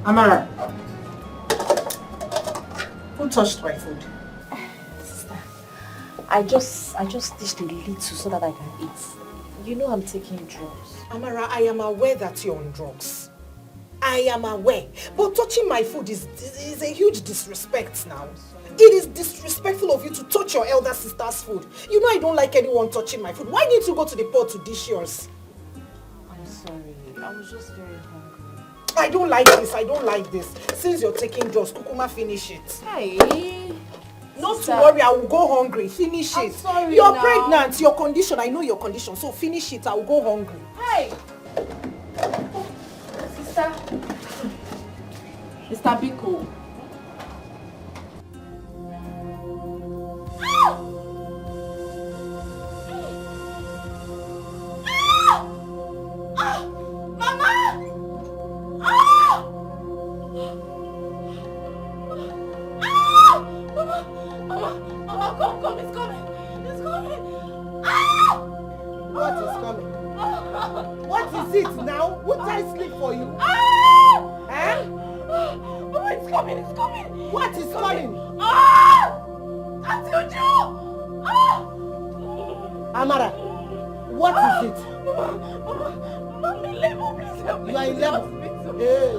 Amara, who touched my food? Sister, I just dished a little so that I can eat. You know I'm taking drugs. Amara, I am aware that you're on drugs. I am aware. But touching my food is a huge disrespect now. It is disrespectful of you to touch your elder sister's food. You know I don't like anyone touching my food. Why need you go to the pot to dish yours? I'm sorry. I was just very hungry. I don't like this. I don't like this. Since you're taking drugs, Kukuma, finish it. Hey. Not Sister, to worry, I will go hungry. Finish I'm it. sorry You're now. pregnant. Your condition, I know your condition. So finish it. I will go hungry. Hey. Sister. Mr. Biko. Amara, what is it? I'm in labor, please help me. You are in labor? Hey.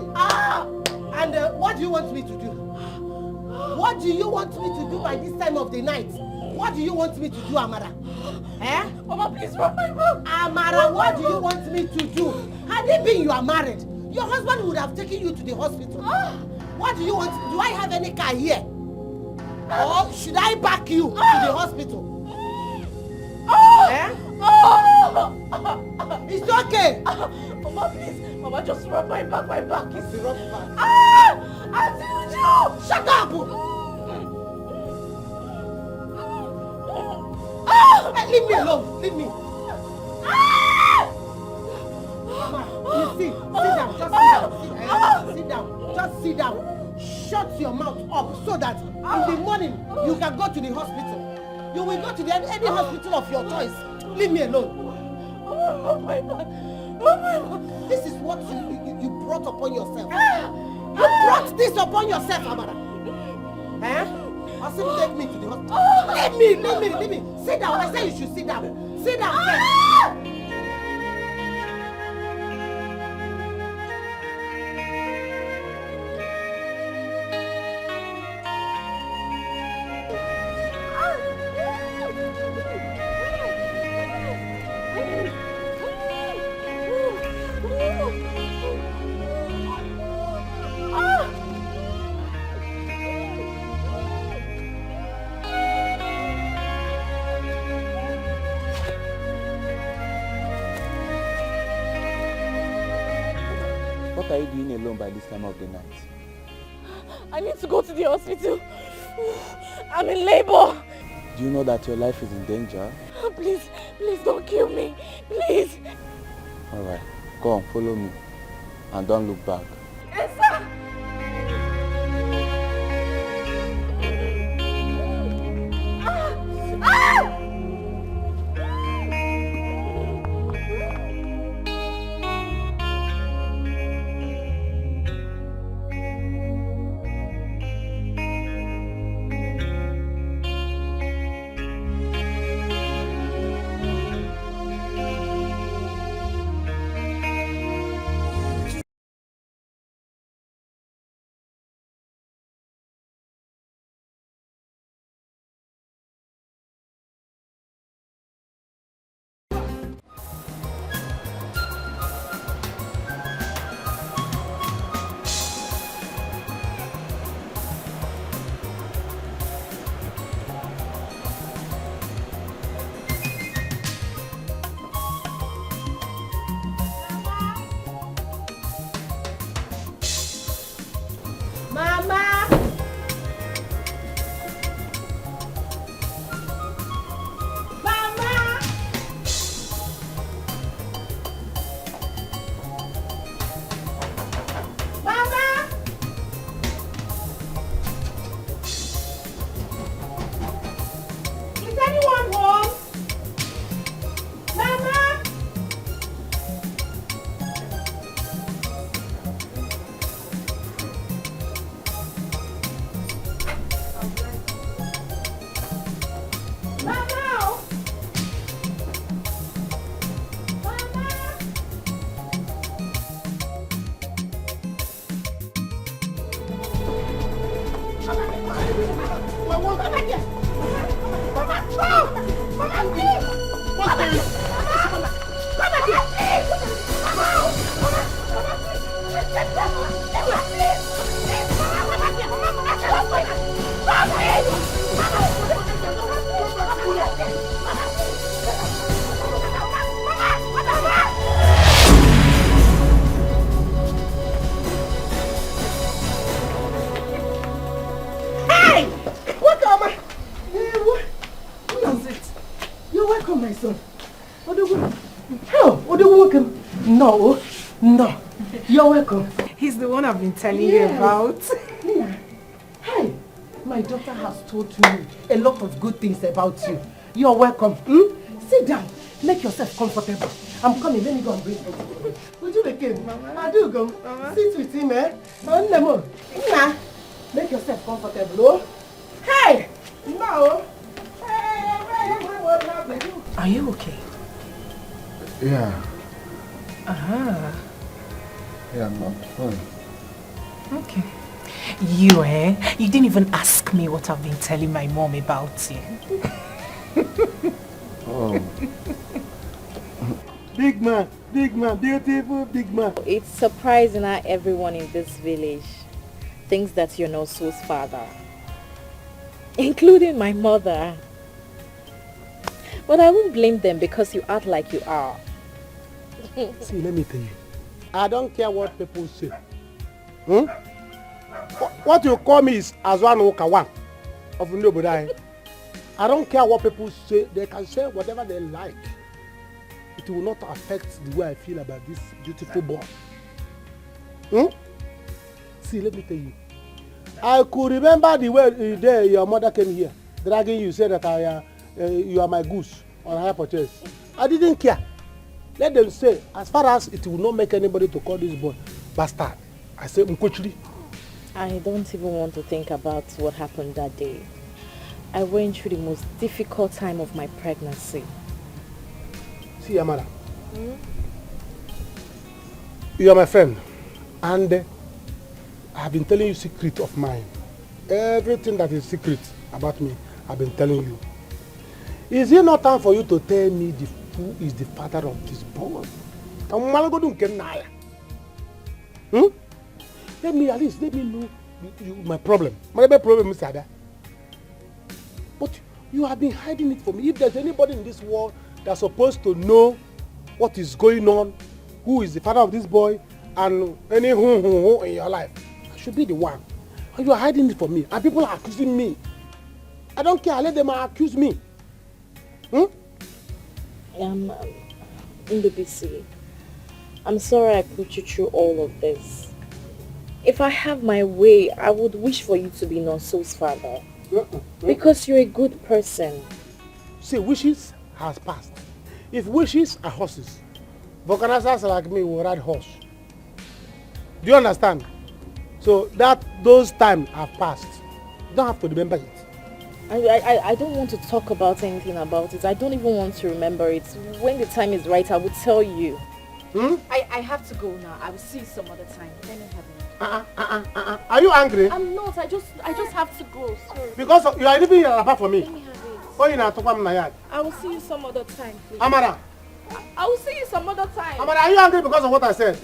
And what do you want me to do? What do you want me to do by this time of the night? What do you want me to do, Amara? Eh? Mama, please rub my back. Amara, what do you want me to do? Had it been you are married, your husband would have taken you to the hospital. What do you want? Do I have any car here? Or should I back you to the hospital? Eh? It's okay. Mama, please. Mama, just rub my back. My back is Rub back. Auntie Uju! Shut up! Hey, leave me alone. Leave me. Mama, you see, sit down. Just sit down. Sit down. Just sit down. Shut your mouth up so that in the morning you can go to the hospital. You will go to any hospital of your choice. Leave me alone. This is what you brought upon yourself. You brought this upon yourself, Amara. Eh? I'll simply take me to the hospital. Leave me. Sit down. I say you should sit down. Sit down first. What are you doing alone by this time of the night? I need to go to the hospital. I'm in labor. Do you know that your life is in danger? Please don't kill me. Please. Alright, go on, follow me. And don't look back. Yes, sir. Welcome, my son. Welcome. No, no. You're welcome. He's the one I've been telling you about. Hey, my daughter has told me a lot of good things about you. You're welcome. Sit down. Make yourself comfortable. I'm coming. Let me go and bring food. Would you make it? Mama. I do go. Mama. Sit with him, eh? Nah. Make yourself comfortable, oh? Hey! No! Are you okay? Yeah. Uh-huh. Yeah, I'm fine. Okay. You, you didn't even ask me what I've been telling my mom about you. Oh. Big man, beautiful big man. It's surprising how everyone in this village thinks that you're Nonso's father, including my mother. But I won't blame them because you act like you are. See, let me tell you. I don't care what people say. What you call me is Azwan Okawan of Ndobodai. I don't care what people say. They can say whatever they like. It will not affect the way I feel about this beautiful boy. See, let me tell you. I could remember the day your mother came here, dragging you, said that you are my goose on a high purchase. I didn't care. Let them say, as far as it will not make anybody to call this boy bastard. I say, Mkochiri. I don't even want to think about what happened that day. I went through the most difficult time of my pregnancy. See, Amara. You are my friend. And I have been telling you secret of mine. Everything that is secret about me, I've been telling you. Is it not time for you to tell me who is the father of this boy? Let me know my problem. My problem is that. But you have been hiding it from me. If there's anybody in this world that's supposed to know what is going on, who is the father of this boy, and any who in your life, I should be the one. And you are hiding it from me. And people are accusing me. I don't care. Let them accuse me. Ndubisi, I'm sorry I put you through all of this. If I have my way, I would wish for you to be Nonso's father. Because you're a good person. See, wishes has passed. If wishes are horses, vulcanizers like me will ride horse. Do you understand? So those times have passed. You don't have to remember it. I don't want to talk about anything about it. I don't even want to remember it. When the time is right, I will tell you. I have to go now. I will see you some other time. Let me have it. Are you angry? I'm not. I just have to go. Sorry. Because you are leaving apart from me. Let me have it. Oh, you know, to I will see you some other time, please. Amara. I will see you some other time. Amara, are you angry because of what I said?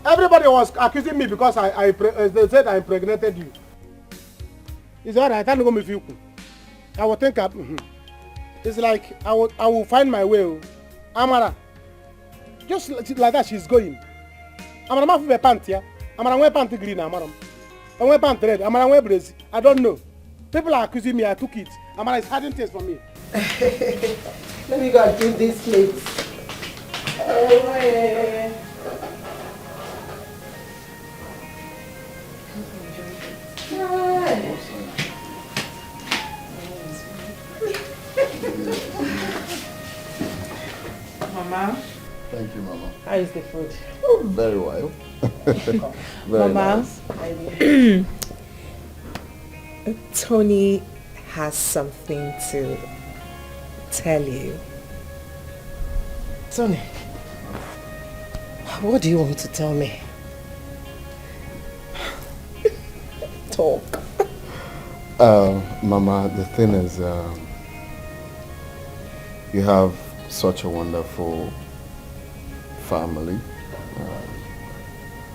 Everybody was accusing me because they said I impregnated you. It's alright. I can't go with you. I will think it's like I will find my way. Amara. Just like that she's going. Amara ma wear pants here. Amara wear pants green, Amara. I wear pants red. Amara wear brace. I don't know. People are accusing me. I took it. Amara is hiding things from me. Let me go and clean this plate. Mama. Thank you, Mama. How is the food? Oh, very well. Very Mama. nice. Tony has something to tell you. Tony, what do you want to tell me? Talk. Mama, the thing is, you have such a wonderful family.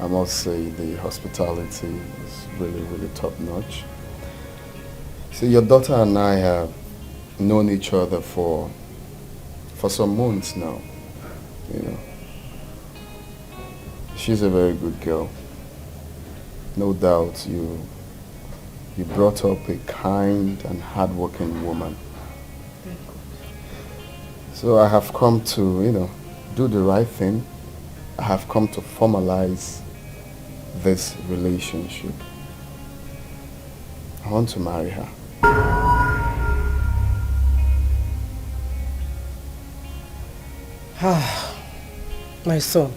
I must say the hospitality is really, really top notch. See, your daughter and I have known each other for some months now. You know, she's a very good girl. No doubt you brought up a kind and hardworking woman. So I have come to, do the right thing. I have come to formalize this relationship. I want to marry her. My son,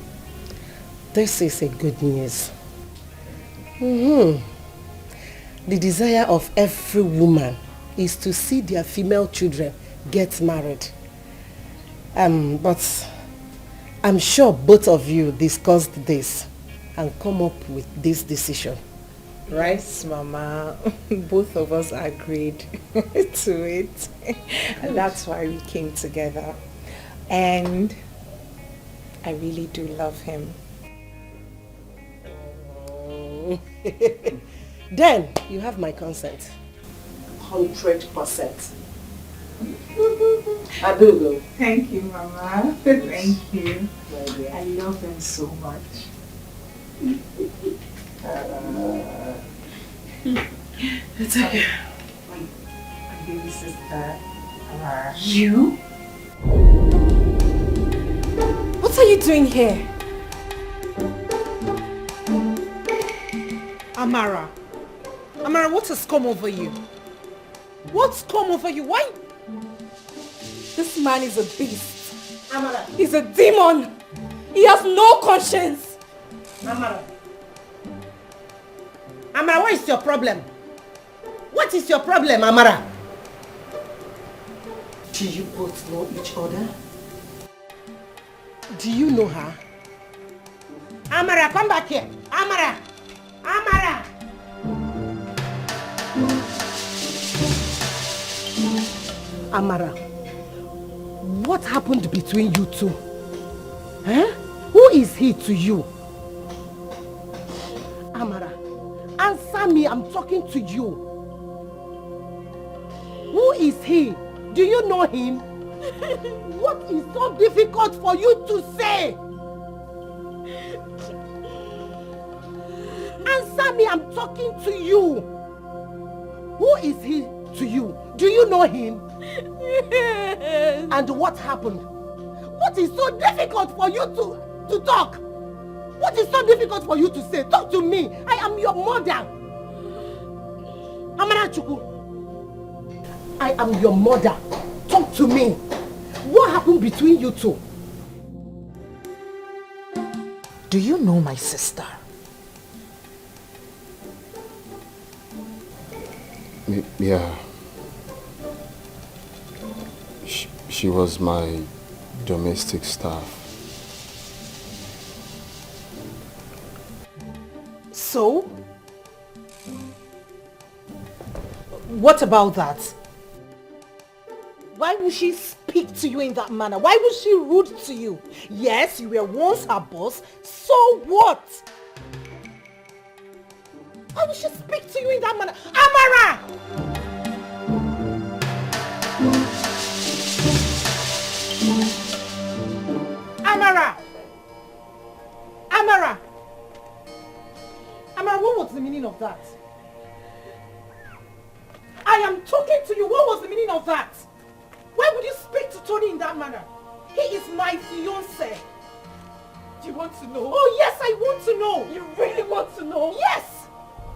this is a good news. The desire of every woman is to see their female children get married. But I'm sure both of you discussed this and come up with this decision. Right, Mama. Both of us agreed to it. And that's why we came together. And I really do love him. Then you have my consent. 100%. Abugo. Thank you, Mama. Thank you. I love him so much. It's okay. My baby sister. You? What are you doing here? Amara. Amara, what has come over you? What's come over you? Why? This man is a beast. Amara. He's a demon. He has no conscience. Amara. Amara, what is your problem? What is your problem, Amara? Do you both know each other? Do you know her? Amara, come back here. Amara! Amara! Amara, what happened between you two? Huh? Who is he to you? Amara, answer me, I'm talking to you. Who is he? Do you know him? What is so difficult for you to say? Answer me, I'm talking to you. Who is he to you? Do you know him? Yes. And what happened? What is so difficult for you to talk? What is so difficult for you to say? Talk to me. I am your mother. Amara Chukwu. I am your mother. Talk to me. What happened between you two? Do you know my sister? Yeah. She was my domestic staff. So? What about that? Why would she speak to you in that manner? Why was she rude to you? Yes, you were once her boss. So what? Why would she speak to you in that manner? Amara! Amara! Amara! Amara, what was the meaning of that? I am talking to you. What was the meaning of that? Why would you speak to Tony in that manner? He is my fiancé. Do you want to know? Oh yes, I want to know. You really want to know? Yes!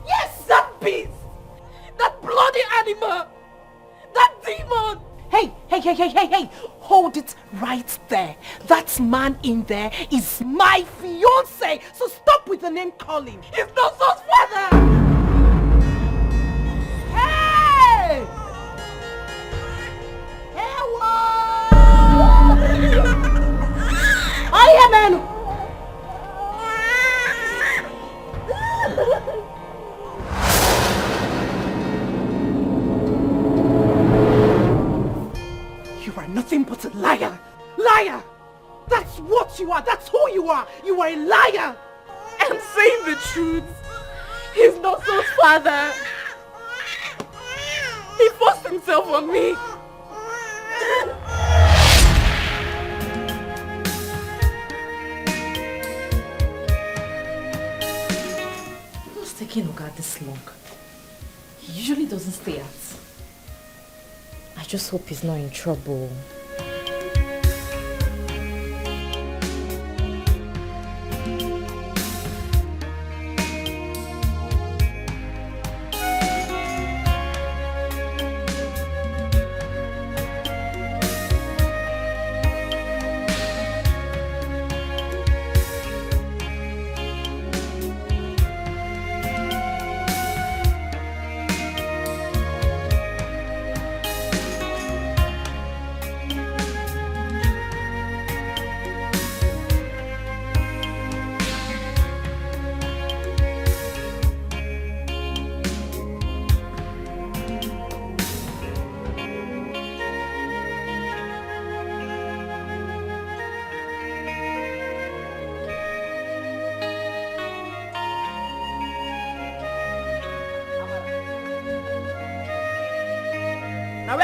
Yes! That beast! That bloody animal! That demon! Hey! Hold it right there. That man in there is my fiancé. So stop with the name calling. He's not So's father! Hey! I am an... You are nothing but a liar. Liar! That's what you are. That's who you are. You are a liar. I'm saying the truth. He's not So's father. He forced himself on me. What's taking Oga this long? He usually doesn't stay out. I just hope he's not in trouble.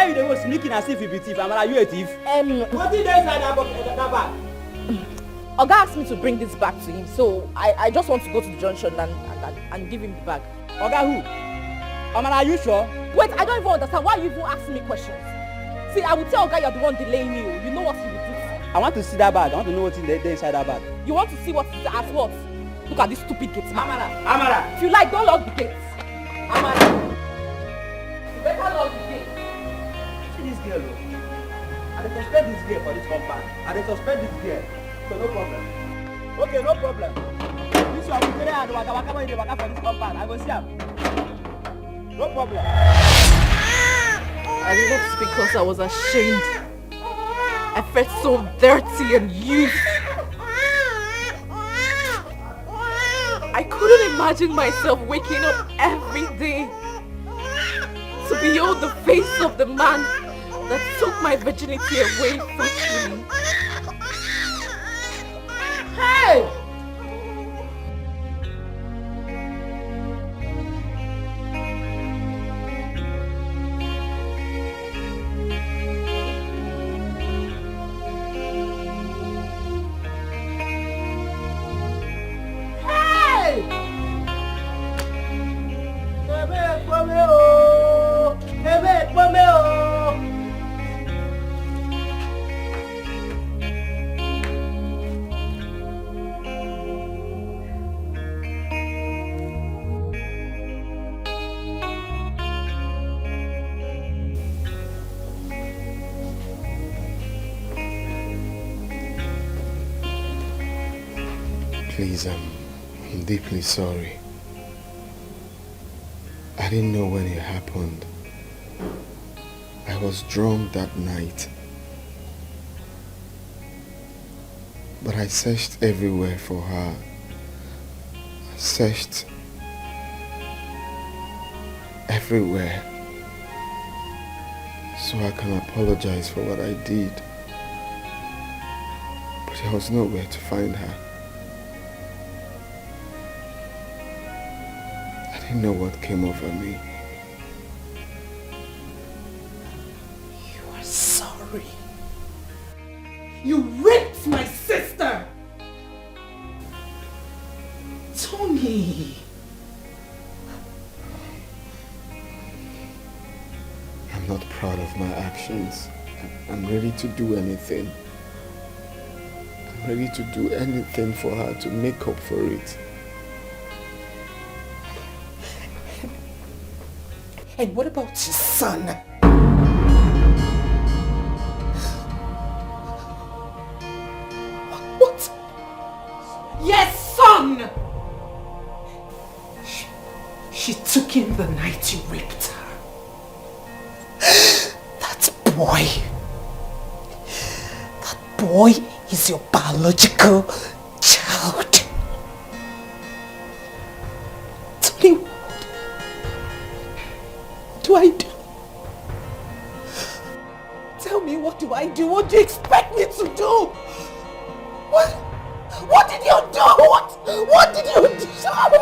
Where you was sneaking as if you be thief? Amara, you a thief? What did they inside that bag? Oga asked me to bring this back to him, so I just want to go to the junction and give him the bag. Oga who? Amara, are you sure? Wait, I don't even understand. Why you even asking me questions? See, I will tell Oga you're the one delaying me. You know what you will do. I want to see that bag. I want to know what's inside that bag. You want to see what is as what? Look at this stupid gate man. Amara! If you like, don't lock the gate. Amara! You better lock the gate. See this girl, look. I dey suspect this girl for this compound. I dey suspect this girl. So no problem. Okay, no problem. This one will and waka for this compound. I go see him. No problem. I left because I was ashamed. I felt so dirty and used. I couldn't imagine myself waking up every day to behold the face of the man that took my virginity away forcefully. Hey! Please, I'm deeply sorry. I didn't know when it happened. I was drunk that night. But I searched everywhere for her. I searched everywhere. So I can apologize for what I did. But there was nowhere to find her. I didn't know what came over me. You are sorry. You raped my sister! Tony! I'm not proud of my actions. I'm ready to do anything. I'm ready to do anything for her to make up for it. And what about your son? What? Yes, son! She took him the night you raped her. That boy is your biological child. Tony, what do I do? Tell me, what do I do? What do you expect me to do? What did you do? What did you do? Tony!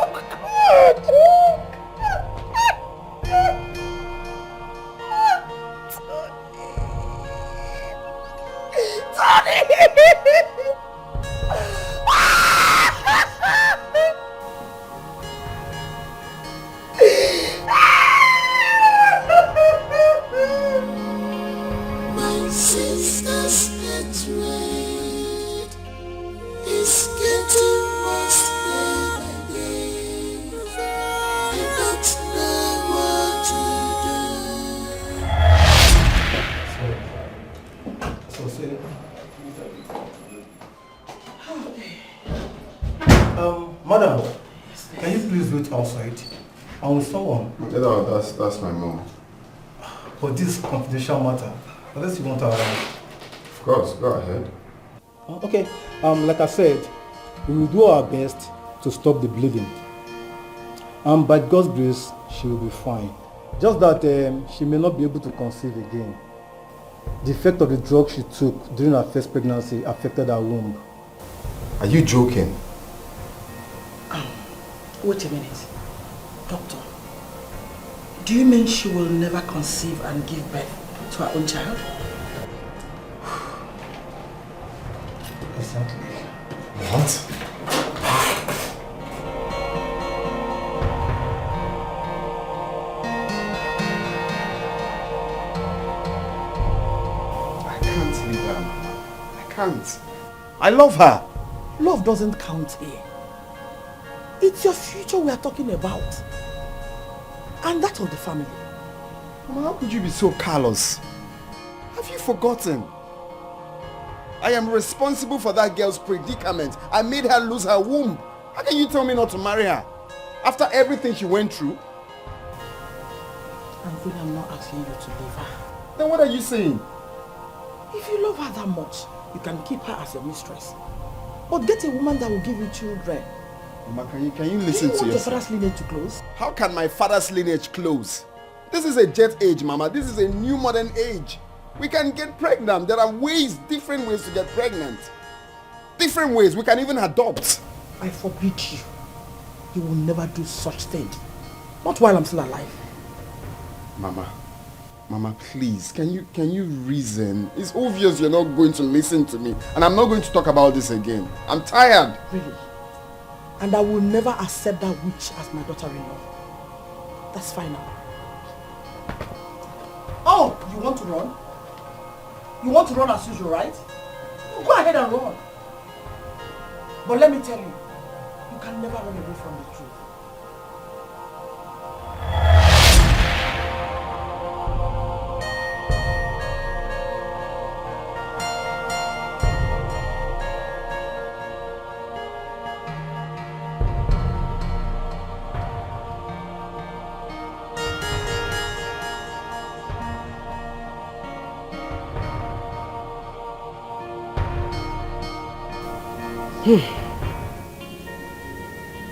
My sister's hatred is getting worse every day. I don't know what to do. Madam, can you please wait outside? I'm with someone. No, that's my mom. For this confidential matter, unless you want to arrive. Of course, go ahead. Okay, like I said, we will do our best to stop the bleeding. By God's grace, she will be fine. Just that she may not be able to conceive again. The effect of the drug she took during her first pregnancy affected her womb. Are you joking? Wait a minute. Doctor, do you mean she will never conceive and give birth to our own child? Exactly. What? I can't leave her, Mama. I can't. I love her. Love doesn't count here. It's your future we are talking about. And that of the family. Mama, how could you be so callous? Have you forgotten? I am responsible for that girl's predicament. I made her lose her womb. How can you tell me not to marry her? After everything she went through? I'm really not asking you to leave her. Then what are you saying? If you love her that much, you can keep her as your mistress. But get a woman that will give you children. Mama, can you listen to your yourself? father's lineage to close? How can my father's lineage close? This is a jet age, Mama. This is a new modern age. We can get pregnant. There are ways, different ways to get pregnant. Different ways. We can even adopt. I forbid you. You will never do such thing. Not while I'm still alive. Mama, please, can you reason? It's obvious you're not going to listen to me. And I'm not going to talk about this again. I'm tired. Really? And I will never accept that witch as my daughter-in-law. That's final. Oh, you want to run? You want to run as usual, right? Go ahead and run. But let me tell you, you can never run away from the truth.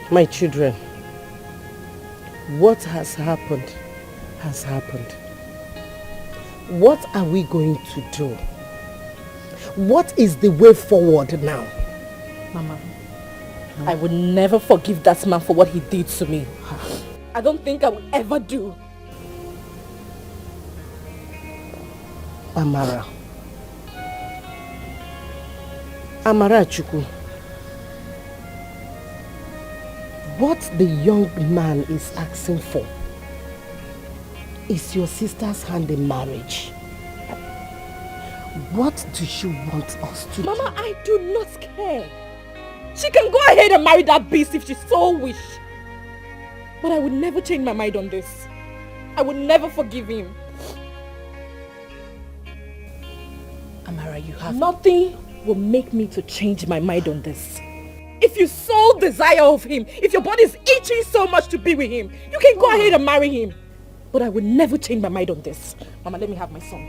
My children, what has happened has happened. What are we going to do? What is the way forward now? Mama, I would never forgive that man for what he did to me. I don't think I will ever do. Amara Chukwu, what the young man is asking for is your sister's hand in marriage. What do she want us to Mama, I do not care. She can go ahead and marry that beast if she so wish. But I would never change my mind on this. I would never forgive him. Amara, you have... Nothing will make me to change my mind on this. If you so desire of him, if your body is itching so much to be with him, you can go ahead and marry him. But I will never change my mind on this. Mama, let me have my son.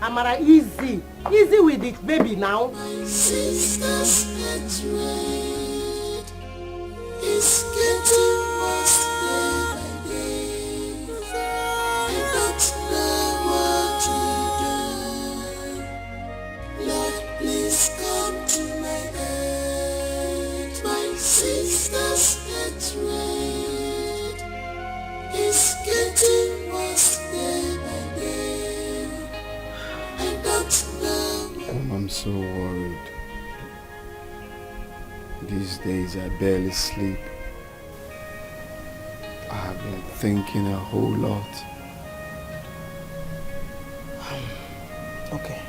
Amara, easy. Easy with it, baby, now. My sister's hatred is getting worse day by day. I don't know what to do. Lord, please come to my aid. My sister's hatred is getting worse day by day. I don't know. I'm so worried. These days I barely sleep. I have been thinking a whole lot. Okay.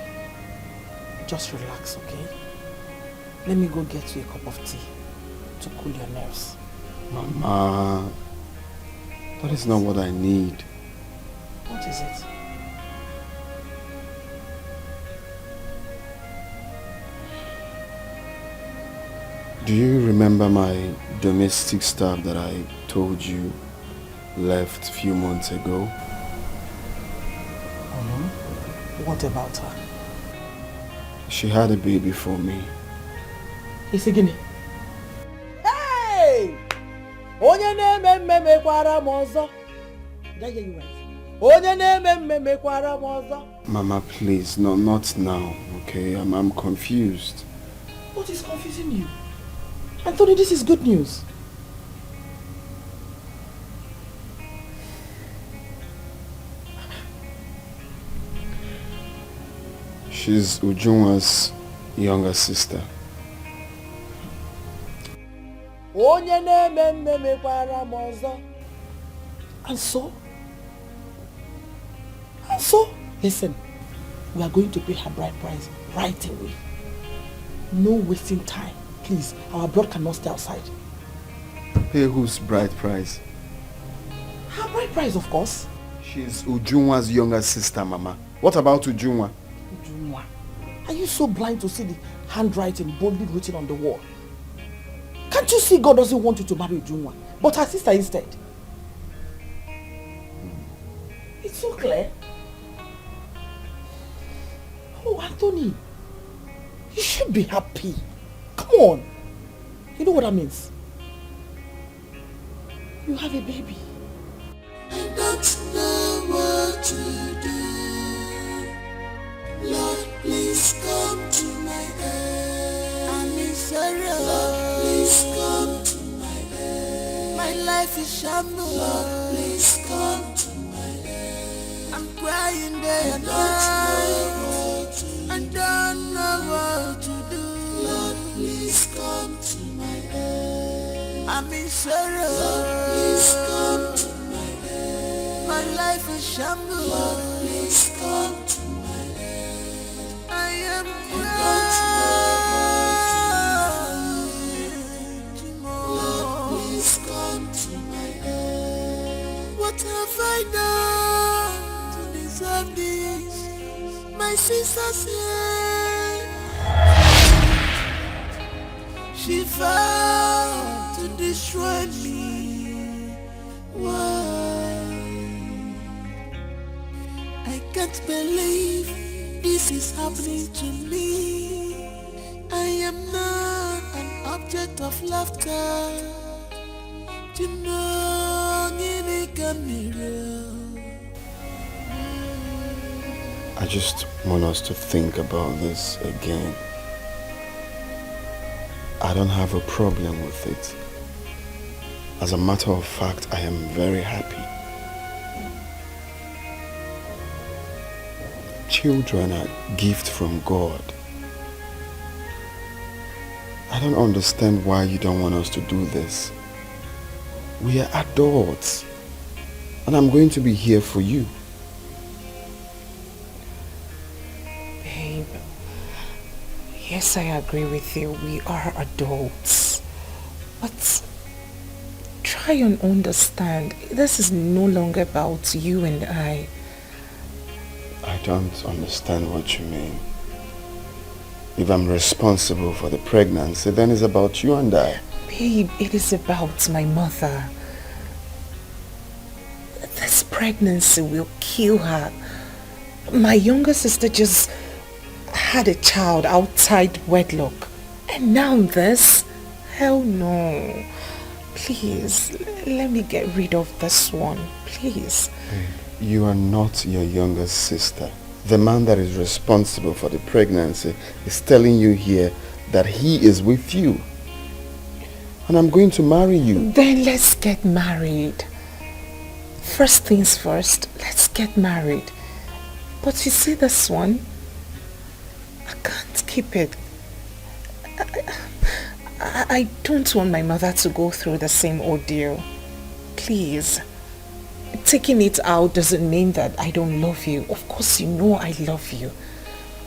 Just relax, okay? Let me go get you a cup of tea to cool your nerves. Mama, that is not what I need. What is it? Do you remember my domestic staff that I told you left a few months ago? What about her? She had a baby for me. Is it Guinea? Hey! Onye na-eme mekwara m ọzọ. Did I hear you right? Onye na-eme mekwara m ọzọ. Mama, please, no, not now, okay? I'm confused. What is confusing you? Anthony, this is good news. She's Ujunwa's younger sister. And so, listen, we are going to pay her bride price right away. No wasting time. Please, our blood cannot stay outside. Pay whose bride price? Her bride price, of course. She's Ujunwa's younger sister, Mama. What about Ujunwa? Ujunwa? Are you so blind to see the handwriting boldly written on the wall? Can't you see God doesn't want you to marry Ujunwa, but her sister instead? It's so clear. Oh, Anthony, you should be happy. Come on. You know what that means? You have a baby. I don't know what to do. Lord, please come to my aid. I'm in sorrow. Lord, please come to my aid. My life is shambles. Lord, please come to my aid. I'm crying day and night. I don't know what to do. Lord, please come to my aid. I'm in sorrow. Lord, please come to my aid. My life is shambles. Lord, please come to my aid. I am crying. Lord, please come to my aid. What have I done to deserve this? My sister's here. She vowed to destroy me. Why? I can't believe this is happening to me. I am not an object of laughter. You know, in camera. I just want us to think about this again. I don't have a problem with it. As a matter of fact, I am very happy. Children are a gift from God. I don't understand why you don't want us to do this. We are adults, and I'm going to be here for you. Babe, yes, I agree with you. We are adults. But try and understand, this is no longer about you and I. I don't understand what you mean. If I'm responsible for the pregnancy, then it's about you and I. Babe, it is about my mother. This pregnancy will kill her. My younger sister just had a child outside wedlock. And now this? Hell no. Please, let me get rid of this one. Please. You are not your younger sister. The man that is responsible for the pregnancy is telling you here that he is with you. And I'm going to marry you. Then let's get married. First things first, let's get married. But you see this one? I can't keep it. I don't want my mother to go through the same ordeal. Please. Taking it out doesn't mean that I don't love you. Of course you know I love you.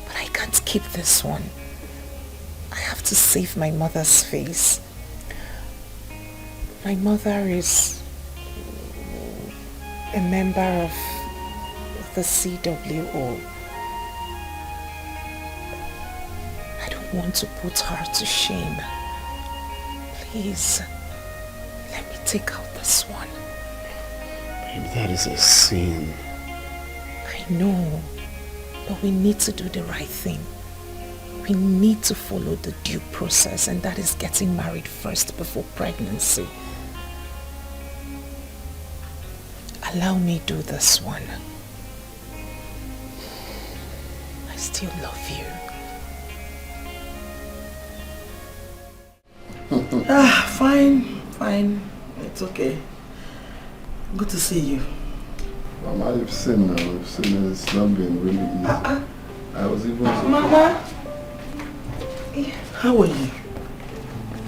But I can't keep this one. I have to save my mother's face. My mother is a member of the CWO. I don't want to put her to shame. Please, let me take out this one. Babe, that is a sin. I know, but we need to do the right thing. We need to follow the due process, and that is getting married first before pregnancy. Allow me do this one. I still love you. Fine. It's okay. Good to see you. Mama, you've seen now. You've seen it. It's not been really easy. I was even Mama! How are you?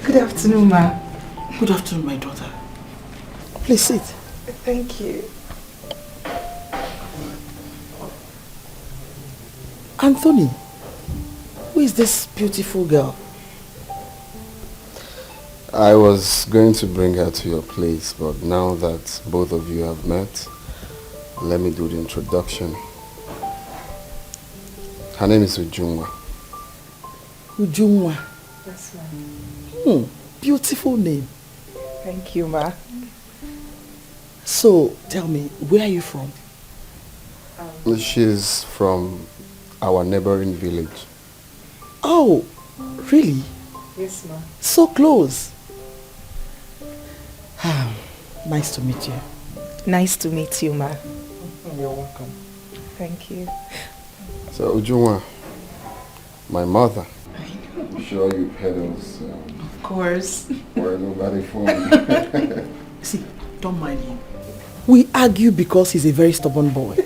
Good afternoon, Ma. Good afternoon, my daughter. Please sit. Thank you. Anthony, who is this beautiful girl? I was going to bring her to your place, but now that both of you have met, let me do the introduction. Her name is Ujunwa. Ujunwa. That's right. Beautiful name. Thank you, Ma. So, tell me, where are you from? She's from our neighboring village. Oh, really? Yes, Ma. So close. Nice to meet you. Nice to meet you, Ma. You're welcome. Thank you. So, Ujunwa, my mother. I'm sure you've heard us. Of course. Where nobody from. See, don't mind him. We argue because he's a very stubborn boy.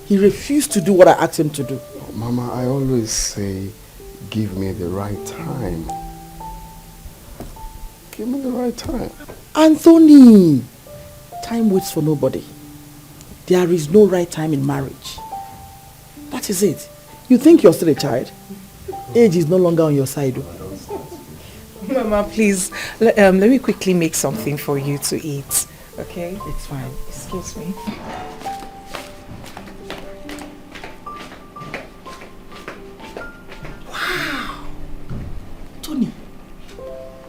He refused to do what I asked him to do. Mama, I always say, give me the right time. Give me the right time. Anthony! Time waits for nobody. There is no right time in marriage. That is it. You think you're still a child? Age is no longer on your side. Mama, please, let me quickly make something for you to eat. Okay? It's fine. Excuse me. Wow! Tony,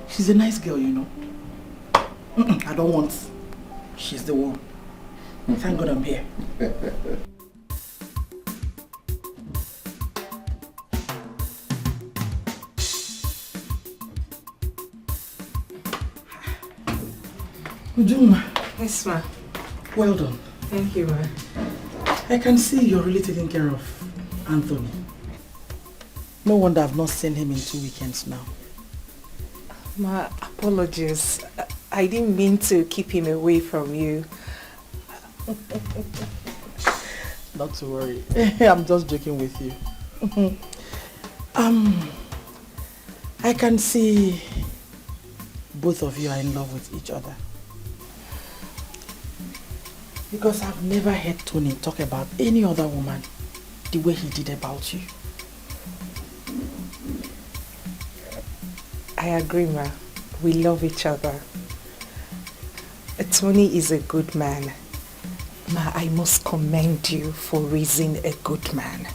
she's a nice girl, you know. I don't want. She's the one. Thank God I'm here. Ujunwa. Yes, Ma. Well done. Thank you, Ma. I can see you're really taking care of Anthony. No wonder I've not seen him in 2 weekends now. Ma, apologies. I didn't mean to keep him away from you. Not to worry. I'm just joking with you. I can see both of you are in love with each other. Because I've never heard Tony talk about any other woman the way he did about you. I agree, Ma. We love each other. Tony is a good man. Ma, I must commend you for raising a good man.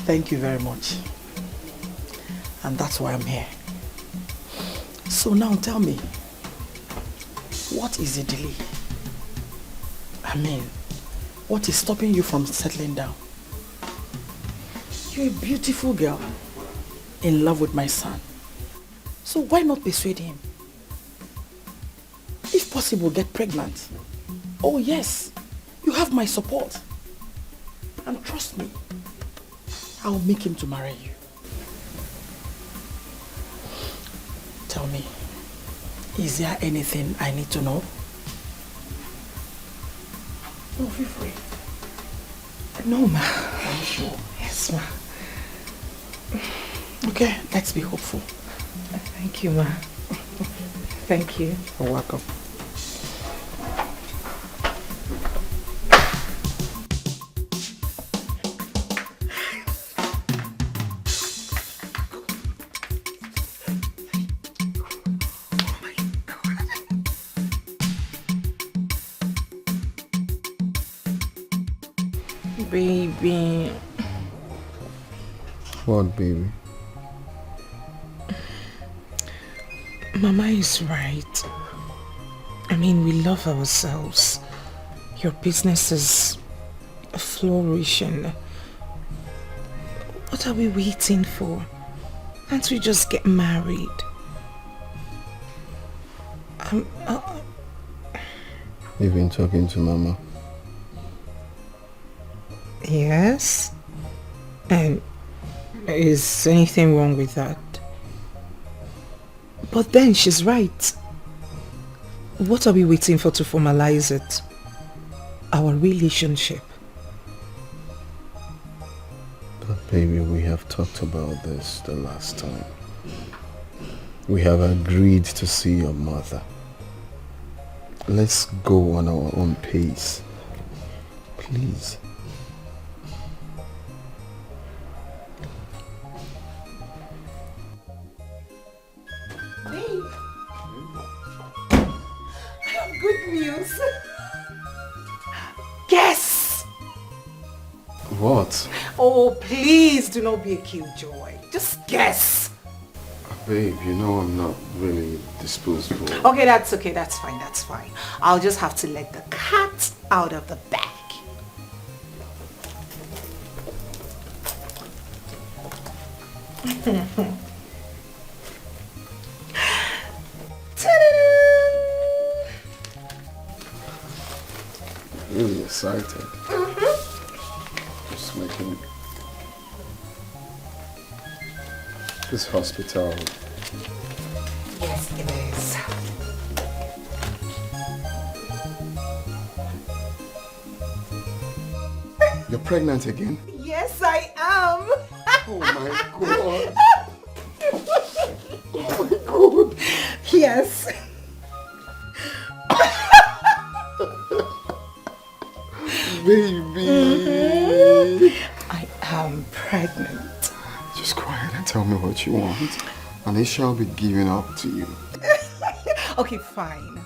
Thank you very much. And that's why I'm here. So now tell me, what is the delay? I mean, what is stopping you from settling down? You're a beautiful girl, in love with my son. So why not persuade him? If possible, get pregnant. Oh yes, you have my support. And trust me, I'll make him to marry you. Tell me, is there anything I need to know? No, feel free. No, Ma. Are you sure? Yes, Ma. Okay, let's be hopeful. Thank you, Ma. Thank you. You're welcome. Baby. What, baby? Mama is right. I mean, we love ourselves. Your business is flourishing. What are we waiting for? Can't we just get married? You've been talking to Mama? Yes. And is anything wrong with that? But then she's right. What are we waiting for to formalize it? Our relationship. Baby, we have talked about this the last time. We have agreed to see your mother. Let's go on our own pace. Please. Babe, I have good news. Guess! What? Oh, please do not be a killjoy. Just guess. Babe, you know I'm not really disposable. Okay, that's okay. That's fine. That's fine. I'll just have to let the cat out of the bag. Really excited. Just making this hospital. Yes, it is. You're pregnant again? Yes, I am. Oh my god. Oh my god. Yes. Baby. I am pregnant. Just quiet and tell me what you want, and it shall be given up to you. Okay, fine.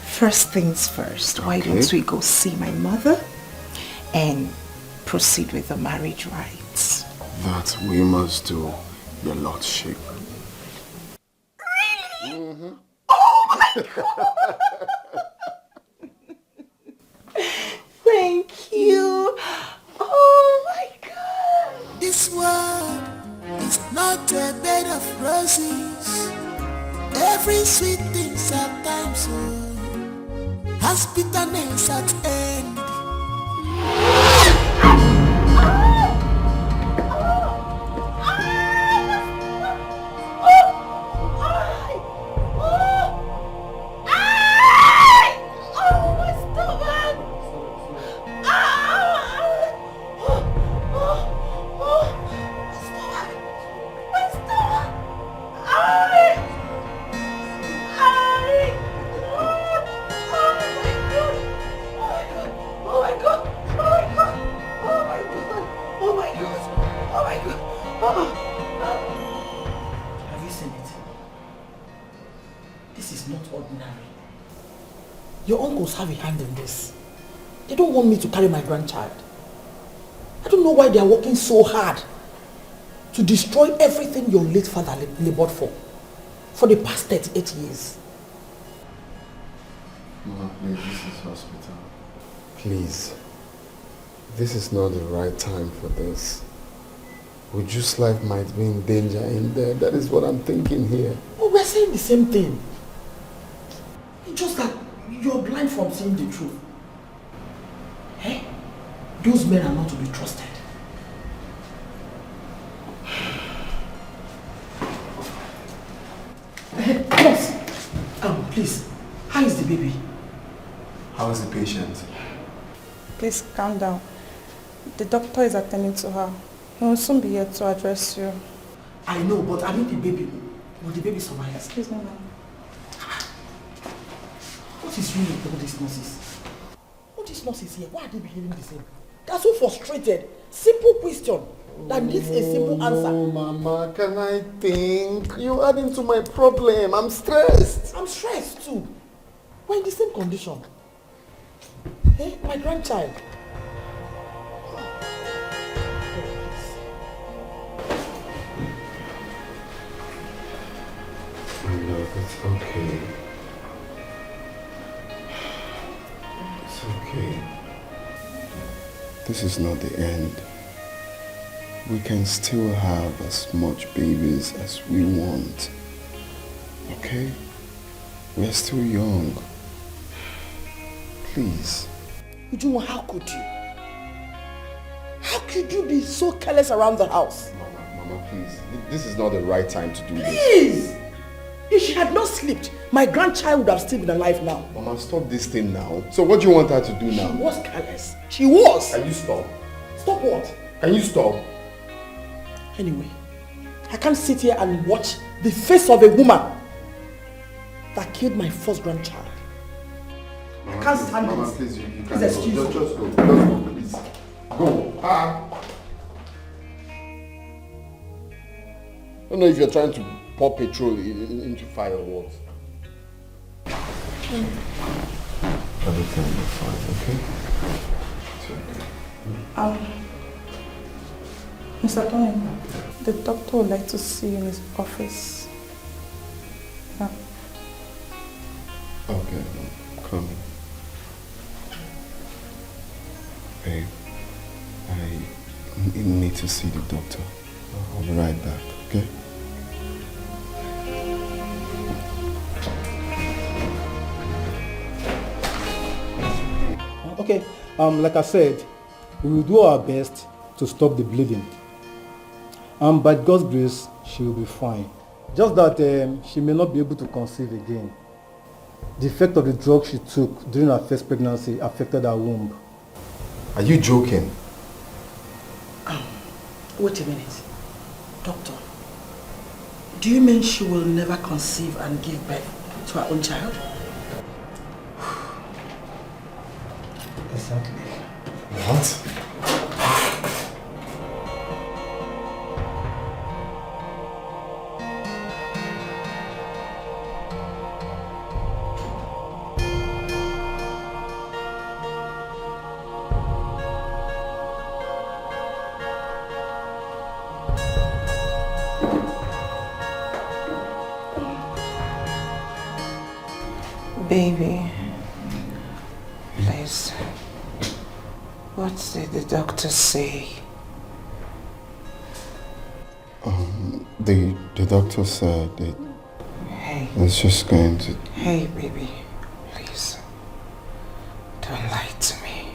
First things first, why Okay. don't we go see my mother and proceed with the marriage rites? That we must do, your lordship. Really? Oh my god! Thank you. Oh my god. This world is not a bed of roses. Every sweet thing's at times so has bitterness at end. Have you seen it? This is not ordinary. Your uncles have a hand in this. They don't want me to carry my grandchild. I don't know why they are working so hard to destroy everything your late father labored for the past 38 years. Mama, please, this is hospital. Please. This is not the right time for this. Uju's life might be in danger in there. That is what I'm thinking here. Oh, we're saying the same thing. It's just that you're blind from seeing the truth. Hey, those men are not to be trusted. Boss, please, how is the baby? How is the patient? Please calm down. The doctor is attending to her. He will soon be here to address you. I know, but I mean the baby. Will the baby survive? Excuse me, ma'am. What is wrong with all these nurses? All these nurses here, why are they behaving the same? They are so frustrated. Simple question that needs a simple answer. Oh, Mama, can I think? You're adding to my problem. I'm stressed. I'm stressed too. We're in the same condition. Eh? My grandchild. My love, it's okay. It's okay. This is not the end. We can still have as much babies as we want. Okay? We're still young. Please. Ujunwa, how could you? How could you be so careless around the house? Mama, please. This is not the right time to do this. Please! If she had not slept, my grandchild would have still been alive now. Mama, stop this thing now. So what do you want her to do now? She was careless. She was. Can you stop? Stop what? Can you stop? Anyway, I can't sit here and watch the face of a woman that killed my first grandchild. Mama, I can't stand Mama, this. please, you Please can't excuse go. me. Just go. Just go, please. Go. I don't know if you're trying to pour petrol into fire or what. Everything will be fine, okay? It's okay. Mr. Tony, the doctor would like to see you in his office. Yeah. Okay, come. Babe, I need to see the doctor. I'll be right back, okay? Okay, like I said, we will do our best to stop the bleeding. By God's grace, she will be fine. Just that she may not be able to conceive again. The effect of the drug she took during her first pregnancy affected her womb. Are you joking? Wait a minute. Doctor, do you mean she will never conceive and give birth to her own child? Exactly. What? Baby, please, what did the doctor say? The doctor said that Hey. it's just going to... Hey, baby, please, don't lie to me.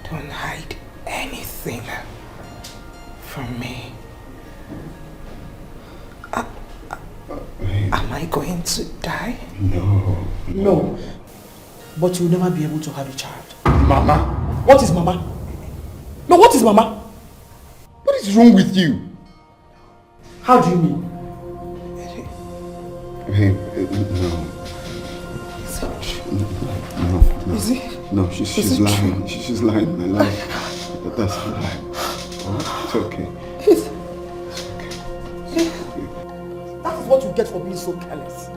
Don't hide anything from me. Am I going to die? No. No. But you'll never be able to have a child. Mama? What is Mama? No, what is Mama? What is wrong with you? How do you mean? Hey, no. No. Is it? No, she's lying. She's lying, my life. That's a lie. Oh, it's okay. That is what you get for being so careless.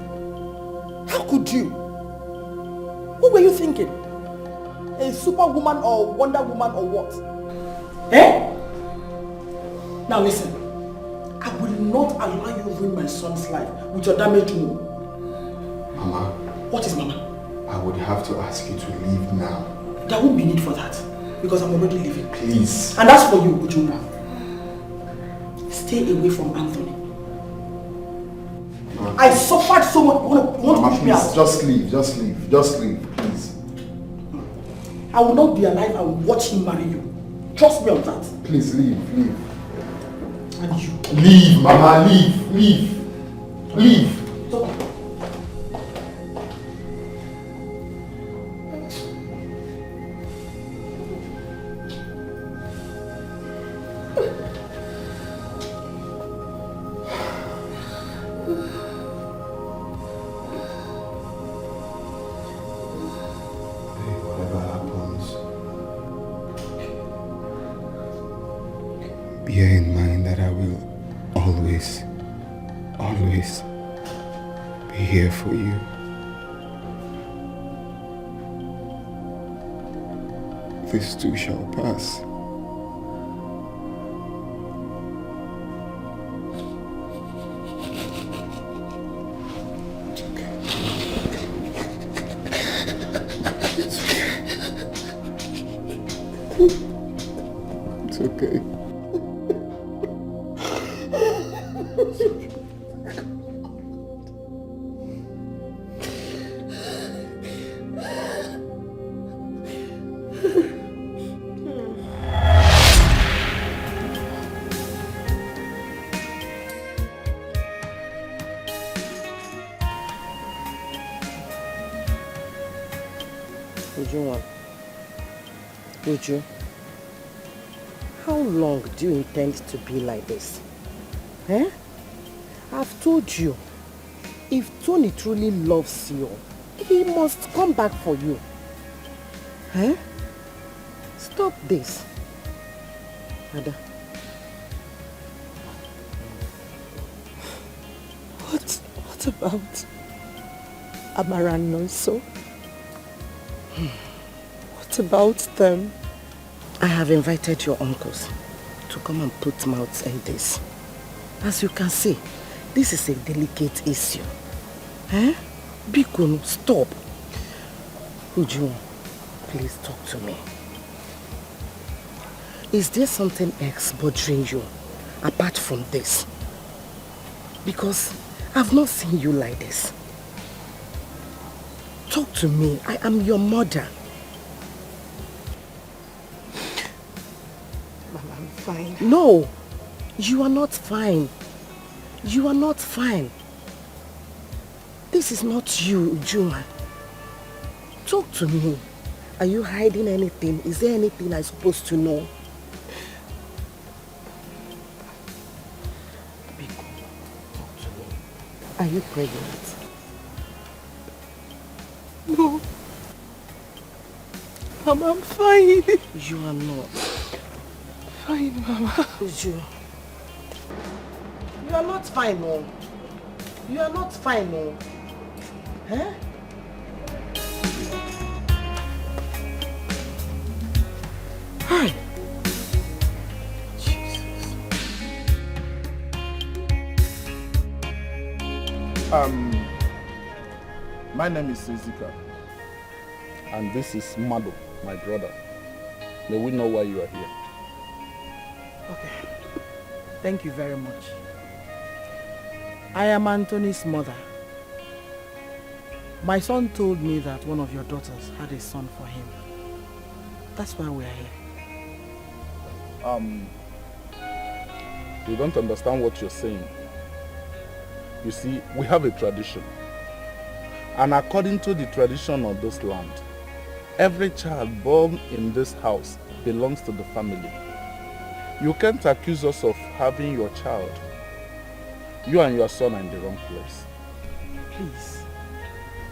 How could you? What were you thinking? A superwoman or Wonder Woman or what? Eh? Now listen. I will not allow you to ruin my son's life with your damaged womb. Mama. What is Mama? I would have to ask you to leave now. There won't be need for that. Because I'm already leaving. Please. And that's for you, Ujunwa. Stay away from Anthony. I suffered so much. You want to push me out? Just leave, please. I will not be alive and watch him marry you. Trust me on that. Please leave. And you. Leave, Mama, leave. Stop. Bear in mind that I will always be here for you. This too shall pass. It's okay. Uju, How long do you intend to be like this? Eh? I've told you, if Tony truly loves you, he must come back for you. Eh? Stop this. Ada. What about Amara and Nonso? What about them? I have invited your uncles to come and put mouths in this. As you can see, this is a delicate issue. Eh? Bikono, stop. Uju, please talk to me. Is there something else bothering you apart from this? Because I've not seen you like this. Talk to me. I am your mother. Mama, I'm fine. No, you are not fine. You are not fine. This is not you, Juma. Talk to me. Are you hiding anything? Is there anything I'm supposed to know? Biko, talk to me. Are you pregnant? No. Mama, I'm fine. You are not. Fine, Mama. You are not fine, no. You are not fine, no. Huh? Hi. Jesus. My name is Ezekiel. And this is Mado, my brother. May we know why you are here. Okay. Thank you very much. I am Anthony's mother. My son told me that one of your daughters had a son for him. That's why we are here. You don't understand what you're saying. You see, we have a tradition. And according to the tradition of this land, every child born in this house belongs to the family. You can't accuse us of having your child. You and your son are in the wrong place. Please,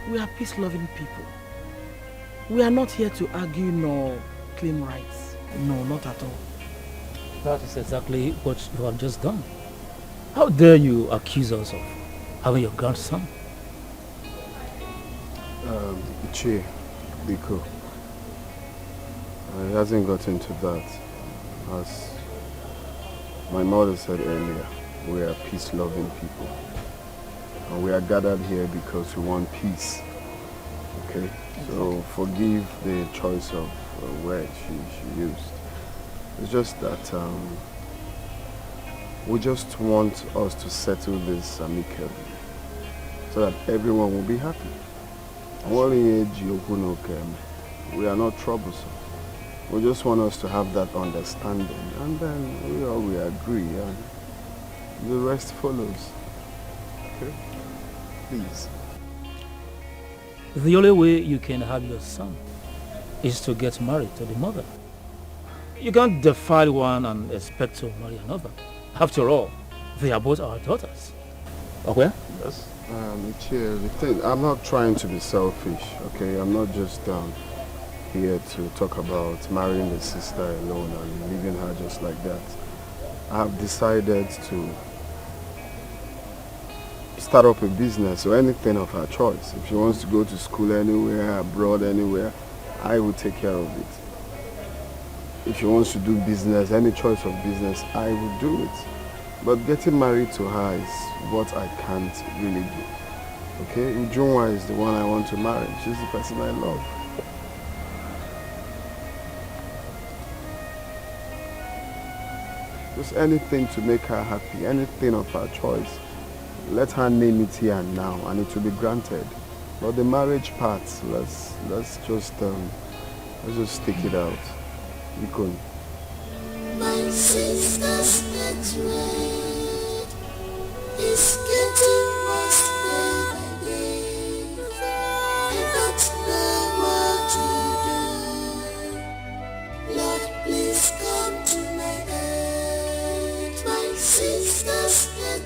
we are peace-loving people. We are not here to argue nor claim rights. No, not at all. That is exactly what you have just done. How dare you accuse us of having your grandson? Ichie, Biko, it hasn't got into that. As my mother said earlier, we are peace-loving people. And we are gathered here because we want peace. Okay? So forgive the choice of word she used. It's just that we just want us to settle this amicably so that everyone will be happy. We are not troublesome. We just want us to have that understanding, and then we agree, and the rest follows. Okay? Please. The only way you can have your son is to get married to the mother. You can't defile one and expect to marry another. After all, they are both our daughters. Okay? Yes. I'm not trying to be selfish, okay? I'm not just here to talk about marrying a sister alone and leaving her just like that. I have decided to start up a business or anything of her choice. If she wants to go to school anywhere, abroad, anywhere, I will take care of it. If she wants to do business, any choice of business, I will do it. But getting married to her is what I can't really do. Okay? Ujunwa is the one I want to marry. She's the person I love. Just anything to make her happy, anything of her choice. Let her name it here and now, and it will be granted. But the marriage part, let's just stick it out. Because my sister's next rate is getting worse day by day. I don't know what to do. Lord, please come to my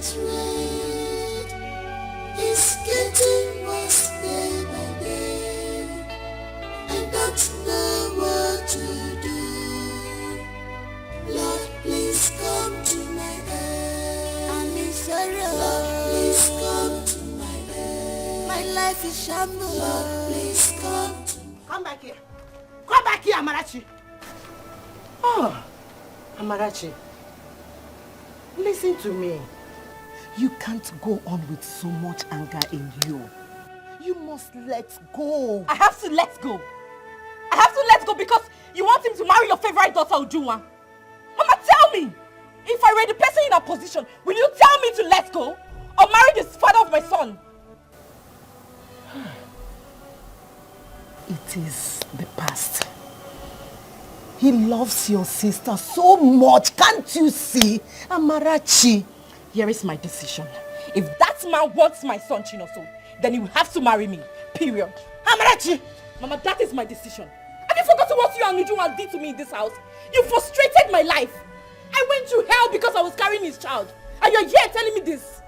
get red. It's getting worse day by day. I don't know what to do. Lord, please come to my aid. I'm in sorrow. Lord, please come to my aid. My life is shambles. Lord, please come. Come back here. Come back here, Amarachi. Oh, Amarachi. Listen to me. You can't go on with so much anger in you. You must let go. I have to let go. I have to let go because you want him to marry your favorite daughter, Ujunwa. Mama, tell me, if I were the person in her position, will you tell me to let go? Or marry the father of my son? It is the past. He loves your sister so much, can't you see? Amarachi. Here is my decision. If that man wants my son, Chinoso, then he will have to marry me. Period. Amarachi! Mama, that is my decision. Have you forgotten what you and Ujunwa did to me in this house? You frustrated my life. I went through hell because I was carrying his child. And you're here telling me this.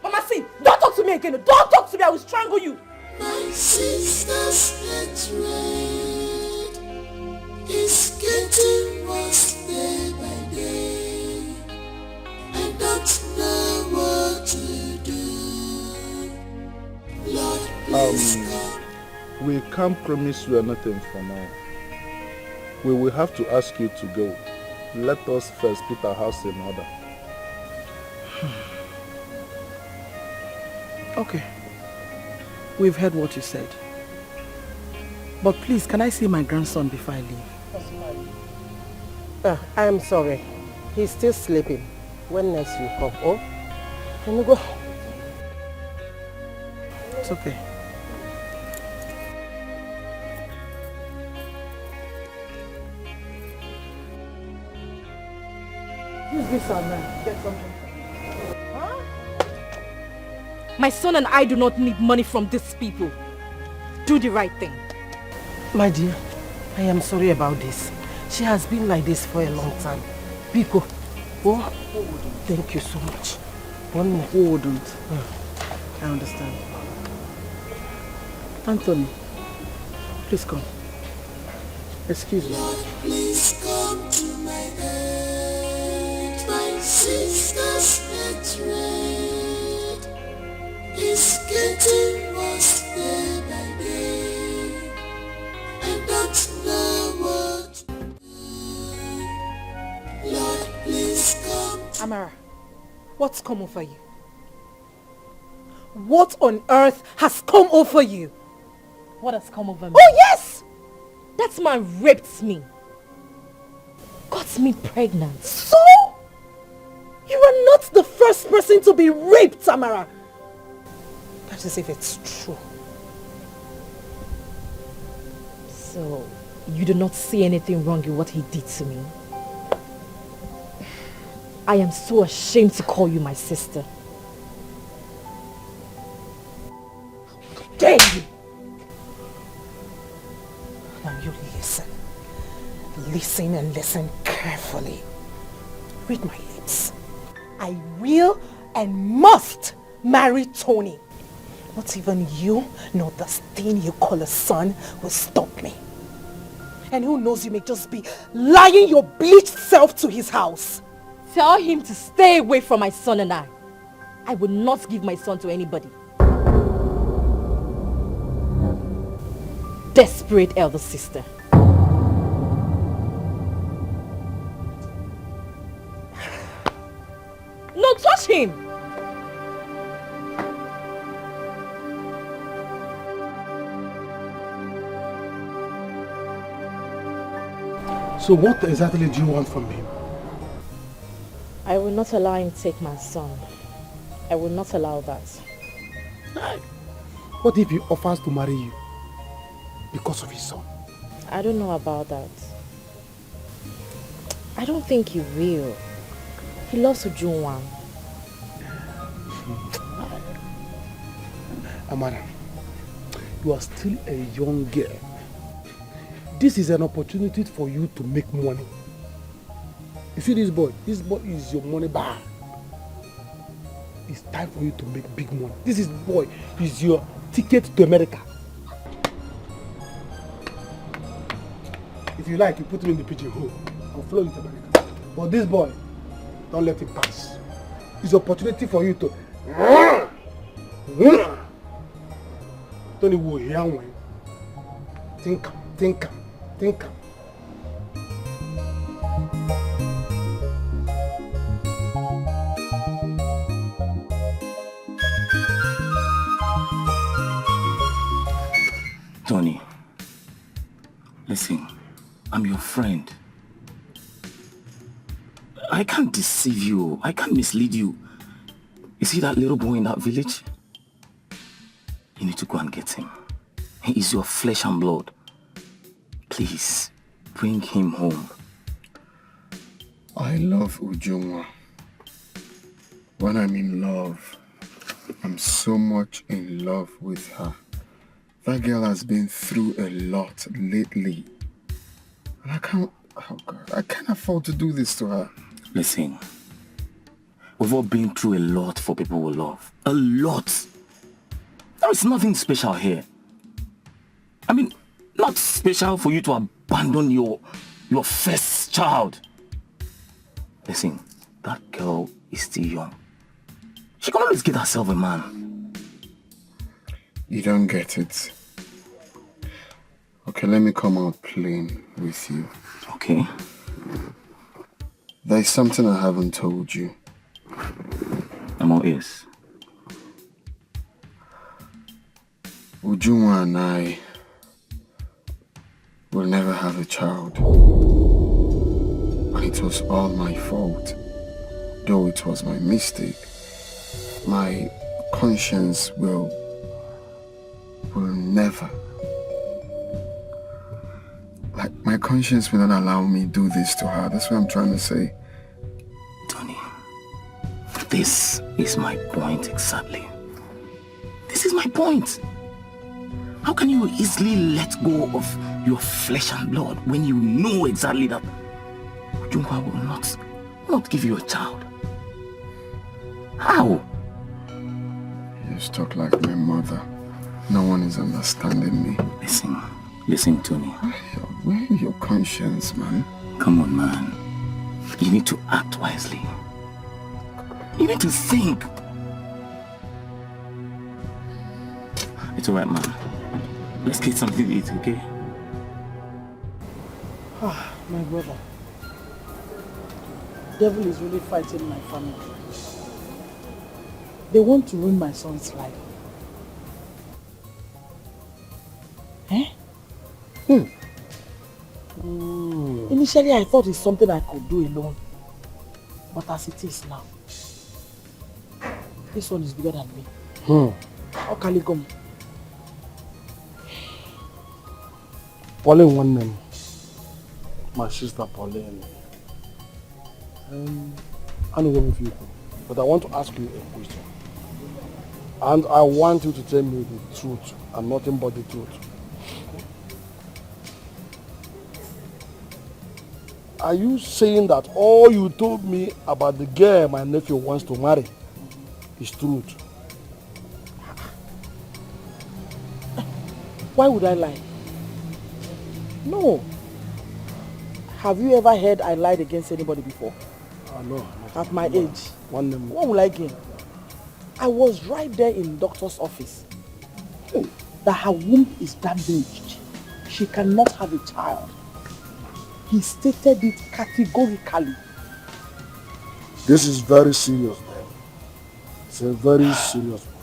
Mama, see, don't talk to me again. Don't talk to me. I will strangle you. My sister's get red. It's getting worse day by day. I don't know what to do. Lord, please come. We can't promise you anything for now. We will have to ask you to go. Let us first put our house in order. Okay. We've heard what you said. But please, can I see my grandson before I leave? I am sorry. He's still sleeping. When next you come? Oh? Can you go? It's okay. Use this and get something. My son and I do not need money from these people. Do the right thing. My dear, I am sorry about this. She has been like this for a long time. Biko, oh, thank you so much. One more. Who wouldn't? I understand. Anthony, please come. Excuse me. Lord, please come to my aid. My sister's get red. It's getting worse day by day. I don't know what to do. Lord, please come. Amara, what's come over you? What on earth has come over you? What has come over me? Oh yes! That man raped me. Got me pregnant. So? You are not the first person to be raped, Amara. That is if it's true. So, you do not see anything wrong in what he did to me? I am so ashamed to call you my sister. Dare you! Now you listen. Listen and listen carefully. Read my lips. I will and must marry Tony. Not even you, nor this thing you call a son, will stop me. And who knows, you may just be lying your bleached self to his house. Tell him to stay away from my son and I. I will not give my son to anybody. Desperate elder sister. No, touch him! So what exactly do you want from him? I will not allow him to take my son. I will not allow that. What if he offers to marry you because of his son? I don't know about that. I don't think he will. He loves Ujunwa. Amara, you are still a young girl. This is an opportunity for you to make money. You see this boy? This boy is your money bag. It's time for you to make big money. This boy is your ticket to America. If you like, you put him in the pigeon hole. I'll follow you to America. But this boy, don't let it pass. It's an opportunity for you to... Tony will hear one. Think. Tony, listen, I'm your friend. I can't deceive you. I can't mislead you. You see that little boy in that village? You need to go and get him. He is your flesh and blood. Please, bring him home. I love Ujunwa. When I'm in love, I'm so much in love with her. That girl has been through a lot lately. And I can't afford to do this to her. Listen, we've all been through a lot for people we love. A lot. There is nothing special here. I mean, not special for you to abandon your first child. Listen, that girl is still young. She can always get herself a man. You don't get it. Okay, let me come out plain with you. Okay. There's something I haven't told you. I'm all ears. Ujunwa and I will never have a child. And it was all my fault. Though it was my mistake, my conscience will never. Like, my conscience will not allow me to do this to her. That's what I'm trying to say. Tony, this is my point exactly. This is my point. How can you easily let go of your flesh and blood when you know exactly that Ujunwa will not give you a child? How? You just talk like my mother. No one is understanding me. Listen, Tony. Where is your conscience, man? Come on, man. You need to act wisely. You need to think. It's alright, man. Let's get something to eat, okay? My brother. Devil is really fighting my family. They want to ruin my son's life. Initially, I thought it's something I could do alone. But as it is now, this one is bigger than me. How can it come? Pauline one name. My sister Pauline. I know with you, but I want to ask you a question. And I want you to tell me the truth and nothing but the truth. Are you saying that all you told me about the girl my nephew wants to marry is truth? Why would I lie? No. Have you ever heard I lied against anybody before? No. At my age. One name. What will I gain? I was right there in the doctor's office. That her womb is damaged. She cannot have a child. He stated it categorically. This is very serious, man. It's a very serious matter.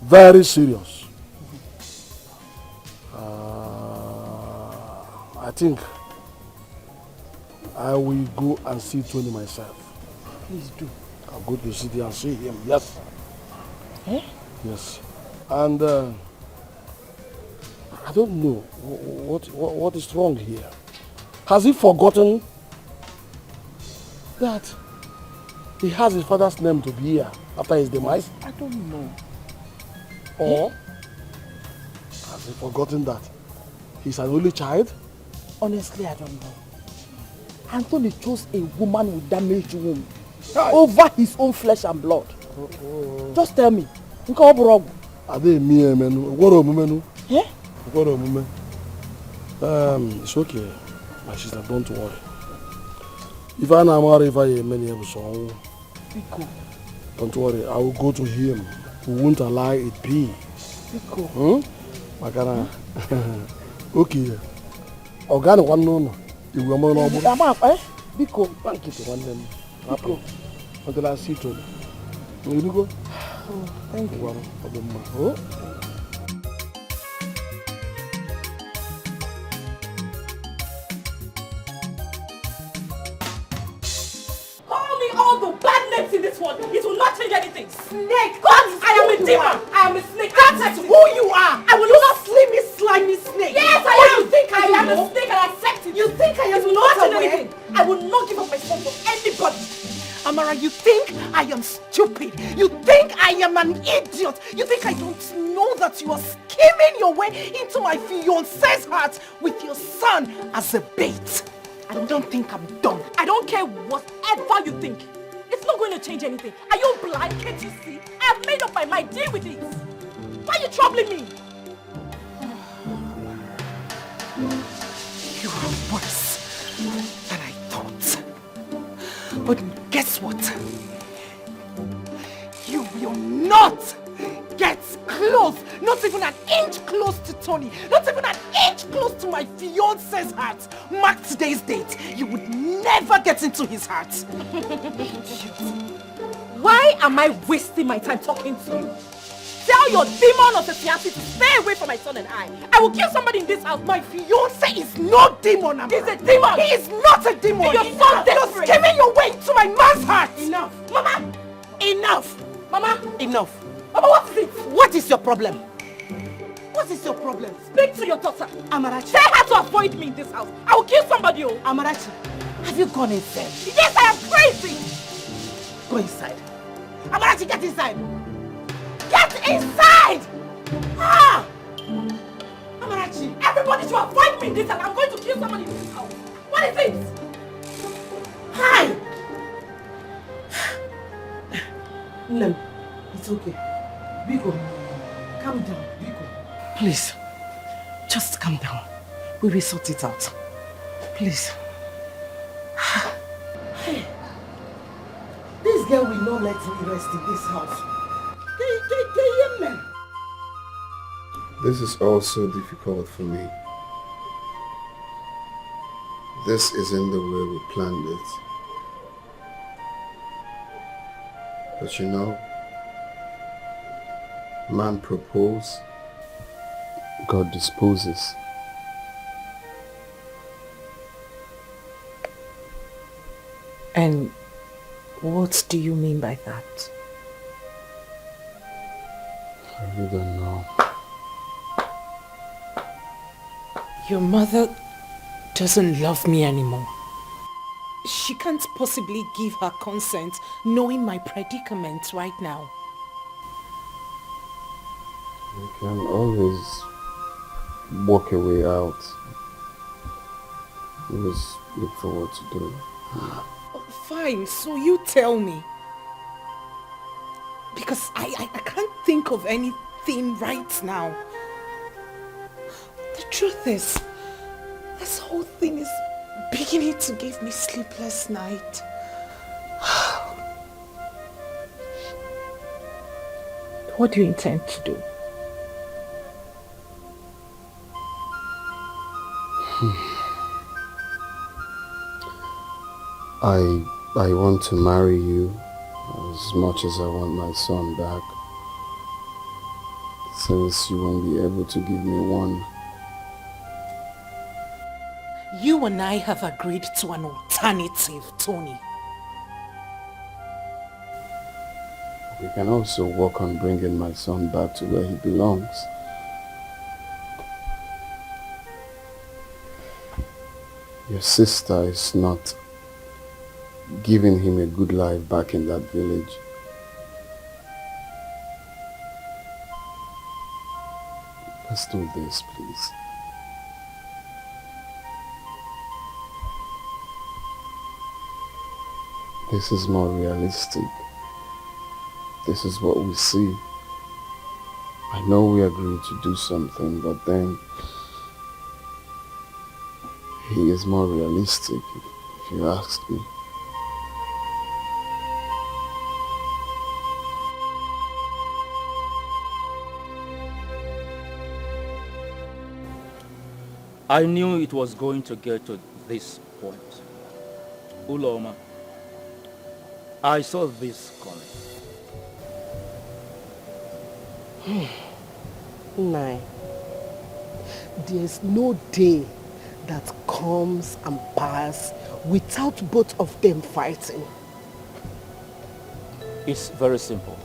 Very serious. I think I will go and see Tony myself. Please do. I'll go to the city and see him, yes. Yes. And I don't know what is wrong here. Has he forgotten that he has his father's name to be here after his demise? I don't know. Or has he forgotten that he's an only child? Honestly, I don't know. Anthony chose a woman with damaged womb over his own flesh and blood. Just tell me. Are they me, man? What a woman? Yeah? What a woman? It's okay, my sister, don't worry. If I am married, if I am many episodes, don't worry, I will go to him. We won't allow it be. Makana. Okay. Organ one no. You will more normal. Biko. Thank you to one them. Biko. Until I see you. You go. Thank you. Oh. All the bad names in this world, it will not change anything. Snake! God, I am a demon! I am a snake! That is who you are! I will not slimy, slimy snake! Yes, I am! You think I am a snake and accept it? You think I am not change anything? I will not give up my son for anybody! Amara, you think I am stupid? You think I am an idiot? You think I don't know that you are skimming your way into my fiancé's heart with your son as a bait? I don't think I'm dumb. I don't care whatever you think. It's not going to change anything. Are you blind? Can't you see? I have made up my mind. Deal with it. Why are you troubling me? You are worse than I thought. But guess what? You will not get close, not even an inch close to Tony, not even an inch close to my fiancé's heart. Mark today's date, you would never get into his heart. Why am I wasting my time talking to you? Tell your demon of a fiancé to stay away from my son and I. I will kill somebody in this house. My fiancé is no demon, Amara. He's a demon. He is not a demon. You're so desperate. You're skimming your way to my man's heart. Enough. Mama. Enough. Mama. Enough. Mama, what is it? What is your problem? What is your problem? Speak to your daughter. Amarachi. Tell her to avoid me in this house. I will kill somebody. Oh. Amarachi, have you gone insane? Yes, I am crazy. Go inside. Amarachi, get inside. Get inside! Ah! Amarachi. Everybody should avoid me in this house. I'm going to kill somebody in this house. What is it? Hi! No, it's okay. Biko, calm down, Biko. Please, just calm down. We will sort it out. Please. Hey, this girl will not let me rest in this house. This is also difficult for me. This isn't the way we planned it. But you know, man proposes, God disposes. And what do you mean by that? I really don't know. Your mother doesn't love me anymore. She can't possibly give her consent knowing my predicament right now. You can always walk a way out. Always look forward to do. Fine, so you tell me. Because I can't think of anything right now. The truth is, this whole thing is beginning to give me sleepless night. What do you intend to do? I want to marry you as much as I want my son back. Since you won't be able to give me one. You and I have agreed to an alternative, Tony. We can also work on bringing my son back to where he belongs. Your sister is not giving him a good life back in that village. Let's do this, please. This is more realistic. This is what we see. I know we agreed to do something, but then he is more realistic, if you ask me. I knew it was going to get to this point. Uloma, I saw this coming. Nine. There's no day that comes and passes without both of them fighting. It's very simple.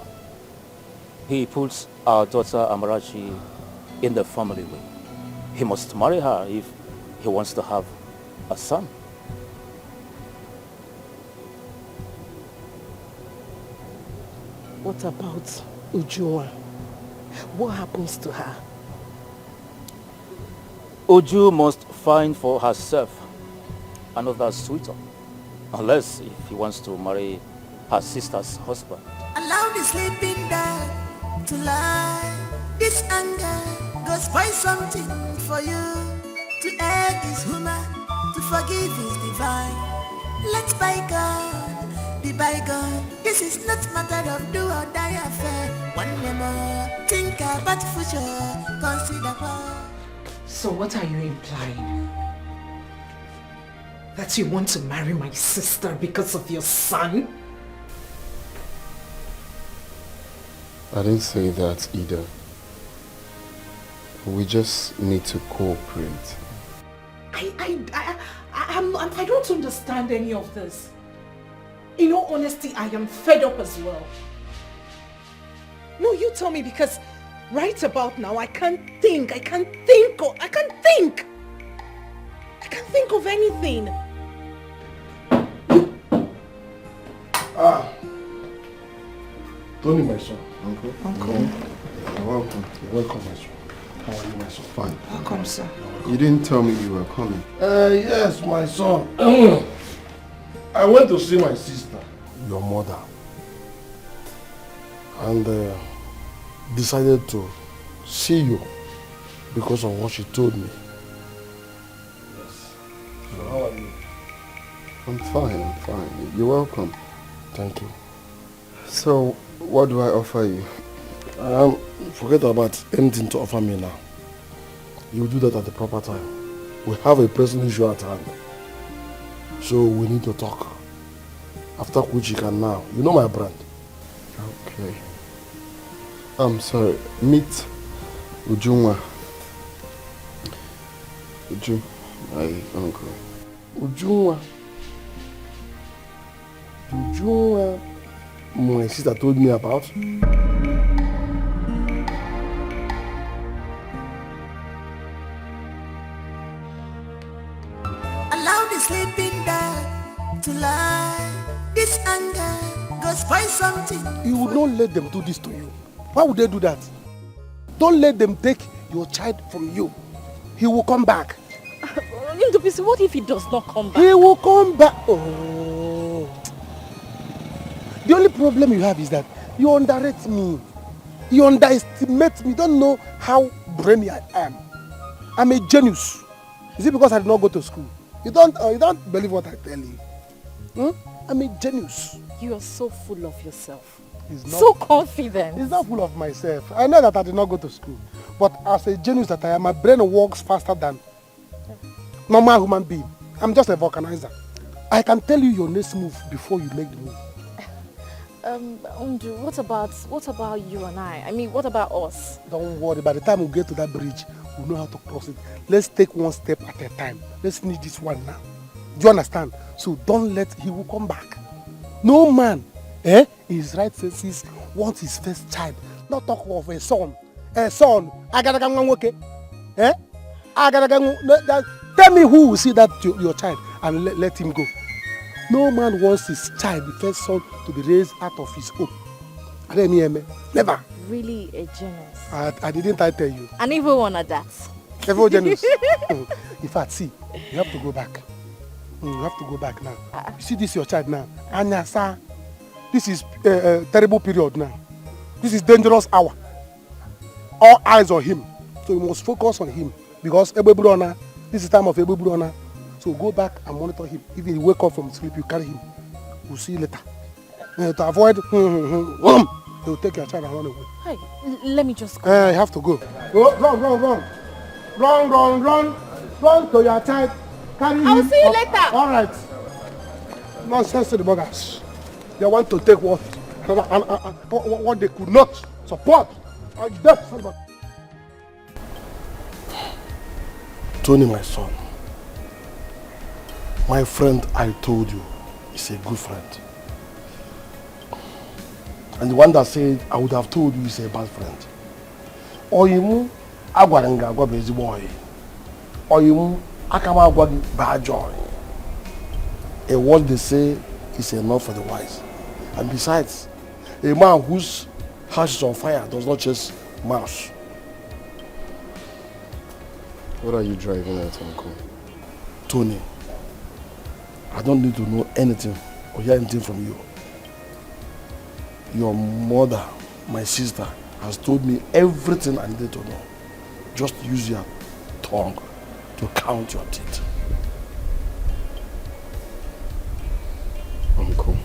He puts our daughter Amarachi in the family way. He must marry her if he wants to have a son. What about Ujunwa? What happens to her? Uju must find for herself another suitor, unless if he wants to marry her sister's husband. Allow the sleeping dog to lie. This anger goes find something for you. To err is human, to forgive is divine. Let's bygone be bygone. This is not matter of do or die affair. One more, think about future, consider what. So what are you implying? That you want to marry my sister because of your son? I didn't say that either. We just need to cooperate. I don't understand any of this. In all honesty, I am fed up as well. No, you tell me, because right about now I can't think of anything. Tony, my son. Uncle. You're welcome. You're welcome, my son. How are you, my son? Fine. Welcome, sir. You didn't tell me you were coming. Yes, my son. I went to see my sister, your mother, and decided to see you because of what she told me. Yes. So how are you? I'm fine. You're welcome. Thank you. So, what do I offer you? Forget about anything to offer me now. You do that at the proper time. We have a pressing issue at hand. So we need to talk. After which you can now. You know my brand. Okay. I'm sorry. Meet Ujunwa. Uju, my uncle. Ujunwa. Ujunwa. My sister told me about. Allow the sleeping dog to lie. This anger goes find something. You would not let them do this to you. Why would they do that? Don't let them take your child from you. He will come back. Ndupisi, what if he does not come back? He will come back. Oh. The only problem you have is that you underrate me. You underestimate me. You don't know how brainy I am. I'm a genius. Is it because I did not go to school? You don't believe what I tell you. I'm a genius. You are so full of yourself. Not, so confident. It's not full of myself. I know that I did not go to school. But as a genius that I am, my brain works faster than normal human being. I'm just a vulcanizer. I can tell you your next move before you make the move. Unju, what about you and I? I mean, what about us? Don't worry, by the time we get to that bridge, we'll know how to cross it. Let's take one step at a time. Let's finish this one now. Do you understand? So don't let he will come back. No man, in his right senses, wants his first child. Not talk of a son. A son. Tell me who will see that your child and let him go. No man wants his child, the first son, to be raised out of his home. Never. Really a genius. I didn't tell you. And even one of that. Every genius. In fact, see, you have to go back. You have to go back now. You see this your child now. Anya, sir. This is a terrible period now. This is dangerous hour. All eyes on him. So you must focus on him. Because Ebebrona, this is time of Ebebrona. So go back and monitor him. If he wake up from sleep, you carry him. We'll see you later. To avoid, he will take your child and run away. Hey, let me just go. You have to go. Go, run. Run to your child. Carry him. I'll see you later. All right. Nonsense to the buggers. They want to take what they could not support. Tony, my son. My friend, I told you, is a good friend. And the one that said I would have told you is a bad friend. Oyimu agwarenga agwa bezi boy. Oyimu akama agwa bad joy. A word they say is enough for the wise. And besides, a man whose house is on fire does not chase mouse. What are you driving at, Uncle? Tony, I don't need to know anything or hear anything from you. Your mother, my sister, has told me everything I needed to know. Just use your tongue to count your teeth. Uncle,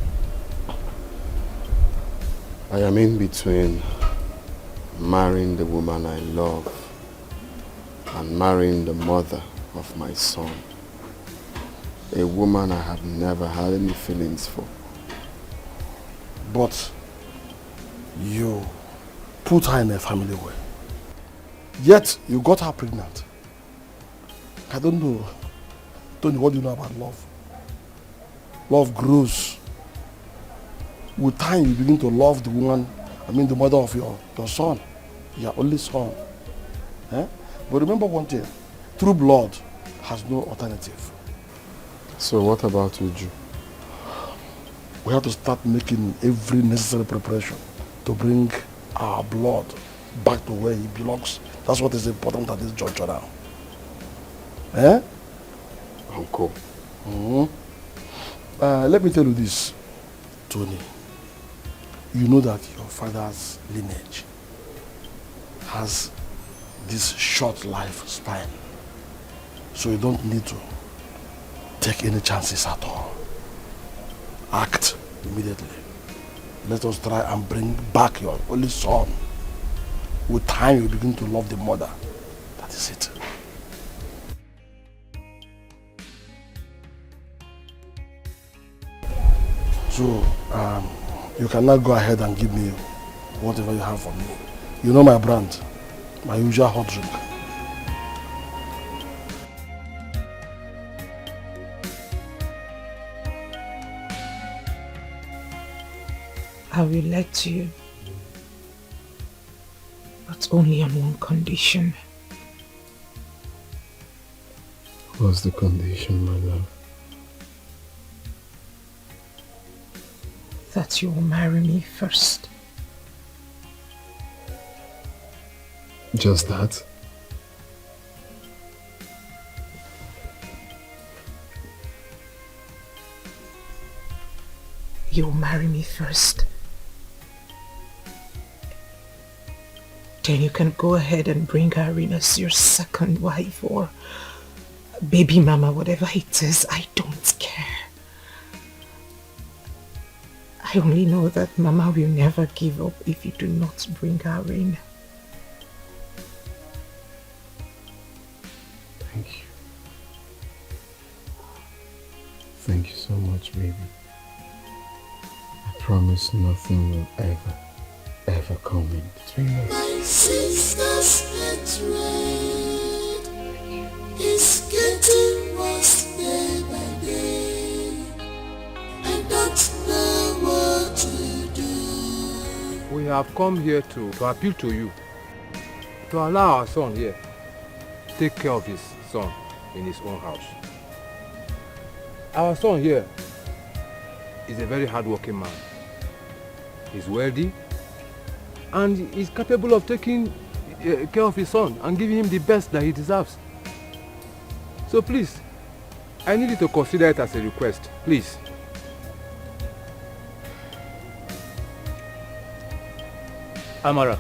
I am in between marrying the woman I love and marrying the mother of my son. A woman I have never had any feelings for. But you put her in a family way. Yet you got her pregnant. I don't know. Tony, what do you know about love? Love grows. With time you begin to love the woman, the mother of your son, your only son. Eh? But remember one thing, true blood has no alternative. So what about Uju? We have to start making every necessary preparation to bring our blood back to where it belongs. That's what is important at this juncture now. Eh? Uncle. Let me tell you this, Tony. You know that your father's lineage has this short lifespan. So you don't need to take any chances at all. Act immediately. Let us try and bring back your only son. With time you begin to love the mother. That is it. So, you can now go ahead and give me whatever you have for me. You know my brand, my usual hot drink. I will let you, but only on one condition. What's the condition, my love? That you will marry me first. Just that? You will marry me first. Then you can go ahead and bring her in as your second wife or baby mama, whatever it is. I don't care. I only know that Mama will never give up if you do not bring her in. Thank you. Thank you so much, baby. I promise nothing will ever come in between us. My sister's hatred is getting worse day by day. I don't know what to do. We have come here to appeal to you to allow our son here take care of his son in his own house. Our son here is a very hard-working man. He's wealthy and is capable of taking care of his son and giving him the best that he deserves. So please, I need you to consider it as a request, please. Amara,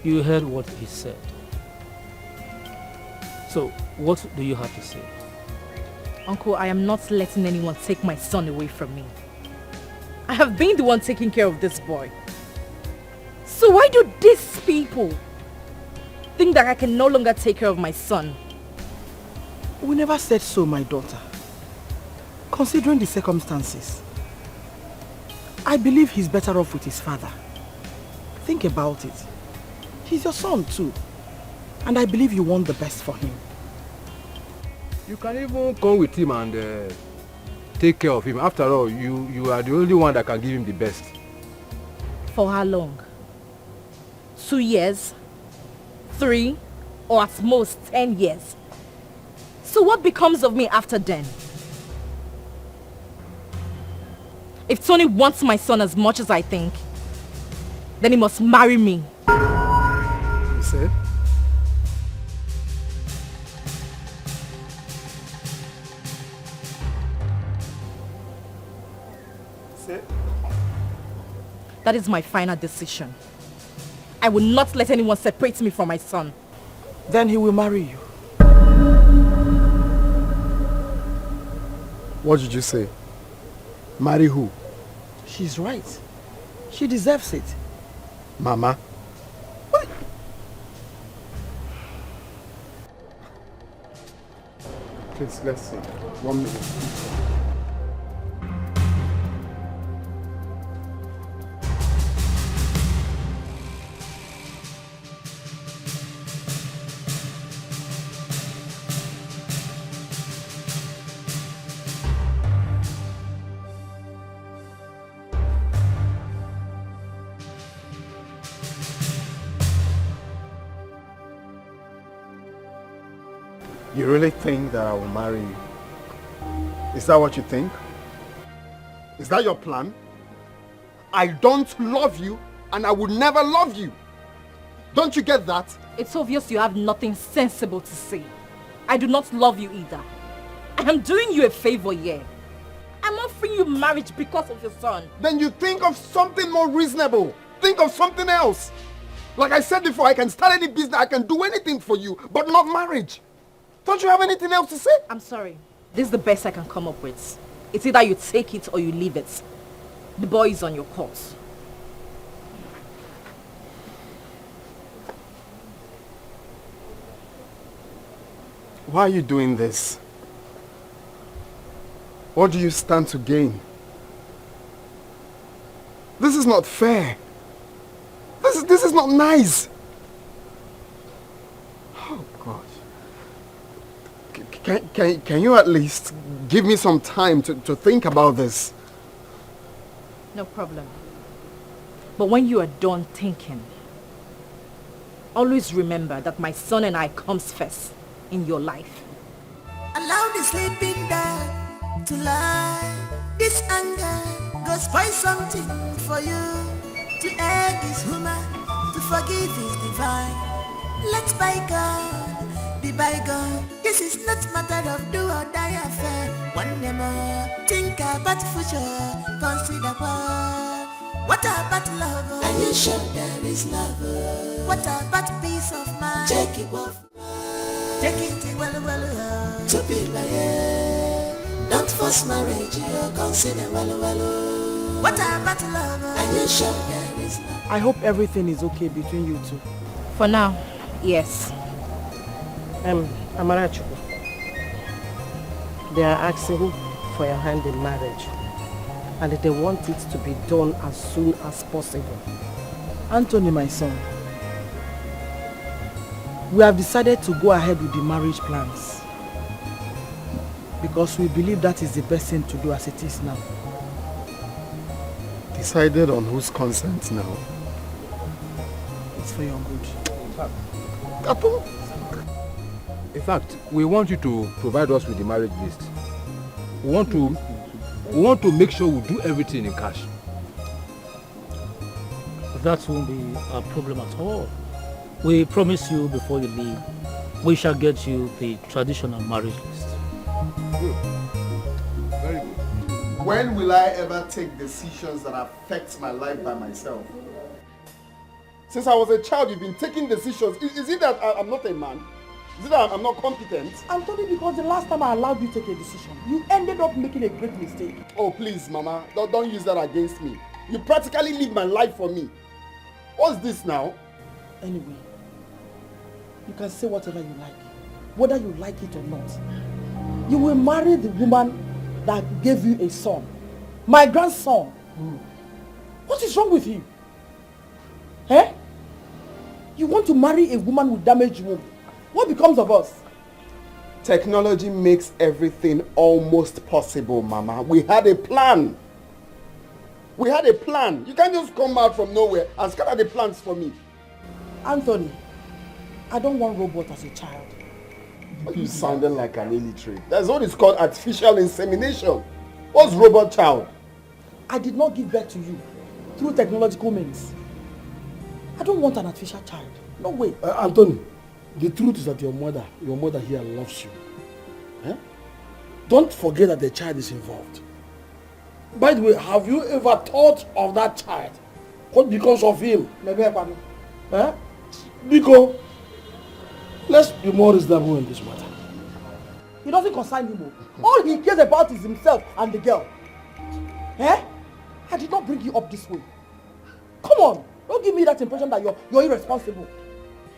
you heard what he said. So, what do you have to say? Uncle, I am not letting anyone take my son away from me. I have been the one taking care of this boy. So why do these people think that I can no longer take care of my son? We never said so, my daughter. Considering the circumstances, I believe he's better off with his father. Think about it. He's your son too. And I believe you want the best for him. You can even come with him and take care of him. After all, you are the only one that can give him the best. For how long? 2 years? 3? Or at most 10 years? So what becomes of me after then? If Tony wants my son as much as I think, then he must marry me. You say? That is my final decision. I will not let anyone separate me from my son. Then he will marry you. What did you say? Marry who? She's right. She deserves it. Mama? What? Please, let's see. 1 minute. You really think that I will marry you? Is that what you think? Is that your plan? I don't love you and I will never love you. Don't you get that? It's obvious you have nothing sensible to say. I do not love you either. I am doing you a favor here. I'm offering you marriage because of your son. Then you think of something more reasonable. Think of something else. Like I said before, I can start any business, I can do anything for you, but not marriage. Don't you have anything else to say? I'm sorry. This is the best I can come up with. It's either you take it or you leave it. The boy is on your course. Why are you doing this? What do you stand to gain? This is not fair. This is not nice. Oh God. Can you at least give me some time to think about this? No problem. But when you are done thinking, always remember that my son and I comes first in your life. Allow the sleeping dog to lie. This anger goes find something for you. To err is human, to forgive is divine. Let bygone be bygone. This is not matter of do or die affair. One day more, think about future, consider what about love? Are you sure there is love? What about peace of mind? Take it off. Take it well, to be like don't force marriage, you consider well. What about love? Are you sure there is love? I hope everything is okay between you two. For now, yes. Amarachukwu, they are asking for your hand in marriage, and they want it to be done as soon as possible. Anthony, my son, we have decided to go ahead with the marriage plans because we believe that is the best thing to do as it is now. Decided on whose consent now? It's for your good. In fact, we want you to provide us with the marriage list. We want to make sure we do everything in cash. That won't be a problem at all. We promise you before you leave we shall get you the traditional marriage list. Good. Very good. When will I ever take decisions that affect my life by myself? Since I was a child, you've been taking decisions. Is it that I'm not a man? Is it that I'm not competent? Anthony, because the last time I allowed you to take a decision, you ended up making a great mistake. Oh, please, Mama. Don't use that against me. You practically live my life for me. What's this now? Anyway, you can say whatever you like, whether you like it or not. You will marry the woman that gave you a son, my grandson. What is wrong with you? Eh? You want to marry a woman with damaged womb. What becomes of us? Technology makes everything almost possible, Mama. We had a plan. We had a plan. You can't just come out from nowhere and scatter the plans for me. Anthony, I don't want robot as a child. You sounding like an illiterate. That's what is called artificial insemination. What's robot child? I did not give birth to you through technological means. I don't want an artificial child. No way. Anthony, the truth is that your mother here loves you. Eh? Don't forget that the child is involved. By the way, have you ever thought of that child? What becomes of him? Eh? Because let's be more reasonable in this matter. He doesn't concern him. All he cares about is himself and the girl. Eh? I did not bring you up this way. Come on, don't give me that impression that you're irresponsible.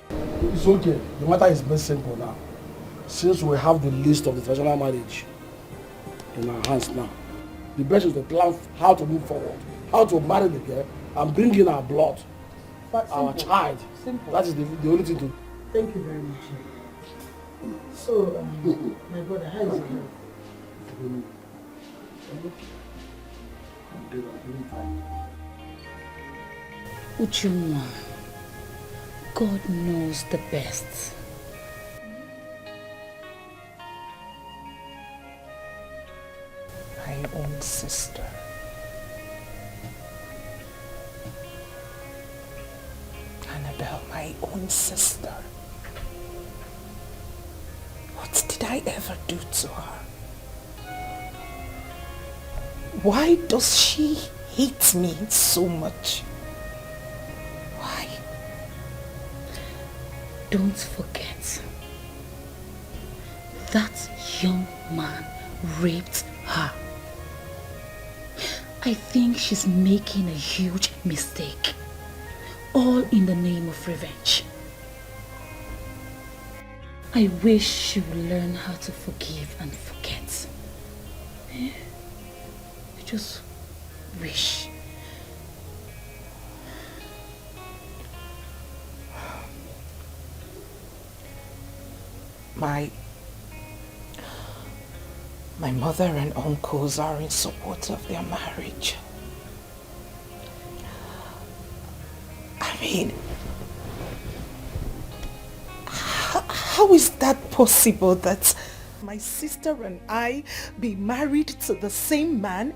It's okay. The matter is very simple now. Since we have the list of the traditional marriage in our hands now, the best is to plan how to move forward, how to marry the girl and bring in our blood, our child. Simple. That is the only thing to. Thank you very much. So, my brother, how is it going? Ujunwa, God knows the best. My own sister. Annabelle, my own sister. What did I ever do to her? Why does she hate me so much? Why? Don't forget, that young man raped her. I think she's making a huge mistake, all in the name of revenge. I wish she would learn how to forgive and forget. I just wish. My mother and uncles are in support of their marriage. I mean, how is that possible that my sister and I be married to the same man?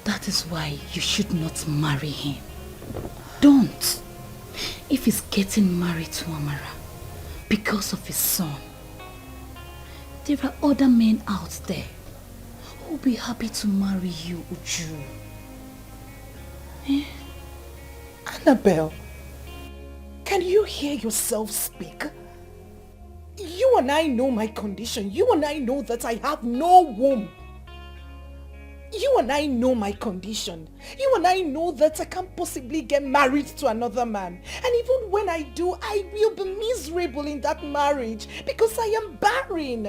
That is why you should not marry him. Don't. If he's getting married to Amara because of his son, there are other men out there who will be happy to marry you, Uju. Annabelle, can you hear yourself speak? You and I know my condition. You and I know that I have no womb. You and I know my condition. You and I know that I can't possibly get married to another man. And even when I do, I will be miserable in that marriage because I am barren.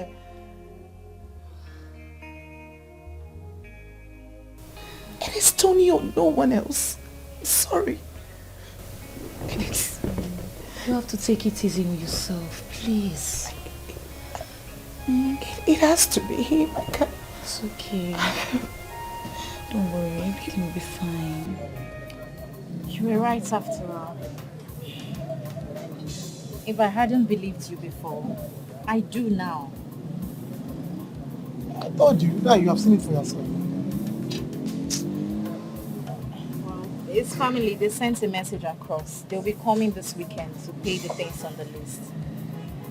It is Tony or no one else. Sorry. Please. You have to take it easy on yourself, please. It has to be him. I can't. It's okay. Don't worry, everything will be fine. You were right after all. If I hadn't believed you before, I do now. I told you, now you have seen it for yourself. Well, His family, they sent a message across. They'll be coming this weekend to pay the things on the list.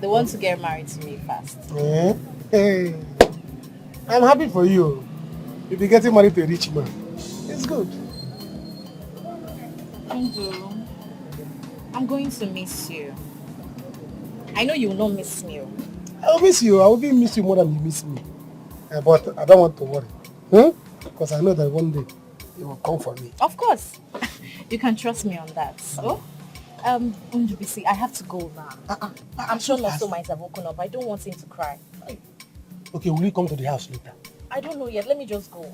They want to get married to me fast. Hey, I'm happy for you. You'll be getting married to a rich man. It's good. Andrew, I'm going to miss you. I know you will not miss me. I will miss you. I will even miss you more than you miss me. But I don't want to worry. Because I know that one day you will come for me. Of course. You can trust me on that. So, Unjubisi, I have to go now. I'm sure Noso might have woken up. I don't want him to cry. Okay, will you come to the house later? I don't know yet. Let me just go.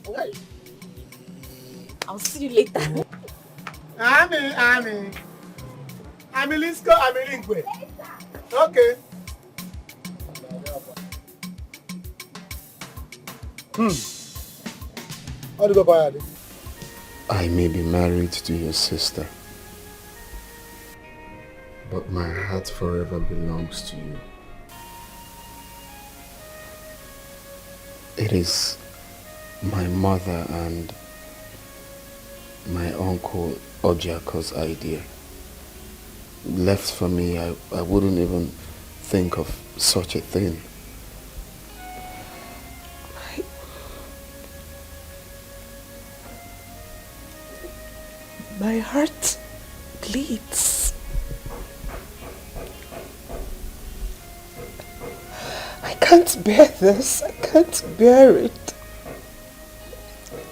I'll see you later. Ami Lisco, Ami Lingwe. Okay. How do you go by it? I may be married to your sister, but my heart forever belongs to you. It is my mother and my uncle Ojako's idea. Left for me, I wouldn't even think of such a thing. My heart bleeds. I can't bear this. I can't bear it.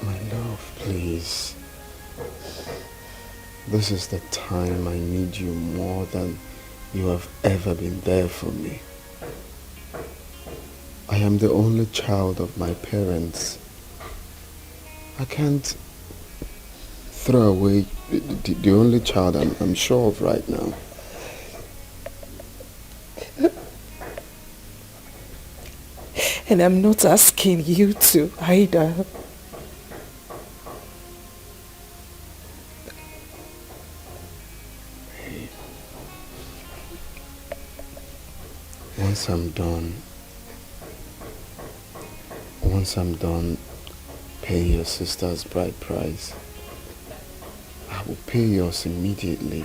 My love, please. This is the time I need you more than you have ever been there for me. I am the only child of my parents. I can't throw away the only child I'm sure of right now. And I'm not asking you to either. Once I'm done paying your sister's bride price, I will pay yours immediately.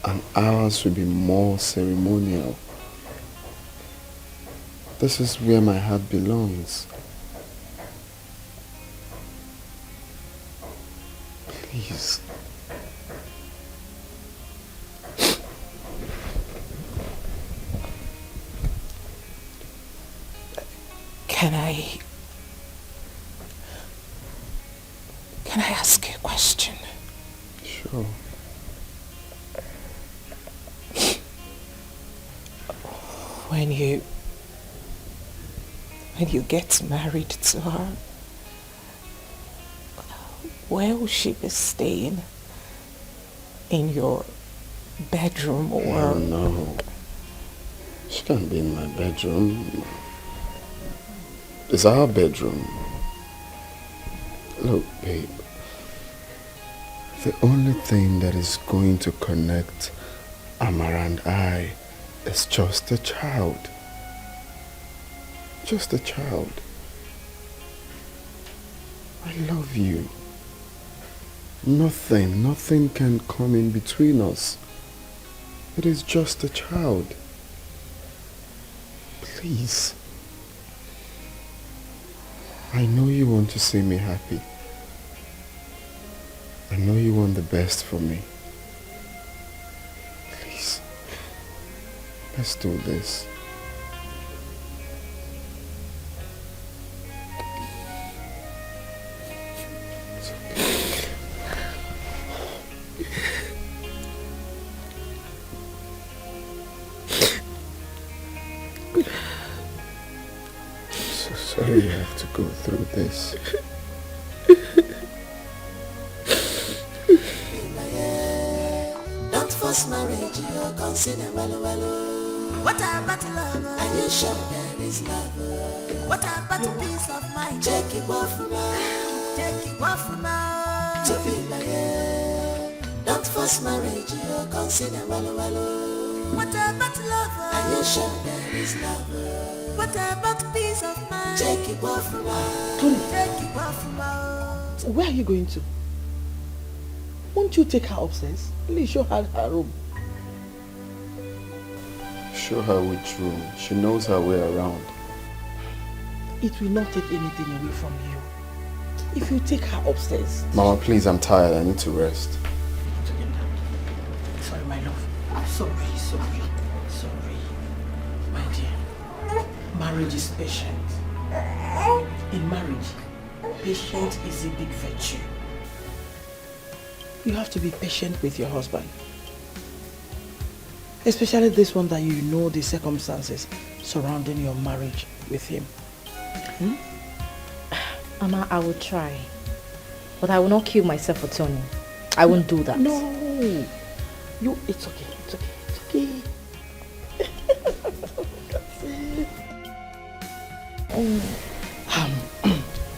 And ours will be more ceremonial. This is where my heart belongs. Please. Can I ask you a question? Sure. When you get married to her, where will she be staying? In your bedroom or? Oh, no. She can't be in my bedroom. It's our bedroom. Look, babe. The only thing that is going to connect Amara and I is just a child. Just a child. I love you. Nothing can come in between us. It is just a child. Please. I know you want to see me happy. I know you want the best for me. Please. Let's do this. Sorry you have to go through this. Don't force marriage, you consider well. What about love? Are you sure there is love? What about peace of mind? Take it off from now. Take it off from now. To feel like don't force marriage, you consider well. What about love? Are you sure there is love? What about peace of mind? Take it off from now. Tony. Take it off from now. Where are you going to? Won't you take her upstairs? Please show her her room. Show her which room. She knows her way around. It will not take anything away from you if you take her upstairs. Mama, please, I'm tired. I need to rest. Sorry, my love. Sorry. My dear, marriage is patient. In marriage, patience is a big virtue. You have to be patient with your husband. Especially this one that you know the circumstances surrounding your marriage with him. Mama, I will try. But I will not kill myself for Tony. I won't do that. No. It's okay.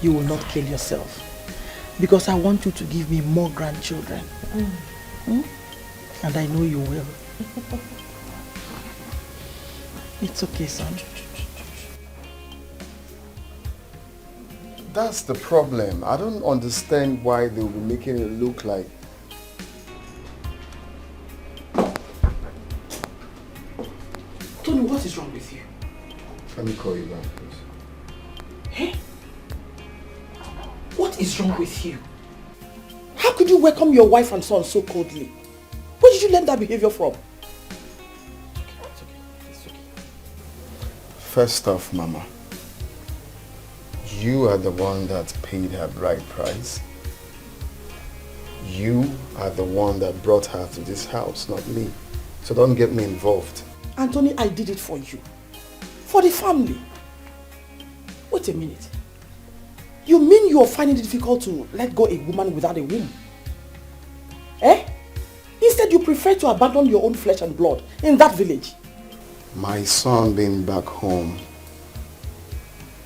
You will not kill yourself. Because I want you to give me more grandchildren. And I know you will. It's okay, son. That's the problem. I don't understand why they will be making it look like... Tony, what is wrong with you? Let me call you back, please. Hey? What is wrong with you? How could you welcome your wife and son so coldly? Where did you learn that behavior from? It's okay. First off, Mama, you are the one that paid her bride price. You are the one that brought her to this house, not me. So don't get me involved. Anthony, I did it for you. For the family. Wait a minute. You mean you are finding it difficult to let go a woman without a womb? Eh? Instead, you prefer to abandon your own flesh and blood in that village. My son being back home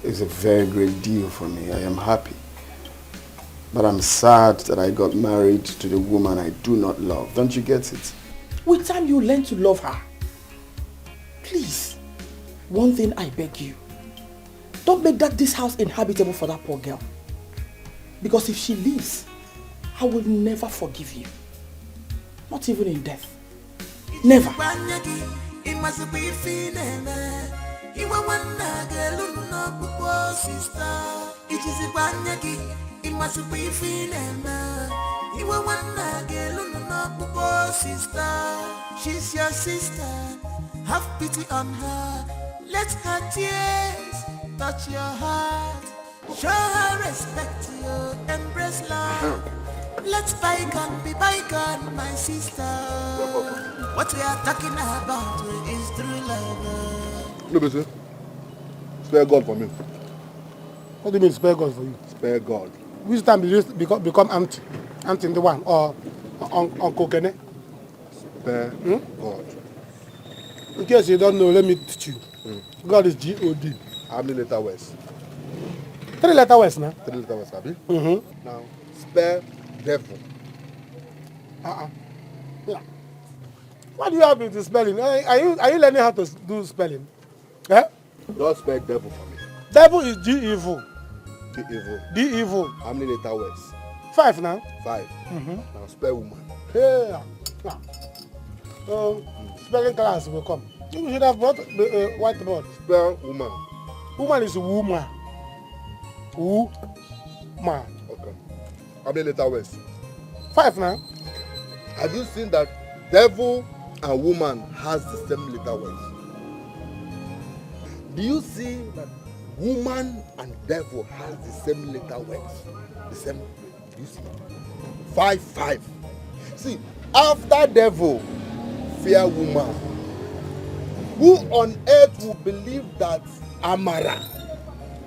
is a very great deal for me. I am happy. But I'm sad that I got married to the woman I do not love. Don't you get it? With time, you learn to love her. Please, one thing I beg you. Don't make this house inhabitable for that poor girl. Because if she leaves, I will never forgive you. Not even in death. Never. She's your sister. Have pity on her. Let her tears touch your heart. Show her respect, you embrace love. Let bygone be bygone, my sister. What we are talking about is true love. No, sir. Spare God for me. What do you mean spare God for you? Spare God. Which time did you become auntie? Auntie in the one or Uncle Kene? Spare God. In case you don't know, let me teach you. God is G-O-D. How many letter words? 3 letter words now. 3 letter words, Abi? Now, spare devil. Yeah. What do you have with the spelling? Are you learning how to do spelling? Eh? Don't spell devil for me. Devil is G-evil. D-evil. D-evil. How many letter words? 5 now. 5. Now spell woman. Yeah. Now, spelling class will come. You should have brought the whiteboard. Spell woman. Woman is woman. Woman. Okay. How many letter words? 5 now. Have you seen that devil and woman has the same letter words? Do you see that woman and devil has the same letter words? The same. Do you see? 5, 5. See, after devil, fear woman. Who on earth will believe that Amara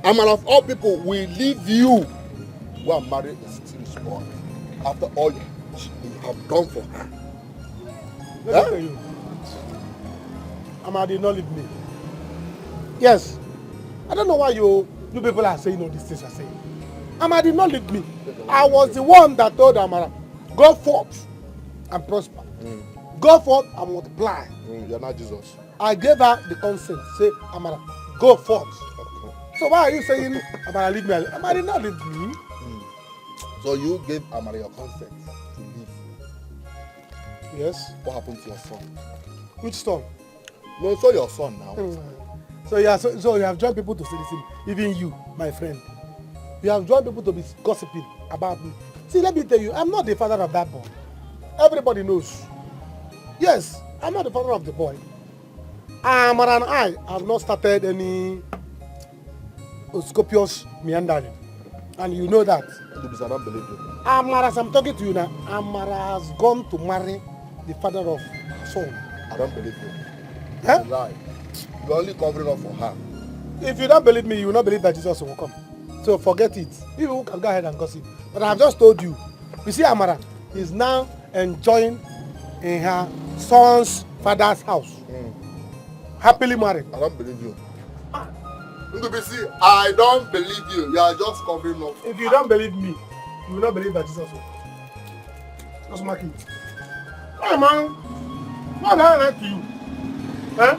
of all people will leave you who are married a still small after all you have done for her? Let me tell you. Amara did not leave me. Yes. I don't know why you people are saying all these things are saying. Amara did not leave me. I was the one that told Amara, go forth and prosper. Go forth and multiply. You're not Jesus. I gave her the consent. Say, Amara, go forth. Okay. So why are you saying Amara leave me? Amara did not leave me. So you gave Amara your consent to leave. Yes? What happened to your son? Which son? No, so your son now. So you have joined people to say this thing. Even you, my friend. You have joined people to be gossiping about me. See, let me tell you, I'm not the father of that boy. Everybody knows. Yes, I'm not the father of the boy. Amara and I have not started any copious meandering. And you know that. I don't believe you. Amara, as I'm talking to you now, Amara has gone to marry the father of her son. I don't believe you. Huh? You lie. You're only covering up for her. If you don't believe me, you will not believe that Jesus will come. So forget it. You can go ahead and gossip. But I have just told you. You see, Amara is now enjoying in her son's father's house. Happily married. I don't believe you. Ndubisi, I don't believe you. You are just covering up. If you don't believe me, you will not believe that Jesus will come. Just mark it. Hey man, what I like to you? Huh?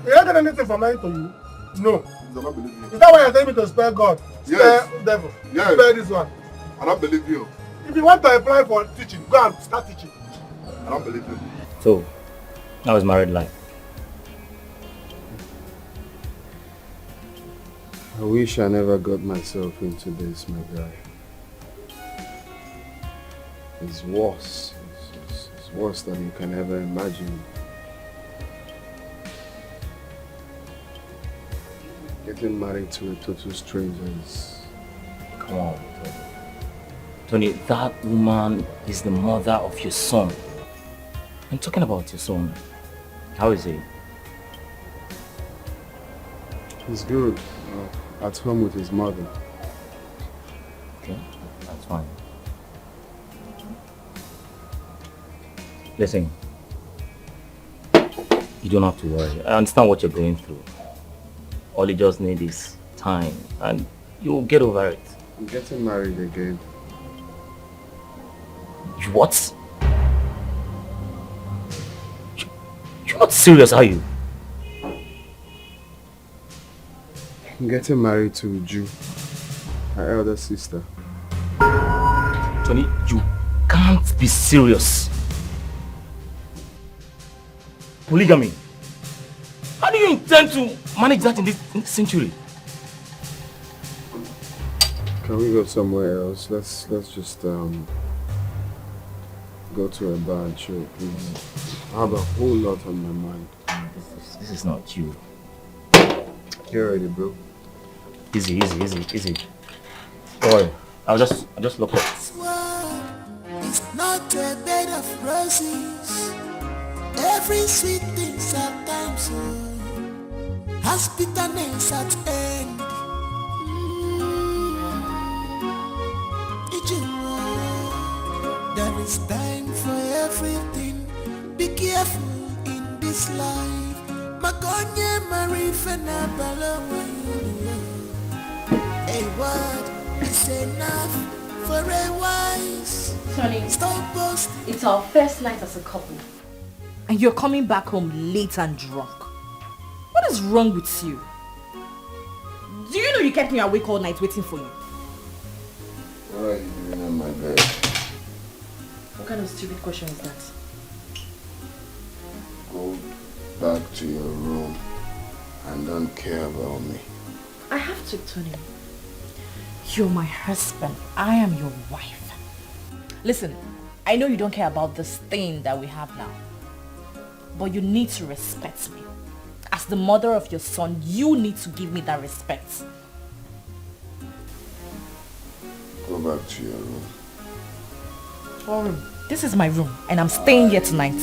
You don't get anything from lying to you? No. I don't believe you. Is that why you're telling me to spare God? Yes. Spare devil? Yes. Spare this one? I don't believe you. If you want to apply for teaching, go and start teaching. I don't believe you. So, how is married life? I wish I never got myself into this, my guy. It's worse. It's worse than you can ever imagine. Getting married to a total stranger is... Come on, Tony. Tony, that woman is the mother of your son. I'm talking about your son. How is he? He's good. At home with his mother. Okay, that's fine. Listen, you don't have to worry. I understand what you're going through. All you just need is time and you'll get over it. I'm getting married again. You what? You're not serious, are you? I'm getting married to Uju, her elder sister. Tony, you can't be serious. Polygamy. How do you intend to manage that in this century? Can we go somewhere else? Let's just go to a bar and chill, please. I have a whole lot on my mind. This is not you. You ready, bro? Easy. Don't worry. I'll just look up. It's not a bed of roses. Every sweet thing's at times so has bitterness at end. There is time for everything. Be careful in this life. Makonye marifena balawe. A word is enough for a wise. Tony, Stop boasting. it's our first night as a couple. And you're coming back home late and drunk. What is wrong with you? Do you know you kept me awake all night waiting for you? What are you doing in my bed? What kind of stupid question is that? Go back to your room and don't care about me. I have to, Tony. You're my husband. I am your wife. Listen, I know you don't care about this thing that we have now. But you need to respect me. As the mother of your son, you need to give me that respect. Go back to your room. This is my room, and I'm staying here tonight.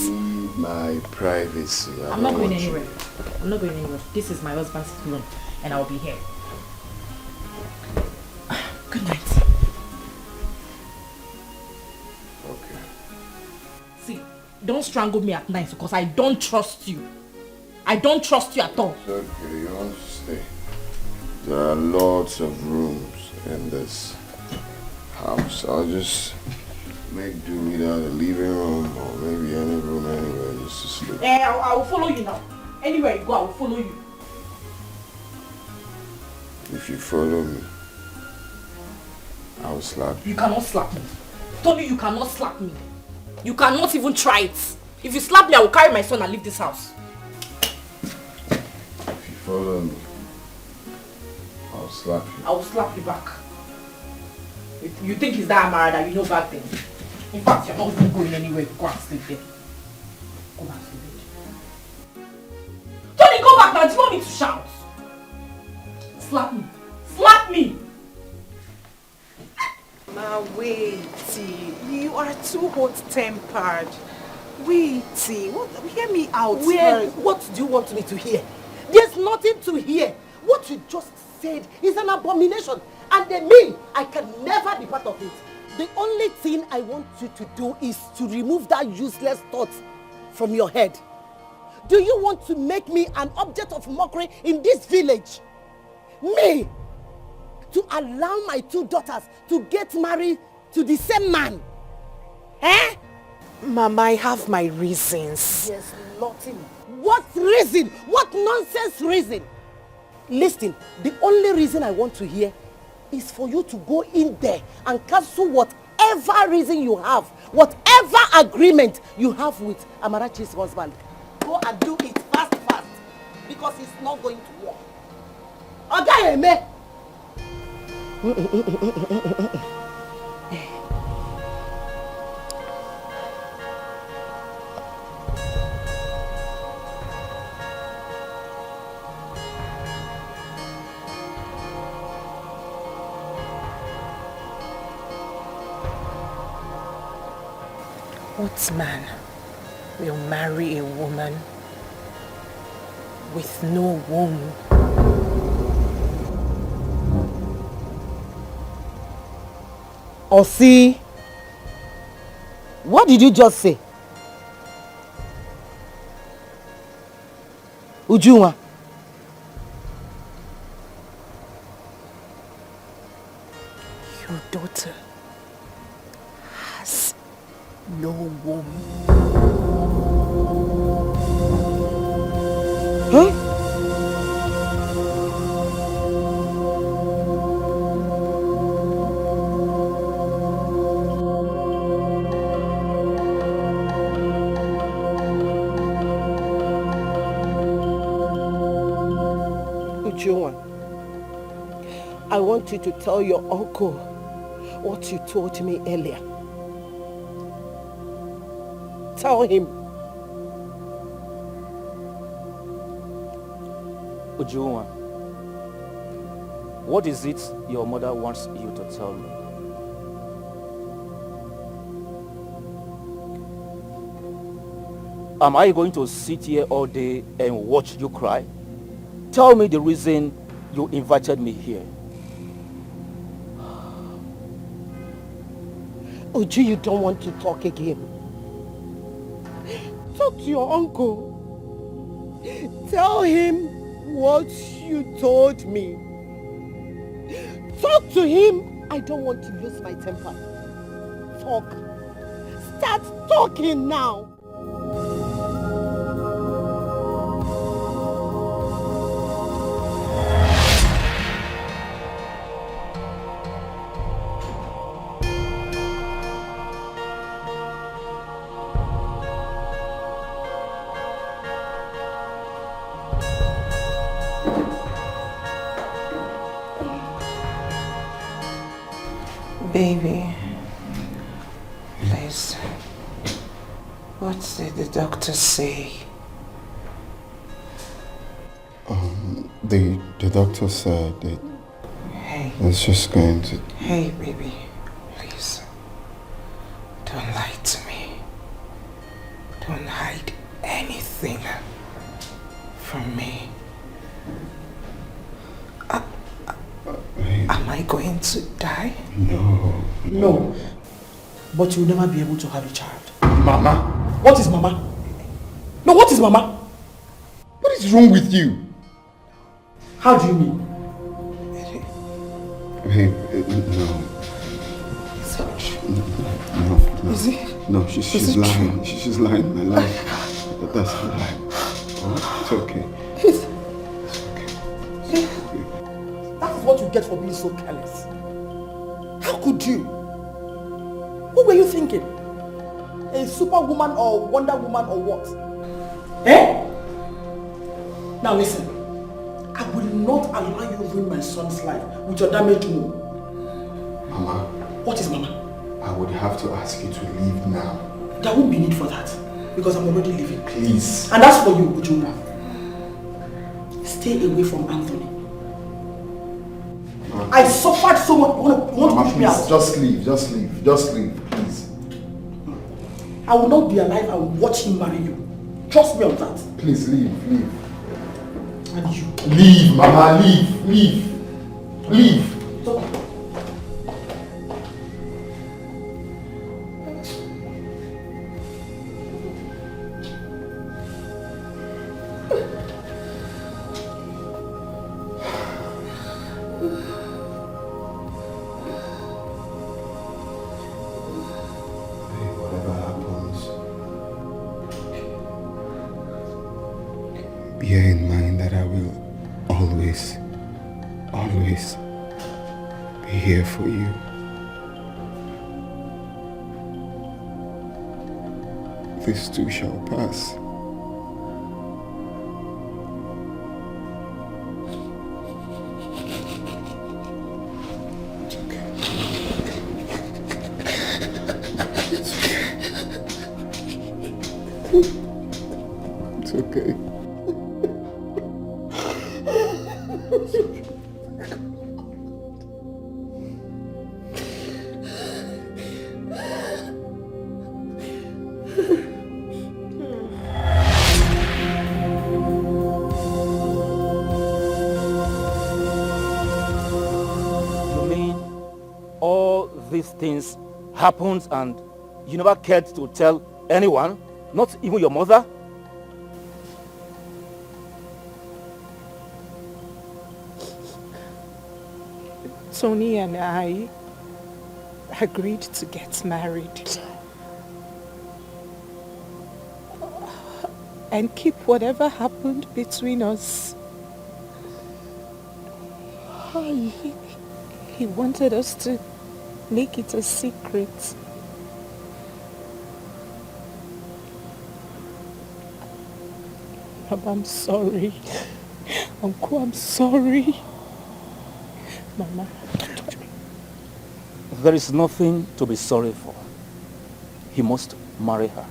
My privacy. I'm not going anywhere. I'm not going anywhere. This is my husband's room, and I'll be here. Good night. Okay. See, don't strangle me at night because I don't trust you. I don't trust you at all. It's okay, you want to stay. There are lots of rooms in this house. I'll just make do without a living room or maybe any room anywhere just to sleep. I will follow you now. Anywhere you go, I will follow you. If you follow me, I will slap you. You cannot slap me. Tony, you cannot slap me. You cannot even try it. If you slap me, I will carry my son and leave this house. If you follow me, I'll slap you. I will slap you back. You think it's that Amara that you know back then? In fact, you're not even going anywhere. Go and sleep there. Go and sleep there. Tony, go back now. Do you want me to shout? Slap me. Slap me! Ma, wait. You are too hot-tempered. Wait. Hear me out. What do you want me to hear? There's nothing to hear. What you just said is an abomination. And then me, I can never be part of it. The only thing I want you to do is to remove that useless thought from your head. Do you want to make me an object of mockery in this village? Me? To allow my 2 daughters to get married to the same man? Eh? Mama, I have my reasons. There's nothing. What reason? What nonsense reason? Listen, the only reason I want to hear is for you to go in there and cancel whatever reason you have, whatever agreement you have with Amarachi's husband. Go and do it fast, because it's not going to work. Okay, Eme? What man will marry a woman with no womb? Osi, what did you just say? Ujunwa. Your daughter has no womb. Huh? Ujunwa, I want you to tell your uncle what you told me earlier. Tell him. Ujunwa, what is it your mother wants you to tell me? Am I going to sit here all day and watch you cry? Tell me the reason you invited me here. Uju, you don't want to talk again. Talk to your uncle. Tell him what you told me. Talk to him. I don't want to lose my temper. Talk. Start talking now. Baby, please, what did the doctor say? The doctor said that Hey. it's just going to... Hey, baby, please, don't lie to me. Don't hide anything from me. Am I going to die? No. No. But you'll never be able to have a child. Mama. What is Mama? No, what is Mama? What is wrong with you? How do you mean? Hey, no. No. Is it? No, she's lying. She's lying, my life. That's a lie. Oh, it's okay. That is what you get for being so careless. How could you? What were you thinking? A superwoman or Wonder Woman or what? Eh? Now listen, I will not allow you ruin my son's life with your damaged mood. Mama. What is Mama? I would have to ask you to leave now. There won't be need for that, because I'm already leaving. Please. And that's for you, Ujumba. Stay away from Anthony. Mama. I suffered so much. You want to push me out? Just leave, please. I will not be alive and watch him marry you. Trust me on that. Please leave. And you. Leave, Mama, leave. So, Whatever happens, bear in mind that I will always be here for you. This too shall pass. It's okay. You mean all these things happened and you never cared to tell anyone, not even your mother? Tony and I agreed to get married and keep whatever happened between us. He wanted us to make it a secret. Mama, I'm sorry. Uncle, I'm sorry. Mama, don't touch me. There is nothing to be sorry for. He must marry her.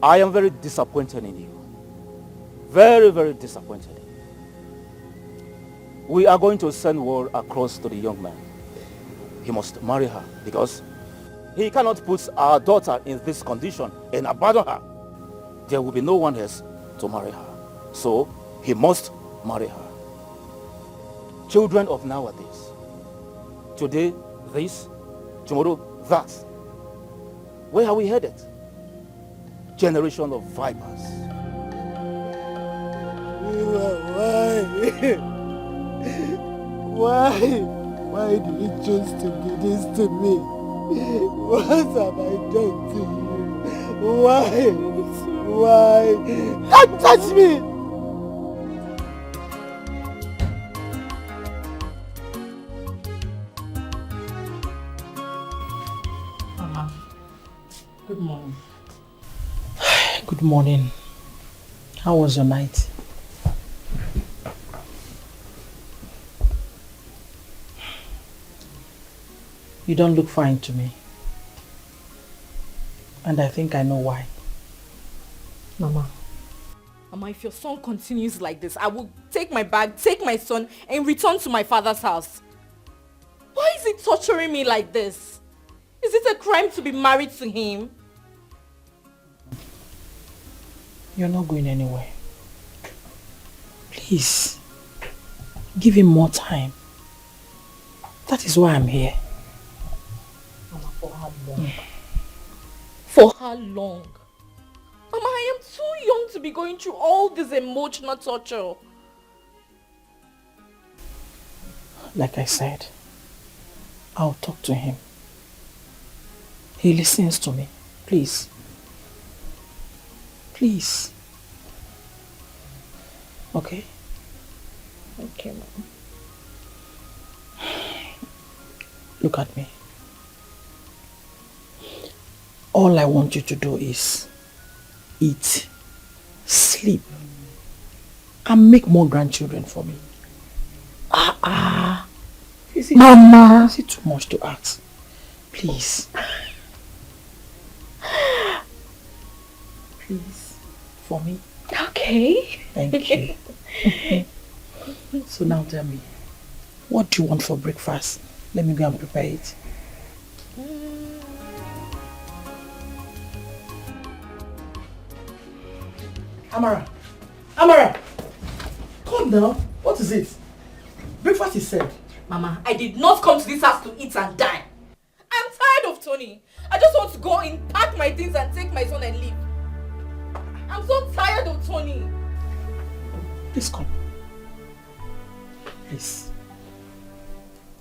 I am very disappointed in you. Very, very disappointed. We are going to send word across to the young man. He must marry her because he cannot put our daughter in this condition and abandon her. There will be no one else to marry her. So he must marry her. Children of nowadays. Today this, tomorrow that. Where are we headed? Generation of vipers. Why did you choose to do this to me? What have I done to you? Why? Don't touch me! Mama, good morning. Good morning. How was your night? You don't look fine to me. And I think I know why. Mama, if your son continues like this, I will take my bag, take my son, and return to my father's house. Why is he torturing me like this? Is it a crime to be married to him? You're not going anywhere. Please, give him more time. That is why I'm here. Mama, for how long? For how long? Mama, I am too young to be going through all this emotional torture. Like I said, I'll talk to him. He listens to me. Please. Please. Okay? Okay, Mom. Look at me. All I want you to do is eat, sleep, and make more grandchildren for me. Mama! Is it too much to ask? Please. Please. For me. Okay. Thank you. So now tell me, what do you want for breakfast? Let me go and prepare it. Amara! Amara! Come now. What is it? Breakfast is served. Mama, I did not come to this house to eat and die. I'm tired of Tony. I just want to go in, pack my things and take my son and leave. I'm so tired of Tony. Please come. Please.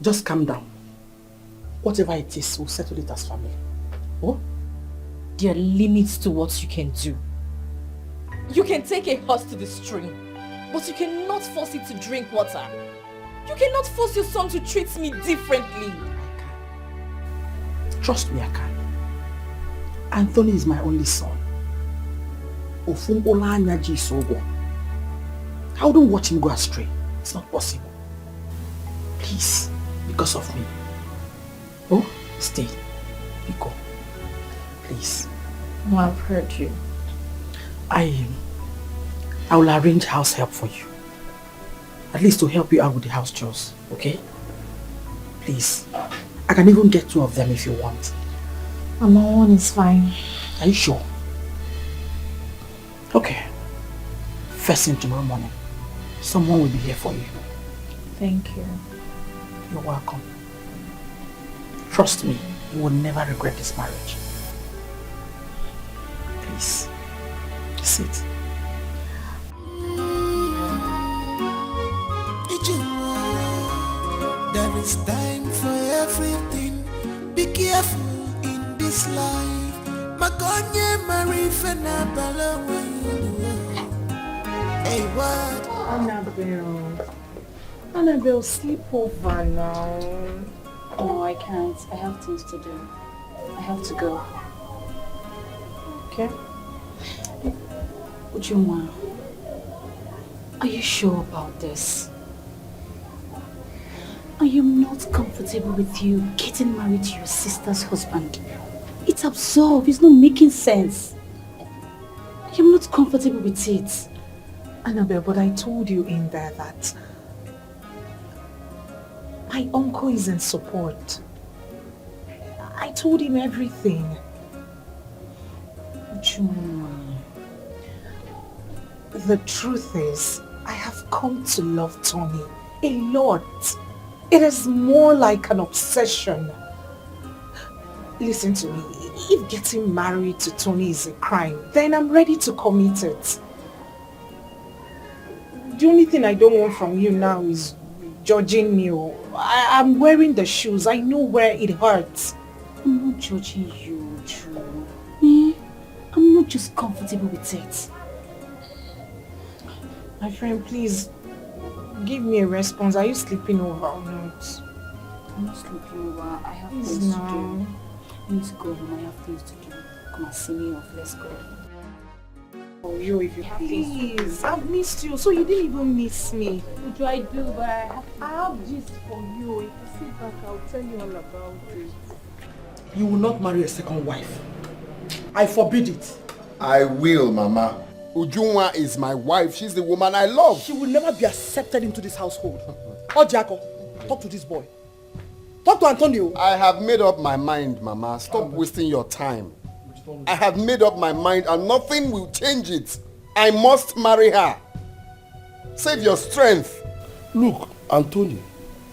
Just calm down. Whatever it is, we'll settle it as family. Oh? There are limits to what you can do. You can take a horse to the stream, but you cannot force it to drink water. You cannot force your son to treat me differently. Trust me, I can. Anthony is my only son. I wouldn't watch him go astray. It's not possible. Please, because of me. Oh, stay. Go. Please. No, I've heard you. I will arrange house help for you. At least to help you out with the house chores, okay? Please. I can even get 2 of them if you want. Mama, 1 is fine. Are you sure? Okay. First thing tomorrow morning, someone will be here for you. Thank you. You're welcome. Trust me, you will never regret this marriage. Please, sit. There is time for everything. Be careful in this life. Makonye marifena balawe. Hey, what? Annabelle, sleep over now. No, I can't. I have things to do. I have to go. Okay. Ujunwa, are you sure about this? I am not comfortable with you getting married to your sister's husband. It's absurd. It's not making sense. I am not comfortable with it. Annabelle, but I told you in there that my uncle is in support. I told him everything. Ujunwa. The truth is, I have come to love Tony a lot. It is more like an obsession. Listen to me, if getting married to Tony is a crime, then I'm ready to commit it. The only thing I don't want from you now is judging me. I'm wearing the shoes, I know where it hurts. I'm not judging you, Drew. I'm not just comfortable with it. My friend, please, give me a response. Are you sleeping over or not? I'm not sleeping over. I have Please things to now. do. I need to go home. I have things to do. Come and see me off. Let's go. Oh, yo, if you please, I've missed you. So you didn't even miss me. Which I do, but I have gist for you. If you sit back, I'll tell you all about it. You will not marry a second wife. I forbid it. I will, Mama. Ujunwa is my wife. She's the woman I love. She will never be accepted into this household. Oh, Jaco, talk to this boy. Talk to Antonio. I have made up my mind, Mama. Stop wasting your time. I have made up my mind and nothing will change it. I must marry her. Save your strength. Look, Antonio,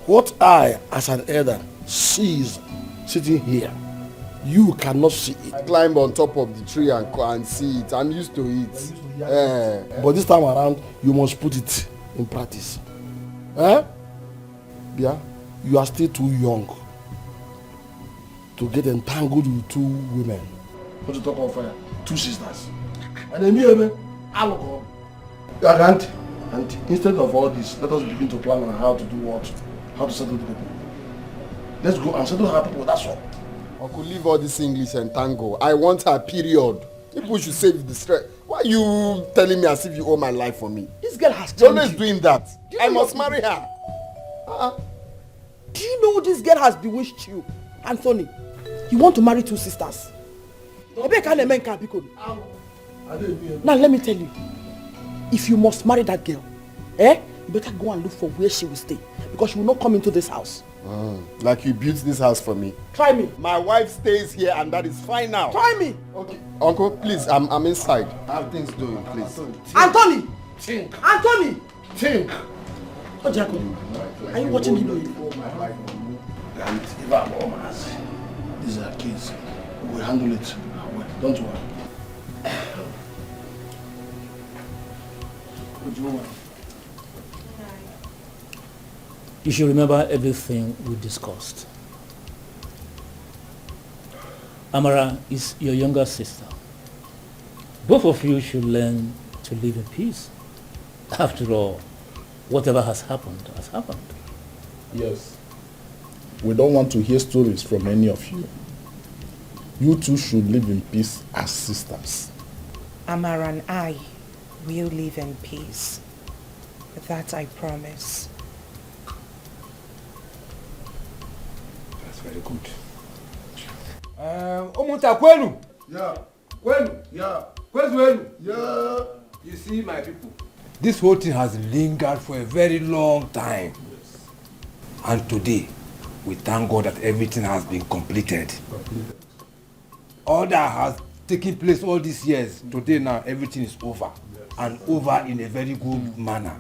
what I, as an elder, sees sitting here, you cannot see it. I climb on top of the tree and see it. I'm used to it. But this time around, you must put it in practice. Yeah? You are still too young to get entangled with 2 women. What you talk of 2 sisters. And then me, alcohol. And instead of all this, let us begin to plan on how to do what? How to settle the people. Let's go and settle our people, that's all. Uncle, leave all this English and tango. I want her, period. People should save the stress. Why are you telling me as if you owe my life for me? This girl has You're changed always doing that. I must marry her. Do you know this girl has bewitched you, Anthony? You want to marry two sisters. Now let me tell you, if you must marry that girl, you better go and look for where she will stay, because she will not come into this house. Like you built this house for me. Try me. My wife stays here and that is fine now. Try me. Okay. Uncle, please, I'm inside. I have things doing, please. Anthony! Think. Anthony! Think. Oh, Jacob, are you watching the movie? And if I'm almost, these are kids. We'll handle it. Well, don't worry. What do you want? You should remember everything we discussed. Amara is your younger sister. Both of you should learn to live in peace. After all, whatever has happened has happened. Yes. We don't want to hear stories from any of you. You two should live in peace as sisters. Amara and I will live in peace. That I promise. That's very good. Omunta Kwenu. Yeah. Kwenu. Yeah. Kwenu. Yeah. You see, my people, this whole thing has lingered for a very long time. And today, we thank God that everything has been completed. All that has taken place all these years, today now, everything is over. And over in a very good manner.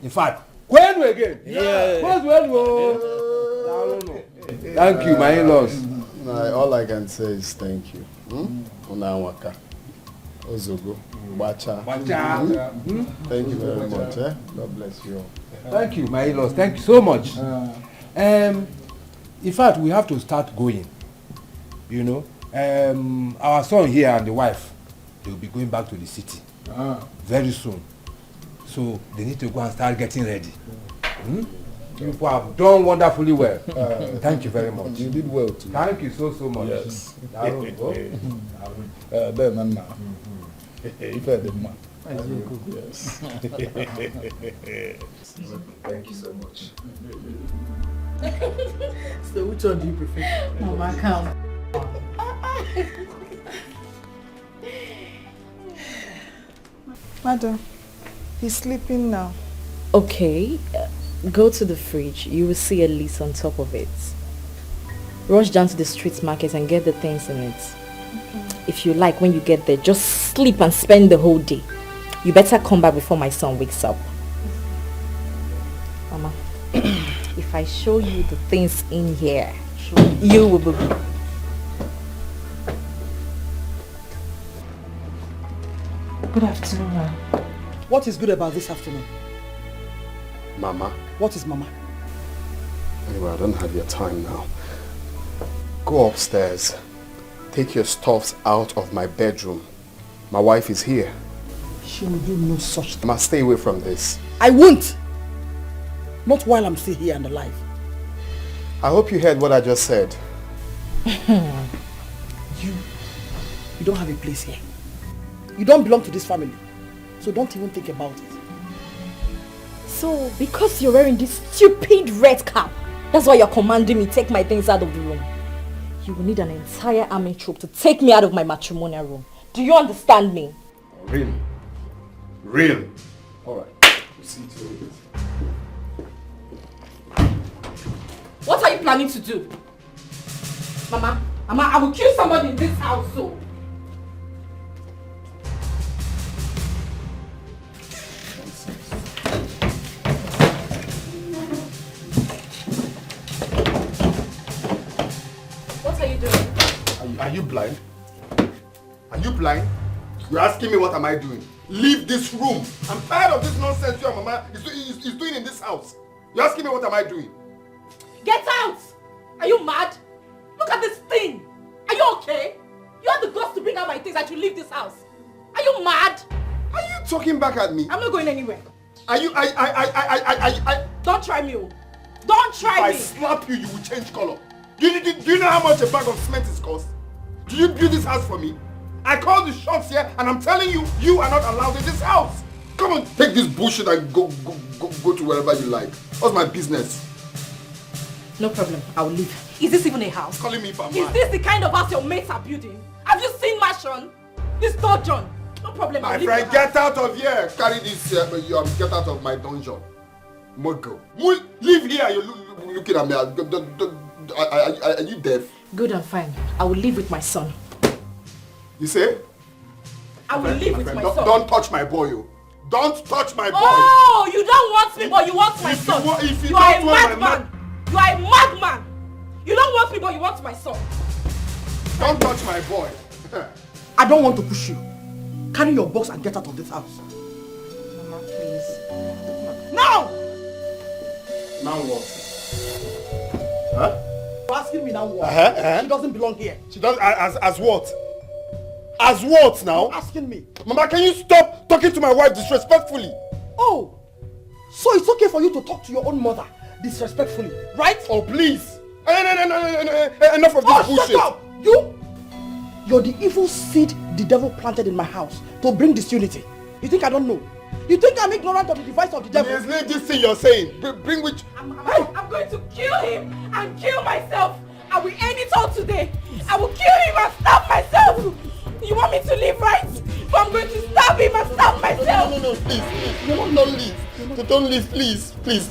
In fact, Kwenu again. Yeah. Thank you, my in-laws. All I can say is thank you. Unawaka, Ozogo, Bacha. Thank you very much. God bless you all. Thank you, my in-laws. Thank you so much. In fact, we have to start going. You know, our son here and the wife, they will be going back to the city very soon. So they need to go and start getting ready. You have done wonderfully well. Thank you very much. You did well too. Thank you so much. Yes. Yes. Thank you so much. So which one do you prefer? Mama, come. Madam, he's sleeping now. Okay, go to the fridge. You will see a list on top of it. Rush down to the street market and get the things in it. Okay. If you like, when you get there, just sleep and spend the whole day. You better come back before my son wakes up. Mama, if I show you the things in here, you will be... Good afternoon, ma'am. What is good about this afternoon? Mama. What is Mama? Anyway, I don't have your time now. Go upstairs. Take your stuffs out of my bedroom. My wife is here. She will do no such thing. I must stay away from this. I won't. Not while I'm still here and alive. I hope you heard what I just said. You don't have a place here. You don't belong to this family. So don't even think about it. So, because you're wearing this stupid red cap, that's why you're commanding me take my things out of the room. You will need an entire army troop to take me out of my matrimonial room. Do you understand me? Really? Really? Alright. We'll see to it. What are you planning to do? Mama, I will kill somebody in this house, so. What are you doing? Are you blind? Are you blind? You're asking me what am I doing? Leave this room. I'm tired of this nonsense your mama is doing in this house. You're asking me what am I doing? Get out! Are you mad? Look at this thing! Are you okay? You have the guts to bring out my things and to leave this house. Are you mad? Are you talking back at me? I'm not going anywhere. Are you Don't try me. Don't try me. If I slap you, you will change color. Do you know how much a bag of cement is cost? Do you build this house for me? I call the shots here and I'm telling you, you are not allowed in this house. Come on, take this bullshit and go to wherever you like. What's my business? No problem, I will leave. Is this even a house? Calling me if I'm Is mad. this the kind of house your mates are building? Have you seen Mashon? This John. No problem, I'll My leave friend, your get house. out of here. Carry this here, get out of my dungeon. Mogo. Leave here, you're looking at me. Are you deaf? Good and fine. I will live with my son. You say? I will live with my son. Don't touch my boy, you. Don't touch my boy. Oh, you don't want me, but you want my son. If you You are a don't want my madman. You are a madman. You don't want me, but you want my son. Don't touch my boy. I don't want to push you. Carry your box and get out of this house. Mama, please. Now! Now what? Huh? You're asking me now what? Uh-huh. She doesn't belong here. She does as what? As what now? You're asking me. Mama, can you stop talking to my wife disrespectfully? Oh, so it's okay for you to talk to your own mother disrespectfully, right? Oh, please. No. Enough of this bullshit. Shut up! You're the evil seed the devil planted in my house to bring disunity. You think I don't know? You think I'm ignorant of the device of the devil? Yes, leave this thing you're saying. Bring which... I'm going to kill him and kill myself. I will end it all today. I will kill him and stab myself. You want me to leave, right? But I'm going to stab him and stab myself. No, please. Don't leave. Don't leave, please. Please.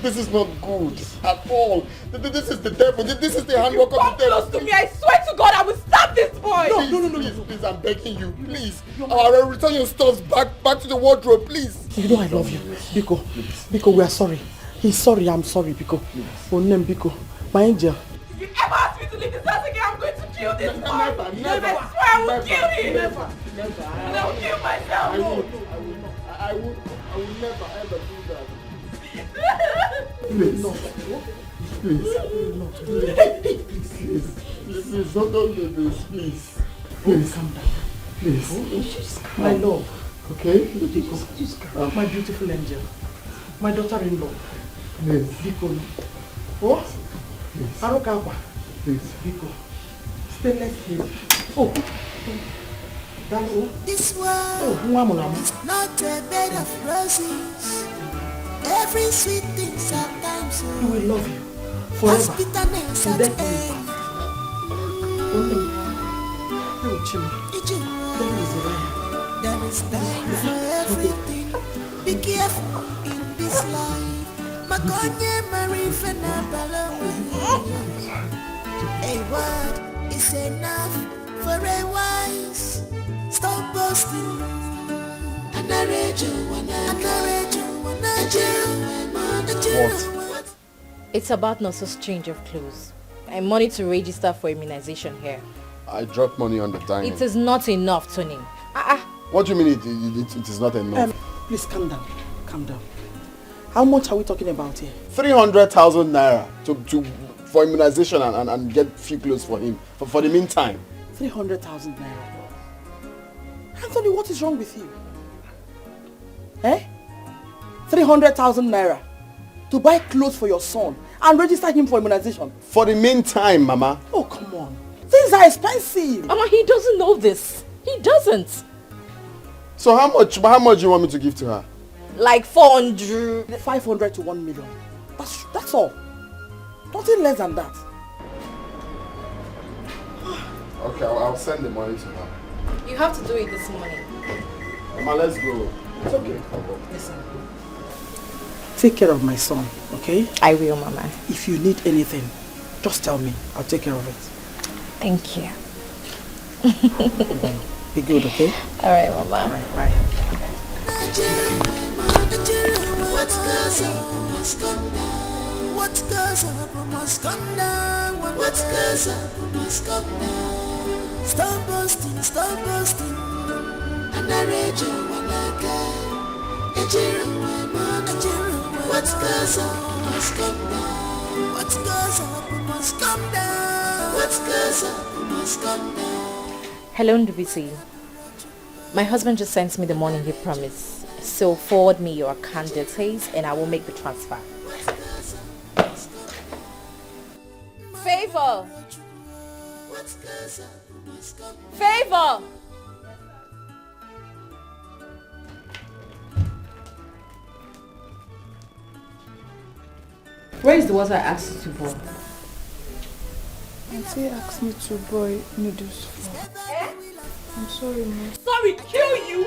This is not good at all. This is the devil. This is the handwork of the devil. Come close to me. I swear to God, I will stab this boy. No. Please, I'm begging you. Please. I'll return your stuff back to the wardrobe, please. You know I love you. Biko, we are sorry. He's sorry, I'm sorry, Biko. Oh, name Biko. My angel. If you ever ask me to leave this house again, I'm going to kill this boy. Never. I swear I will kill him. Never. And I will kill myself. I will never ever do that. Please. Please, don't do this, please. Please, calm down. Please. My love. Okay? Biko. My beautiful angel. My daughter-in-law. Please. Biko. Oh? Please. Arokapa. Please. Biko. Stainless steel. Oh. This world is not a bed of roses. Every sweet thing sometimes He will love you forever. bitterness at Indefinitely. end. There is time for everything. Be careful in this life. Makonye marifena balawi. A word is enough for a wise. Stop boasting. What? It's about Nurse's change of clothes. And money to register for immunization here. I dropped money on the dining. It is not enough, Tony. What do you mean it is not enough? Please calm down. Calm down. How much are we talking about here? 300,000 naira for immunization and get few clothes for him for the meantime. 300,000 naira. Anthony, what is wrong with you? 300,000 naira to buy clothes for your son and register him for immunization. For the meantime, Mama. Oh, come on. Things are expensive. Mama, he doesn't know this. He doesn't. So how much do you want me to give to her? Like 400. 500 to 1 million. That's all. Nothing less than that. Okay, I'll send the money to her. You have to do it this morning. Mama, let's go. It's okay. Listen. Take care of my son, okay? I will, Mama. If you need anything, just tell me. I'll take care of it. Thank you. Be good, okay? Alright, Mama. Alright, bye. What goes up must come down. What goes up must come down. What goes up must come down. Stop boasting, stop boasting. And I read you when I get. What goes up must come down. What goes up must come down. What goes up must come down. Hello, Ndubisi. My husband just sent me the money he promised. So forward me your account details and I will make the transfer. Faith Favor! Favor! Where is the water I asked you to boil? Auntie asked me to boil noodles for. I'm sorry, ma. Sorry, kill you!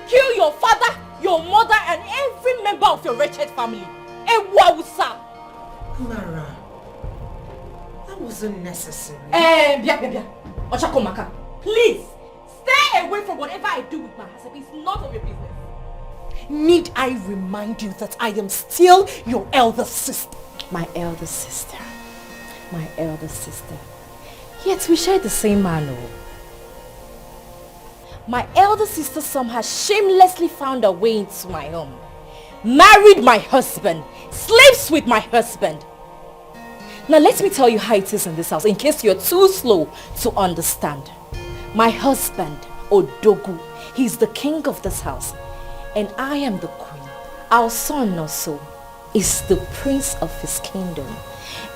Kill your father, your mother, and every member of your wretched family. Ewausa! Mara, that wasn't necessary. Bia. Ochakomaka, please, stay away from whatever I do with my husband. It's none of your business. Need I remind you that I am still your elder sister? My elder sister. My elder sister. Yet we share the same man. My elder sister somehow shamelessly found her way into my home. Married my husband. Sleeps with my husband. Now let me tell you how it is in this house in case you're too slow to understand. My husband, Odogu, he's the king of this house. And I am the queen. Our son also is the prince of his kingdom.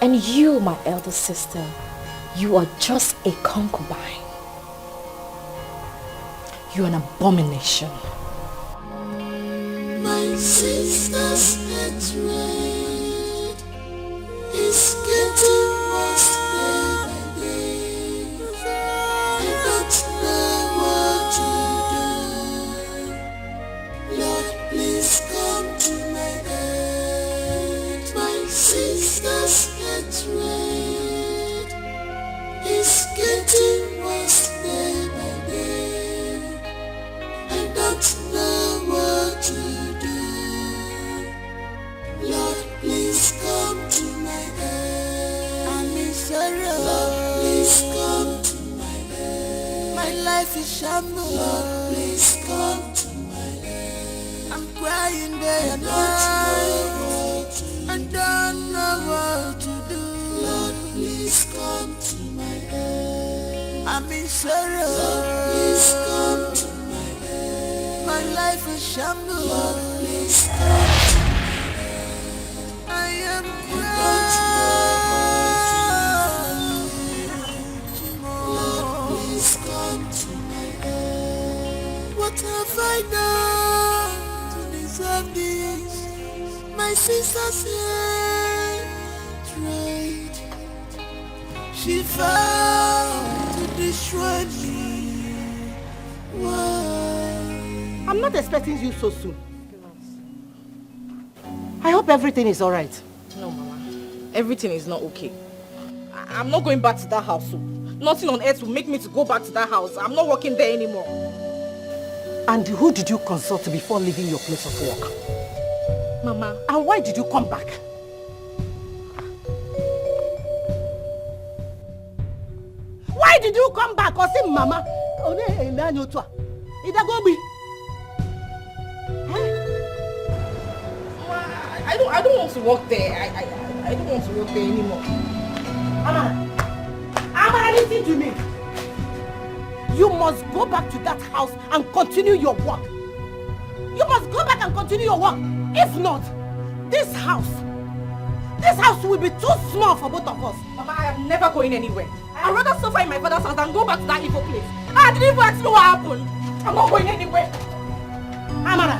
And you, my elder sister, you are just a concubine. You're an abomination. My sister's hatred is getting worse day by day. I don't know what to do. Lord, please come to my aid. My sister's hatred is getting worse day by day. I don't know what to do. Lord, please come to my aid. I'm in sorrow. Lord, please come to my aid. My life is shambles. Lord, please come to my aid. I'm crying day and night. I don't know what to do. Lord, please come to my aid. I'm in sorrow. Lord, please come to my aid. My life is shambles. Lord, please come to my aid. I am Lord, please come to my aid. What have I done to deserve this? My sister's hatred, she vowed to destroy me. Why? I'm not expecting you so soon. I hope everything is alright. No, Mama. Everything is not okay. I'm not going back to that house. So nothing on earth will make me to go back to that house. I'm not working there anymore. And who did you consult before leaving your place of work? Mama. And why did you come back? Why did you come back? Or say, Mama, I don't want to work there. I don't want to work there anymore. Amara, listen to me. You must go back to that house and continue your work. You must go back and continue your work. If not, this house will be too small for both of us. Mama, I am never going anywhere. I'd rather suffer in my father's house than go back to that evil place. I didn't even ask me what happened. I'm not going anywhere. Amara.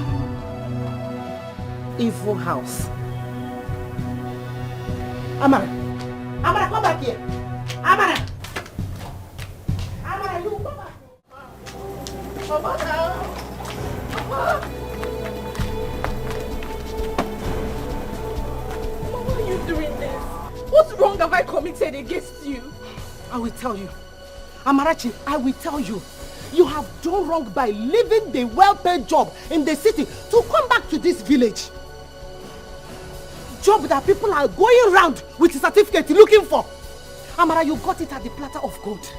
Evil house. Amara. Amara, come back here. Amara. Amara, you come back. Mama. Mama. Why are you doing this? What wrong have I committed against you? I will tell you. Amarachi, I will tell you. You have done wrong by leaving the well-paid job in the city to come back to this village. Job that people are going around with a certificate looking for. Amara, you got it at the platter of gold.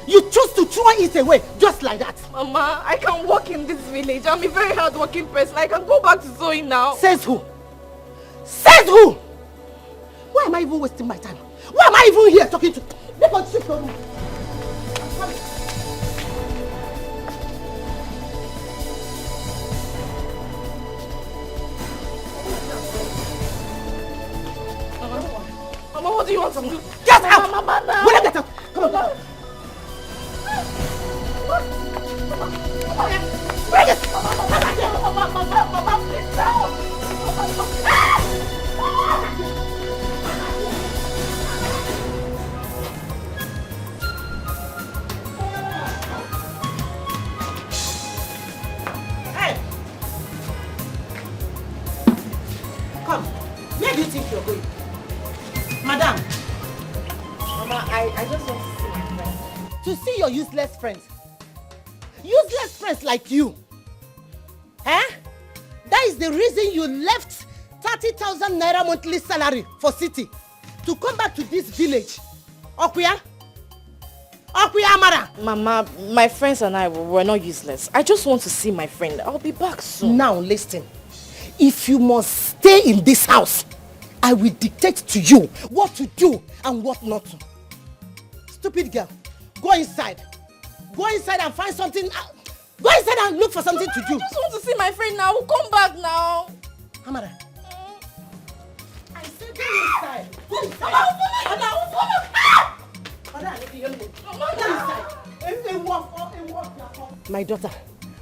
You chose to throw it away just like that. Mama, I can work in this village. I'm a very hard-working person. I can go back to sewing now. Says who? Says who? Why am I even wasting my time? Why am I even here talking to? Because shift on me. Mama, What do you want to do? Get out! Mama, now. Will you get out? Come on, Mama. Bring it! Mama, please help! Hey! Come. Where do you think you're going? Madam. Mama, I just want to see my friend. To see your useless friends. Useless friends like you. Eh? That is the reason you left 30,000 naira monthly salary for city to come back to this village. Okuya? Okuya Amara? Mama, my friends and I were not useless. I just want to see my friend. I'll be back soon. Now listen. If you must stay in this house, I will dictate to you what to do and what not to. Stupid girl. Go inside. Go inside and find something. Go inside and look for something to do. I just want to see my friend now. Come back now. Amara. I said go inside. Go inside. My daughter,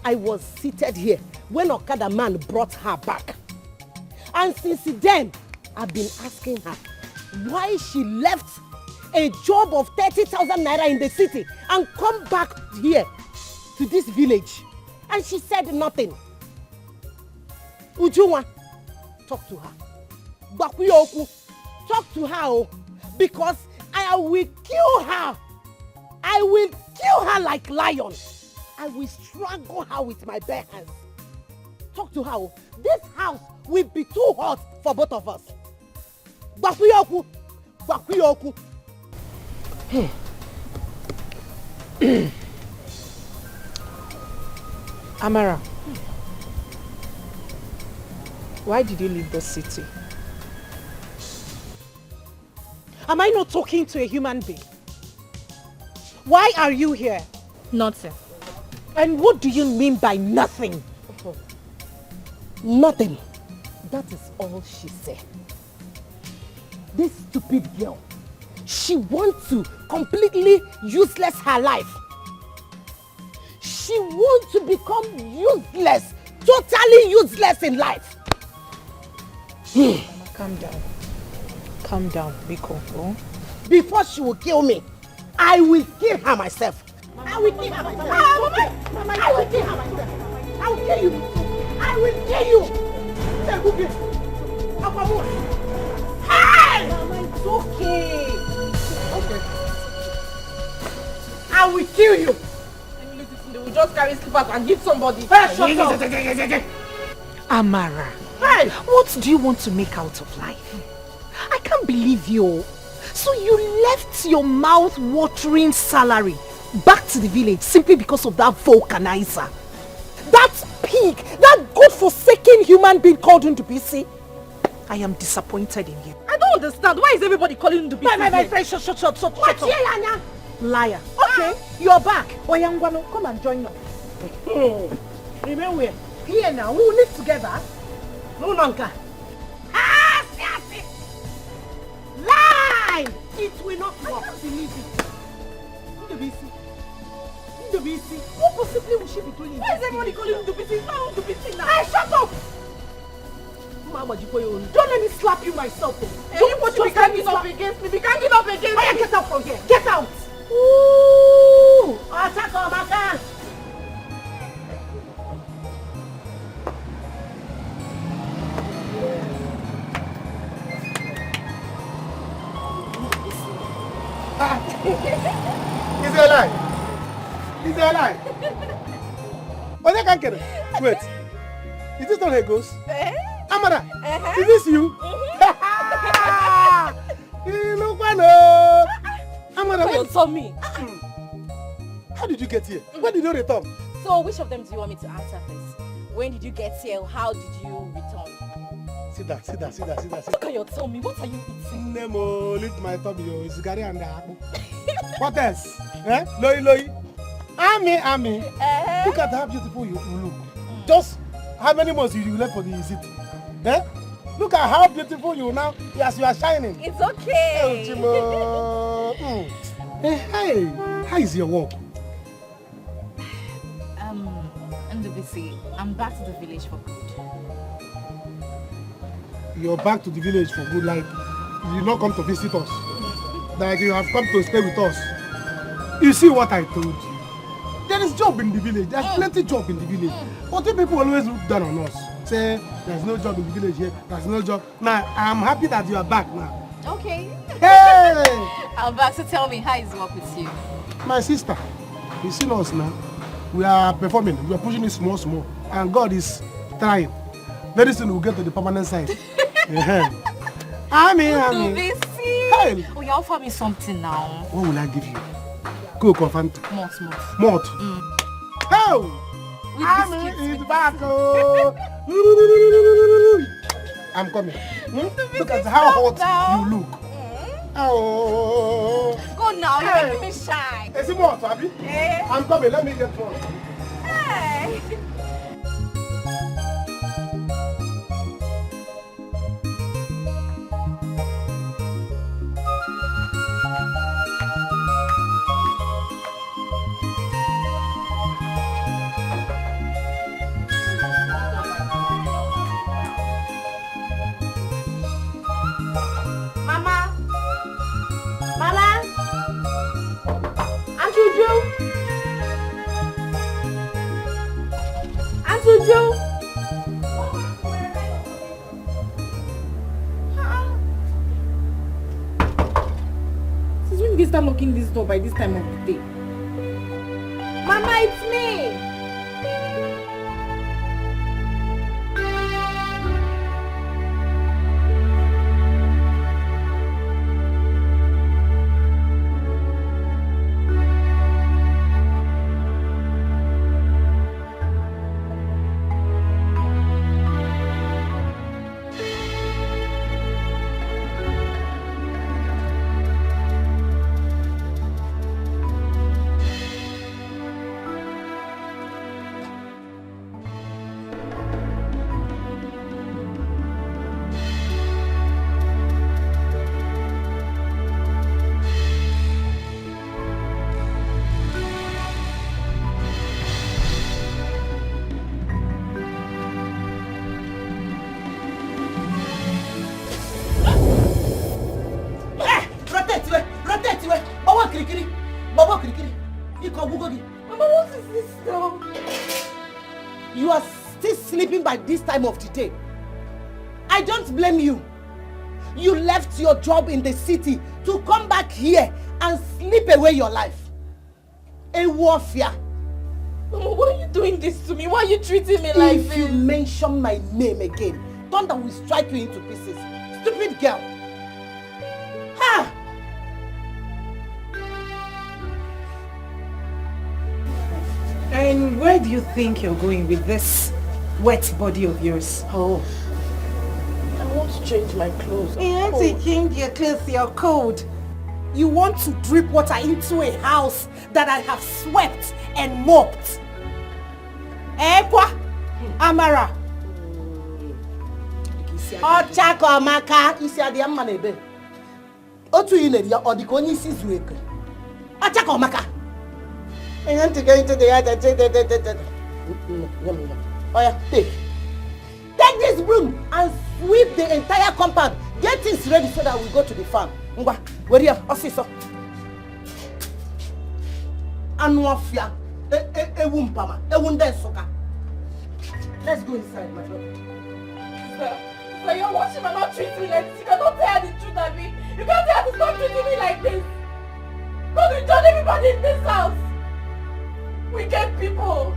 I was seated here when Okada man brought her back. And since then, I've been asking her why she left a job of 30,000 naira in the city and come back here to this village. And she said nothing. Ujunwa, talk to her. Bakuyoku, talk to her because I will kill her. I will kill her like lion. I will strangle her with my bare hands. Talk to her. This house will be too hot for both of us. Bakuyoku, Bakuyoku. Amara, why did you leave the city? Am I not talking to a human being? Why are you here? Nothing. And what do you mean by nothing? Nothing. That is all she said. This stupid girl, she wants to completely useless her life. She wants to become useless, totally useless in life. Calm down. Calm down, Biko. Oh? Before she will kill me, I will kill her myself. I will kill her myself. Mama, I will kill her myself. I will kill you. I will kill you. Hey! Mama, it's okay. Okay. I will kill you. They will just carry slippers and hit somebody. Hey, shut up. Amara, hey, what do you want to make out of life? I can't believe you. So you left your mouth-watering salary back to the village simply because of that vulcanizer. That pig, that God-forsaken human being called into PC. I am disappointed in you. I don't understand. Why is everybody calling him to be My friend, shut up. Liar. Okay, you're back. Oyangwano, come and join us. Remain where? Here now, we will live together. No longer. Lie! It will not work. I can't believe it. Ndobisi, what possibly will she be doing? Why is everybody calling him Ndobisi? It's not Ndobisi now. Hey, shut up! Mama, don't let me slap you myself. Don't put you ganging up against me. Be ganging up against me. Why get out from here? Get out! Ooh! Attack on my car! Is it alive? Is it alive? Oh, they can't get it. Wait. Is this not a ghost? Amara, is this you? You look well. Amara, You told me. How did you get here? When did you return? So which of them do you want me to answer first? When did you get here? How did you return? Sit down. Look at your tummy. What are you eating? Nemo, lift my tummy. It's Gary and the apple. What else? Eh? Loi. Ami. Look at how beautiful you look. Just how many months you left for the city? Eh? Look at how beautiful you now. Yes, you are shining. It's okay. Oh, Chimo. Hey, how is your work? NWC, I'm back to the village for good. You're back to the village for good, like you not come to visit us. Like you have come to stay with us. You see what I told you? There is job in the village. There's plenty job in the village. But the people always look down on us. Say, there's no job in the village here. There's no job. Now, I'm happy that you are back now. Okay. Hey! I'm back, so tell me, how is work with you? My sister, you see us now. We are performing. We are pushing it small. And God is trying. Very soon we'll get to the permanent side. Amen. Hey. Oh, you offer me something now. What will I give you? Coke or Fanta? Malt. How? Amen is back. Oh. I'm coming. Look at how hot you look. Oh. Go now, you're making me shy. Is it more, Abby? I'm coming. Let me get one. Hey. Since when did they start locking this door by this time of the day? Mama, it's me! You are still sleeping by this time of the day. I don't blame you. You left your job in the city to come back here and sleep away your life. A warfare. Mama, why are you doing this to me? Why are you treating me like this? If you mention my name again, thunder will strike you into pieces. Stupid girl. Ha! And where do you think you're going with this wet body of yours? Oh, I want to change my clothes. You want to change your clothes, you're cold. You want to drip water into a house that I have swept and mopped. Ekwa, Amara. Ochako Amaka, isi adi amma nebe. Otu ine dia odiko onye isi zuru eke. Ochako Amaka. I want to go into the yard and take Oh yeah, take this broom and sweep the entire compound. Get things ready so that we go to the farm. Ngwa, where you officer? Anwafia, ewumpama, ewundensoka. Let's go inside, my brother. Sir, you're watching and not treating me like this. You cannot tell the truth at me. You can't tell to stop treating me like this. God will judge everybody in this house. Wicked people.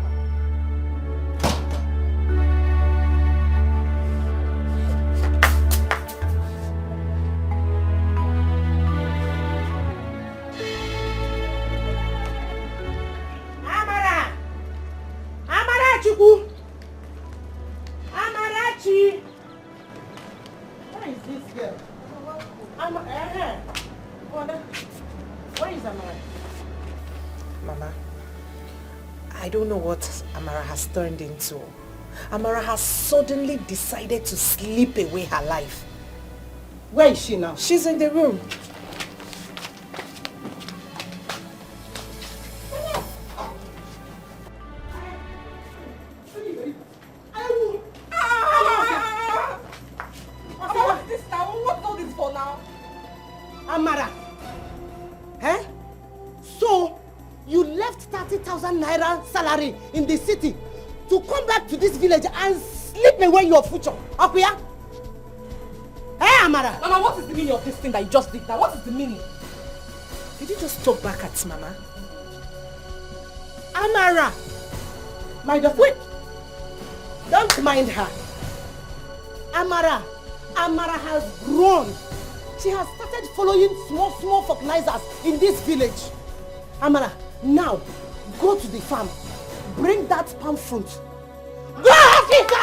Amarachi! Amarachi! Where is this girl? Where is Amara? Mama, I don't know what Amara has turned into, Amara has suddenly decided to sleep away her life. Where is she now? She's in the room. What's this now? What's all this for now? Amara. Eh? So, you left 30,000 naira salary in the city to come back to this village and sleep away your future. Akuya? Hey, Amara! Mama, what is the meaning of this thing that you just did now? What is the meaning? Did you just talk back at Mama? Amara! My daughter, wait! Don't mind her. Amara has grown. She has started following small fertilizers in this village. Amara, now go to the farm. Bring that palm fruit. Go, Africa!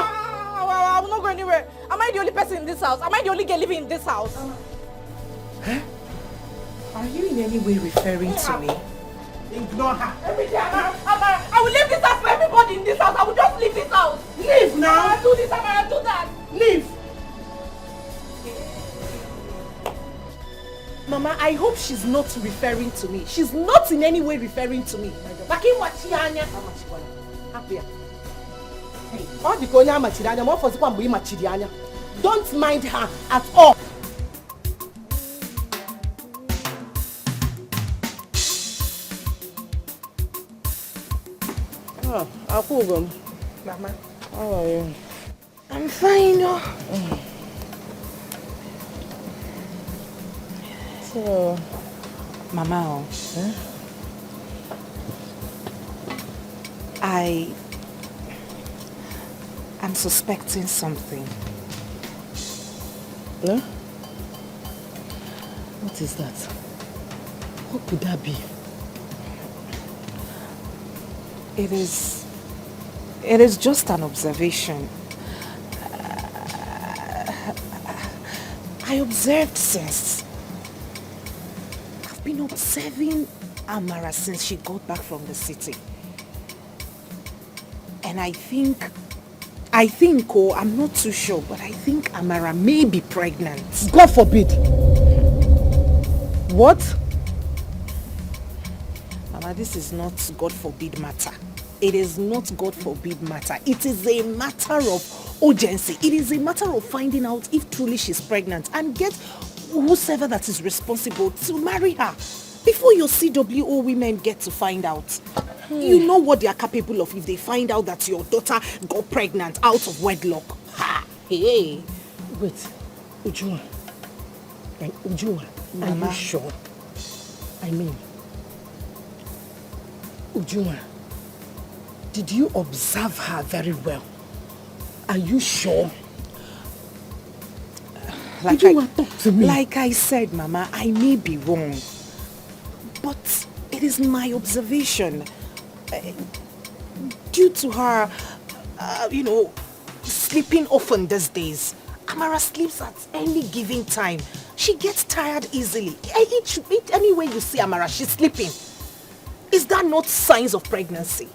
I will not go anywhere. Am I the only person in this house? Am I the only girl living in this house? Huh? Are you in any way referring to me? Ignore her. Amara, I will leave this house for everybody in this house. I will just leave this house. Leave now. Amara, do this, Amara, do that. Leave. Mama, I hope she's not referring to me. She's not in any way referring to me. Don't mind her at all. Oh, Akugum. Mama, how are you? I'm fine. So, Mama, I'm suspecting something. No? What is that? What could that be? It is just an observation. I observed since. I've been observing Amara since she got back from the city. And I think, I'm not too sure, but I think Amara may be pregnant. God forbid. What? Mama, this is not God forbid matter. It is not God forbid matter. It is a matter of urgency. It is a matter of finding out if truly she's pregnant and get whosoever that is responsible to marry her before your CWO women get to find out. You know what they are capable of if they find out that your daughter got pregnant out of wedlock. Ha! Hey! Wait, Ujua. Ujua, Mama. are you sure? I mean, Ujua, did you observe her very well? Are you sure? Like I said, Mama, I may be wrong. But it is my observation. Due to her, sleeping often these days, Amara sleeps at any given time. She gets tired easily. Any way you see Amara, she's sleeping. Is that not signs of pregnancy?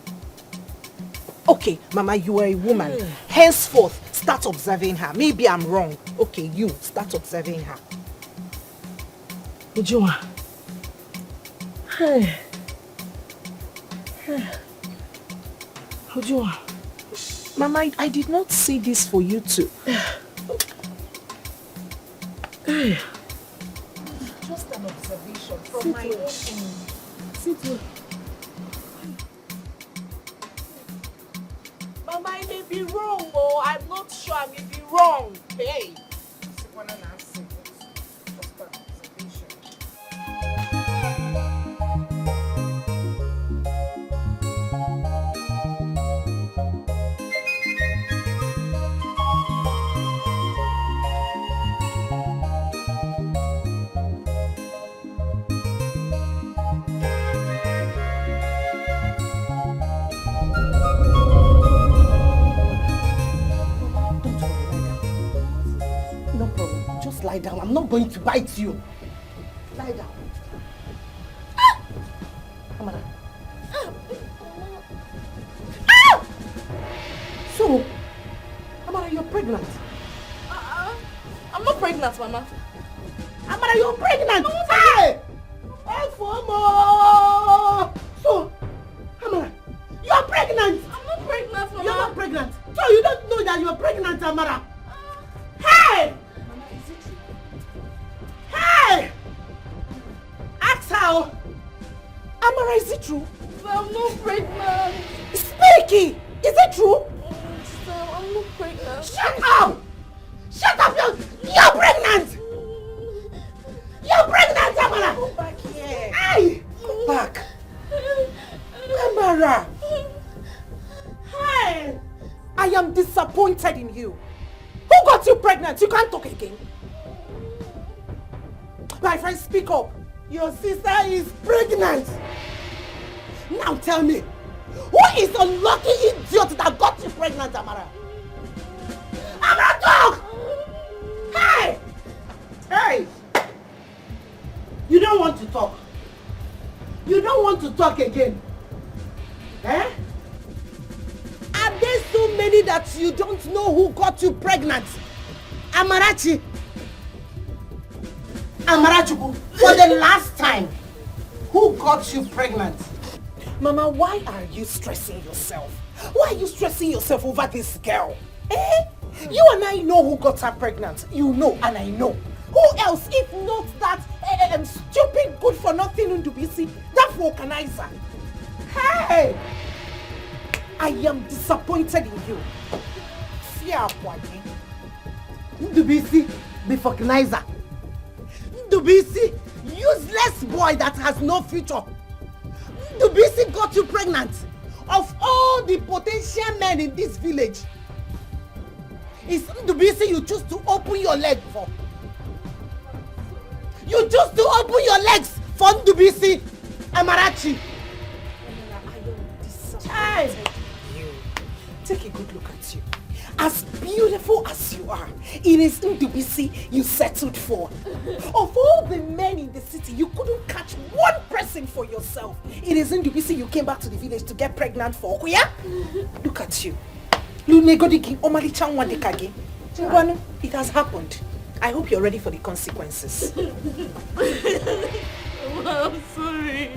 Okay, Mama, you are a woman. Henceforth, start observing her. Maybe I'm wrong. Okay, you start observing her. Ujua. Hey. Ujua. Mama, I did not say this for you to. Just an observation from my own end. Sit. Mama, I may be wrong, oh. I'm not sure. I may be wrong. Hey. Lie down. I'm not going to bite you. Lie down. So, pregnant? I'm not pregnant, Mama. Amara, you're pregnant! Hey! Hey, Fomo! So, Amara, you're pregnant! I'm not pregnant, Mama. You're not pregnant. So you don't know that you're pregnant, Amara. Hey! Mama, is it true? Hey! Ask her. Amara, is it true? I'm not pregnant. Speaky! Is it true? Stop, I'm not pregnant. Shut up! Shut up! You're pregnant! You're pregnant, Amara! Go back here. Hey! Go back. Amara! Hey! I am disappointed in you. Who got you pregnant? You can't talk again. My friend, speak up. Your sister is pregnant. Now tell me, who is the lucky idiot that got you pregnant, Amara? Amara, talk! Hey! Hey! You don't want to talk. You don't want to talk again. Eh? Are there so many that you don't know who got you pregnant? Amarachi. Amarachuku, for the last time, who got you pregnant? Mama, why are you stressing yourself? Why are you stressing yourself over this girl? Eh? You and I know who got her pregnant. You know and I know. Who else if not that stupid good for nothing Ndubisi, that vulcanizer? Hey! I am disappointed in you. Fear Kwagi. Ndubisi, the vulcanizer. Ndubisi, useless boy that has no future. Ndubisi got you pregnant. Of all the potential men in this village, it's Ndubisi you choose to open your leg for. You choose to open your legs for Ndubisi Amarachi. Child, take a good look at you. As beautiful as you are, it is Ndubisi you settled for. Of all the men in the city, you couldn't catch one person for yourself. It is Ndubisi you came back to the village to get pregnant for. Yeah? Look at you. It has happened. I hope you're ready for the consequences. I'm sorry.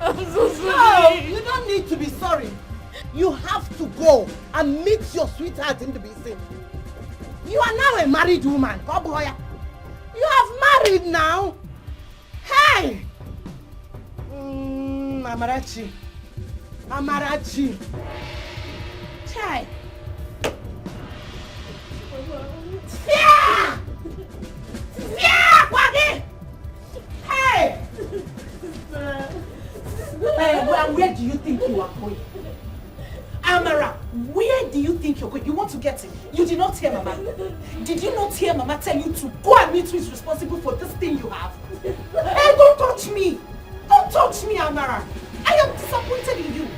I'm so sorry. No, you don't need to be sorry. You have to go and meet your sweetheart in the BC. You are now a married woman. You have married now. Hey! Amarachi. Amarachi. Chai. Yeah! Yeah, Kwagi! Hey! Where do you think you are going? Amara, where do you think you're going? You want to get him? You did not hear Mama. Did you not hear Mama tell you to go and meet who is responsible for this thing you have? Hey, don't touch me! Don't touch me, Amara! I am disappointed in you.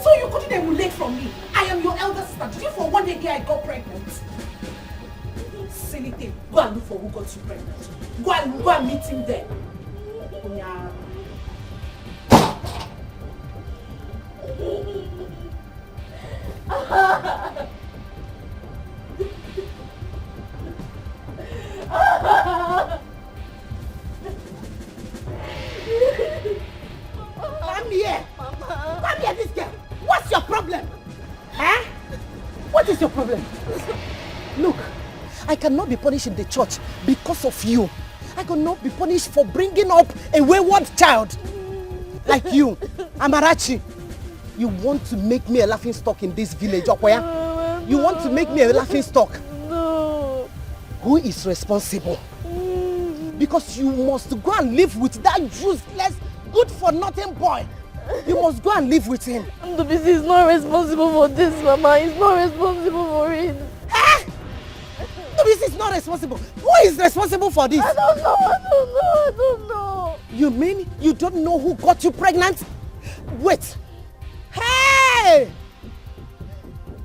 So you couldn't emulate from me. I am your elder sister. Did you for one day I got pregnant? Silly thing. Go and look for who got you pregnant. Go and meet him there. Yeah. Come here. Come here, this girl. What's your problem? Huh? What is your problem? Look, I cannot be punished in the church because of you. I cannot be punished for bringing up a wayward child like you, Amarachi. You want to make me a laughing stock in this village, Okoya? You want to make me a laughing stock? No. Who is responsible? Because you must go and live with that useless, good-for-nothing boy. You must go and live with him. Ndubisi is not responsible for this, Mama. He's not responsible for it. Eh? Ndubisi is not responsible. Who is responsible for this? I don't know. You mean you don't know who got you pregnant? Wait. Hey!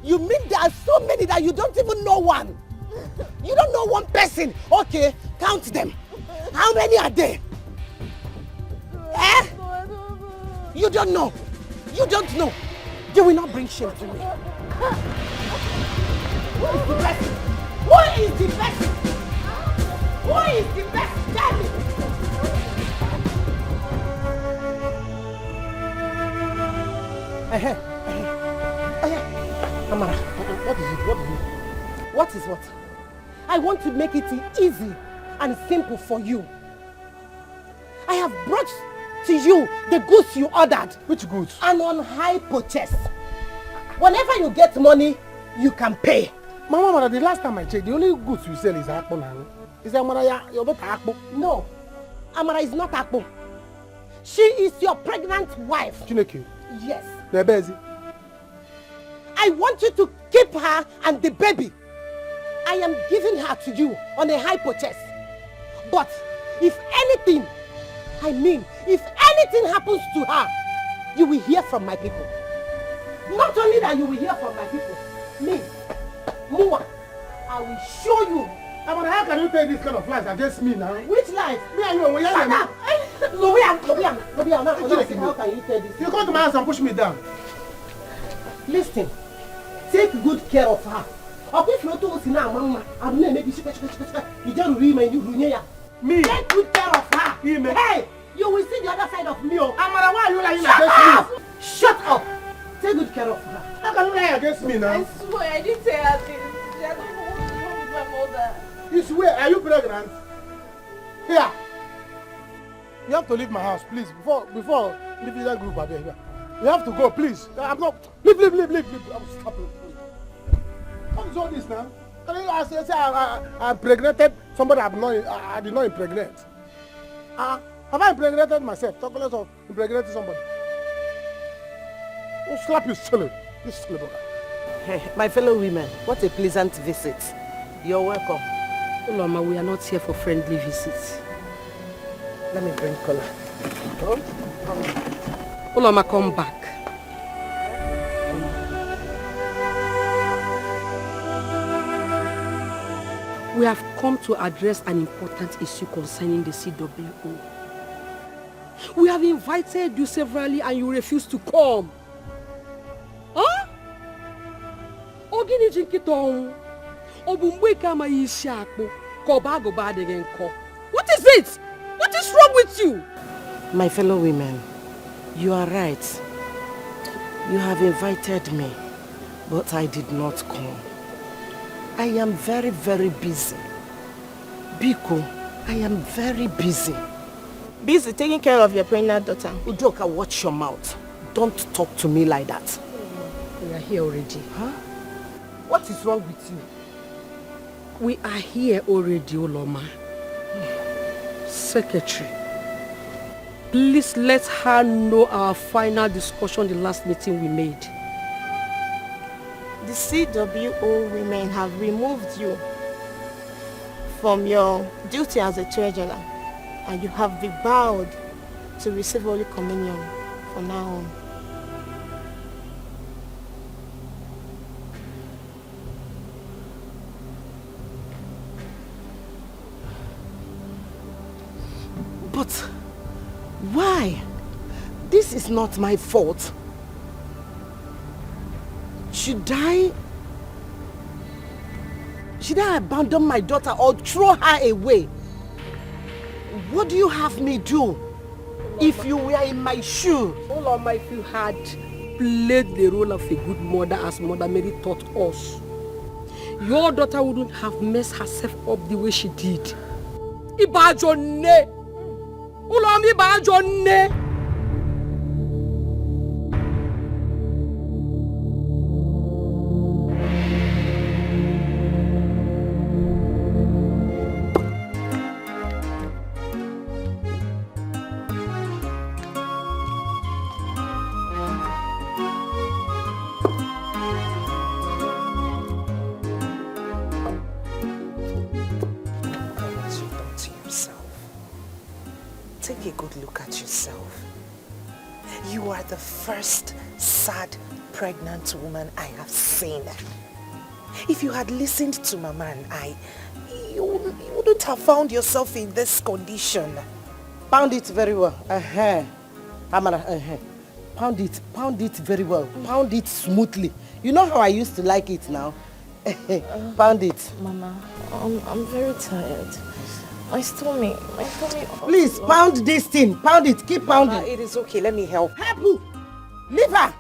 You mean there are so many that you don't even know one? You don't know one person? Okay, count them. How many are there? Eh? You don't know. You don't know. You will not bring shame to me. Who is the person? Who is the person? Who is the person? Tell me. Amara, what is it? What is what? I want to make it easy and simple for you. I have brought to you the goods you ordered. Which goods? And on high purchase. Whenever you get money, you can pay. Mama, the last time I checked, the only goods you sell is akpo now. Is Amara your daughter akpo? No, Amara is not akpo. She is your pregnant wife. Chineke? Yes. Nebezi? I want you to keep her and the baby. I am giving her to you on a high purchase. But if anything happens to her, you will hear from my people. Not only that you will hear from my people, me, Mua, I will show you. Amara, how can you take this kind of lies against me now? Which lies? Me and you, Shut up! Lobian, how can you tell this? You come to my house and push me down. Listen, take good care of her. If you don't see now, Mama, I'm going to make you me. Take good care of her. Hey, you will see the other side of me. Amara, why are you lying against me? Shut up! Take good care of her. How can you lie against me now? I swear, I didn't tell her this. I don't know what's wrong with my mother. You swear, are you pregnant? Here. You have to leave my house, please. Before leaving that group out there. You have to go, please. I'm not. Leave. I'm stopping. What is all this now? Can you say I impregnated somebody I did not impregnate? Have I impregnated myself? Talk less of impregnating somebody. Oh, slap you silly. You silly brother. Hey, my fellow women, what a pleasant visit. You're welcome. Uloma, we are not here for friendly visits. Let me bring Kola. Oh. Uloma, come back. We have come to address an important issue concerning the CWO. We have invited you severally and you refuse to come. Huh? Ogini jinkito. Obumweka ma yishaku. Kobago badegen ko. What is it? What is wrong with you? My fellow women, you are right. You have invited me, but I did not come. I am very, very busy. Biko, I am very busy. Busy taking care of your pregnant daughter. Udoka, watch your mouth. Don't talk to me like that. We are here already. Huh? What is wrong with you? We are here already, Uloma. Secretary, please let her know our final discussion the last meeting we made. The CWO women have removed you from your duty as a treasurer, and you have been vowed to receive Holy Communion from now on. But why? This is not my fault. Should I abandon my daughter or throw her away? What do you have me do if you were in my shoe? Uloma, if you had played the role of a good mother as Mother Mary taught us, your daughter wouldn't have messed herself up the way she did. Ibajone! Uloma, Ibajone! Take a good look at yourself. You are the first sad pregnant woman I have seen. If you had listened to Mama and I, you wouldn't have found yourself in this condition. Found it very well. Amara, Pound it very well. Pound it smoothly. You know how I used to like it now? Pound it. Mama, I'm very tired. My stomach. Please, pound this thing. Pound it. Keep pounding. Mama, it is okay. Let me help. Help who? Leave her.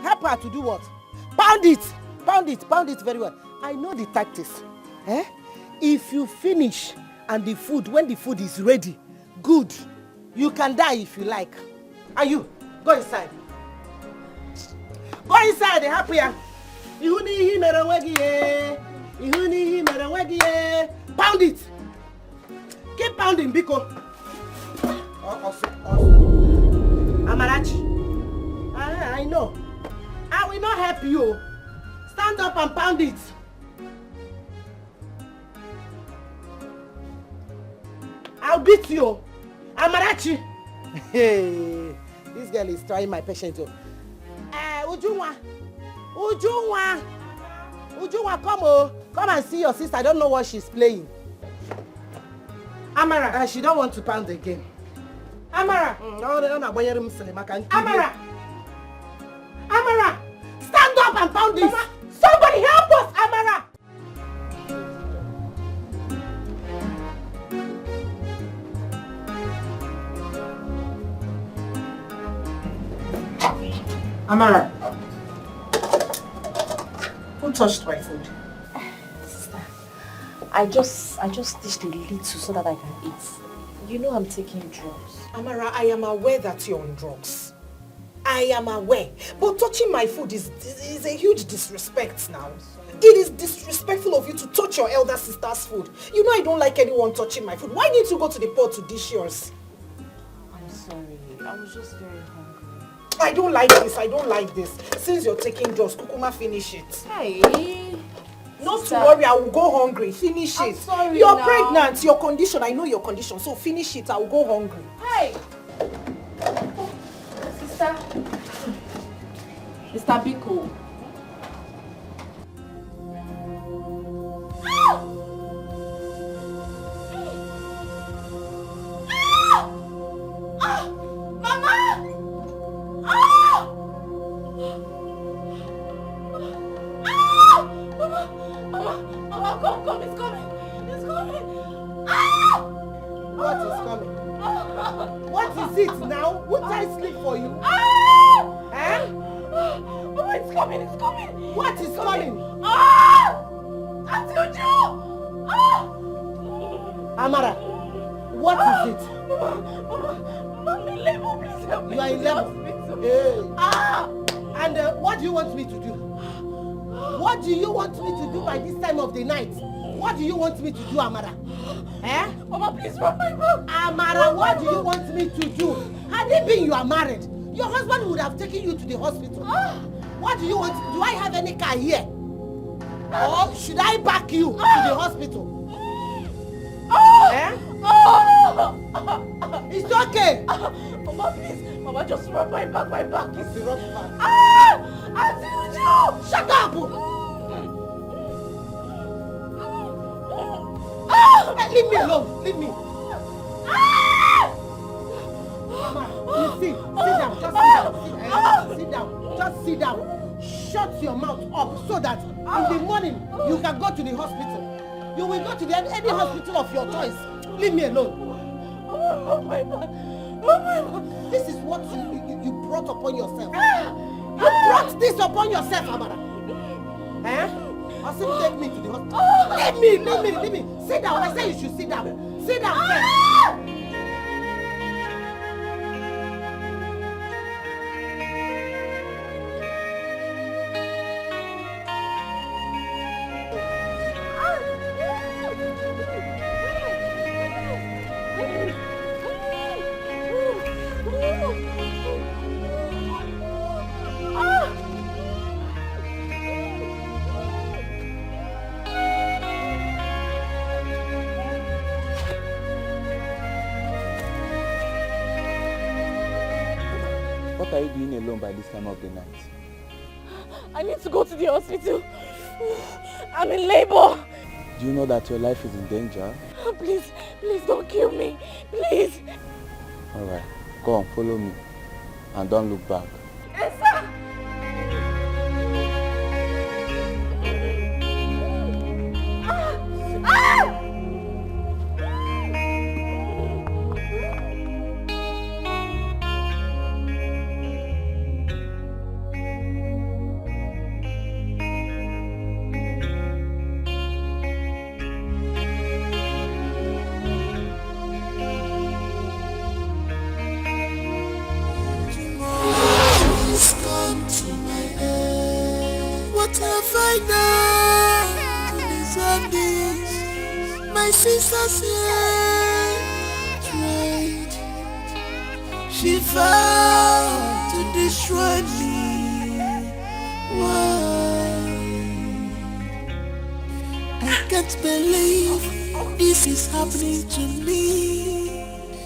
Help her to do what? Pound it. Pound it very well. I know the tactics. If you finish and when the food is ready, good. You can die if you like. And you, go inside. Go inside, happy. Pound it. Keep pounding, Biko. Amarachi. I know. I will not help you. Stand up and pound it. I'll beat you. Amarachi. Hey, this girl is trying my patience. Ujunwa, come and see your sister. I don't know what she's playing. Amara, she don't want to pound again. Amara, Amara, stand up and pound this. Mama, somebody help us, Amara. Amara, who touched my food? Sister, I just dished a little so that I can eat. You know I'm taking drugs. Amara, I am aware that you're on drugs. I am aware. But touching my food is a huge disrespect now. It is disrespectful of you to touch your elder sister's food. You know I don't like anyone touching my food. Why need you go to the pot to dish yours? I'm sorry. I was just very hungry. I don't like this. Since you're taking drugs, Kukuma, finish it. Hey. Not to worry, I will go hungry. Finish it. Sorry You're now. pregnant. Your condition, I know your condition. So finish it. I will go hungry. Hey. Sister. Mr. Biko. Amara, what is it? I'm in labor, please help me. You are in labor? Hey. And what do you want me to do? What do you want me to do by this time of the night? What do you want me to do, Amara? Mama, please run my back. Amara, what do you want me to do? Had it been you are married, your husband would have taken you to the hospital. What do you want? Do I have any car here? Or should I back you to the hospital? It's okay. Mama, please. Mama, just rub my back. My back is rough back. Auntie Uju! Shut up! Leave me alone. Leave me. Mama, you see. Sit down. Just sit down. Sit down. Just sit down. Shut your mouth up so that in the morning you can go to the hospital. You will go to any hospital of your choice. Leave me alone. This is what you brought upon yourself. You brought this upon yourself, Amara. Asim, take me to the hospital. Leave me. Sit down. I say you should sit down. Sit down first. What are you doing alone by this time of the night? I need to go to the hospital. I'm in labor. Do you know that your life is in danger? Please don't kill me. Please. Alright, go on, follow me. And don't look back. Please come to my aid. What have I done to deserve this? My sisters here tried. She vowed to destroy me. Why? I can't believe this is happening to me.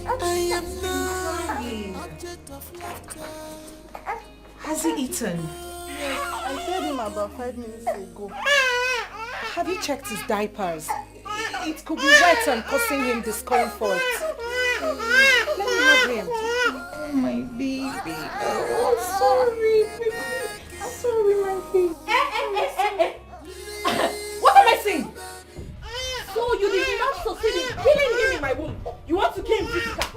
I am now object of laughter. Has he eaten? Yes, I fed him about 5 minutes ago. Have you checked his diapers? It could be wet and causing him discomfort. Let me have him. Oh, my baby. Oh, I'm sorry, baby. I'm sorry, my baby. What am I saying? So you did not succeed in killing him in my womb. You want to kill him physical?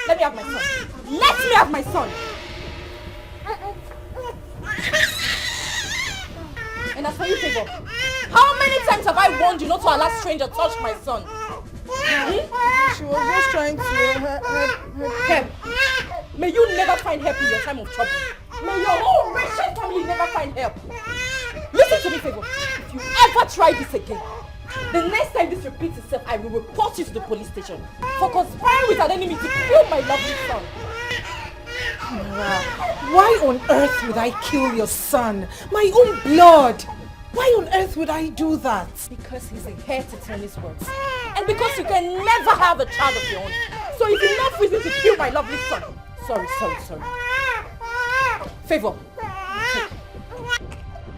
Let me have my son. Let me have my son. And as for you, Favour, how many times have I warned you not to allow stranger touch my son? She was just trying to help. May you never find help in your time of trouble. May your whole wretched family never find help. Listen to me, Favour. If you ever try this again, the next time this repeats itself, I will report you to the police station for conspiring with an enemy to kill my lovely son. Why on earth would I kill your son? My own blood! Why on earth would I do that? Because he's a heir to Tony's words. And because you can never have a child of your own. So it's enough reason to kill my lovely son. Sorry. Favour.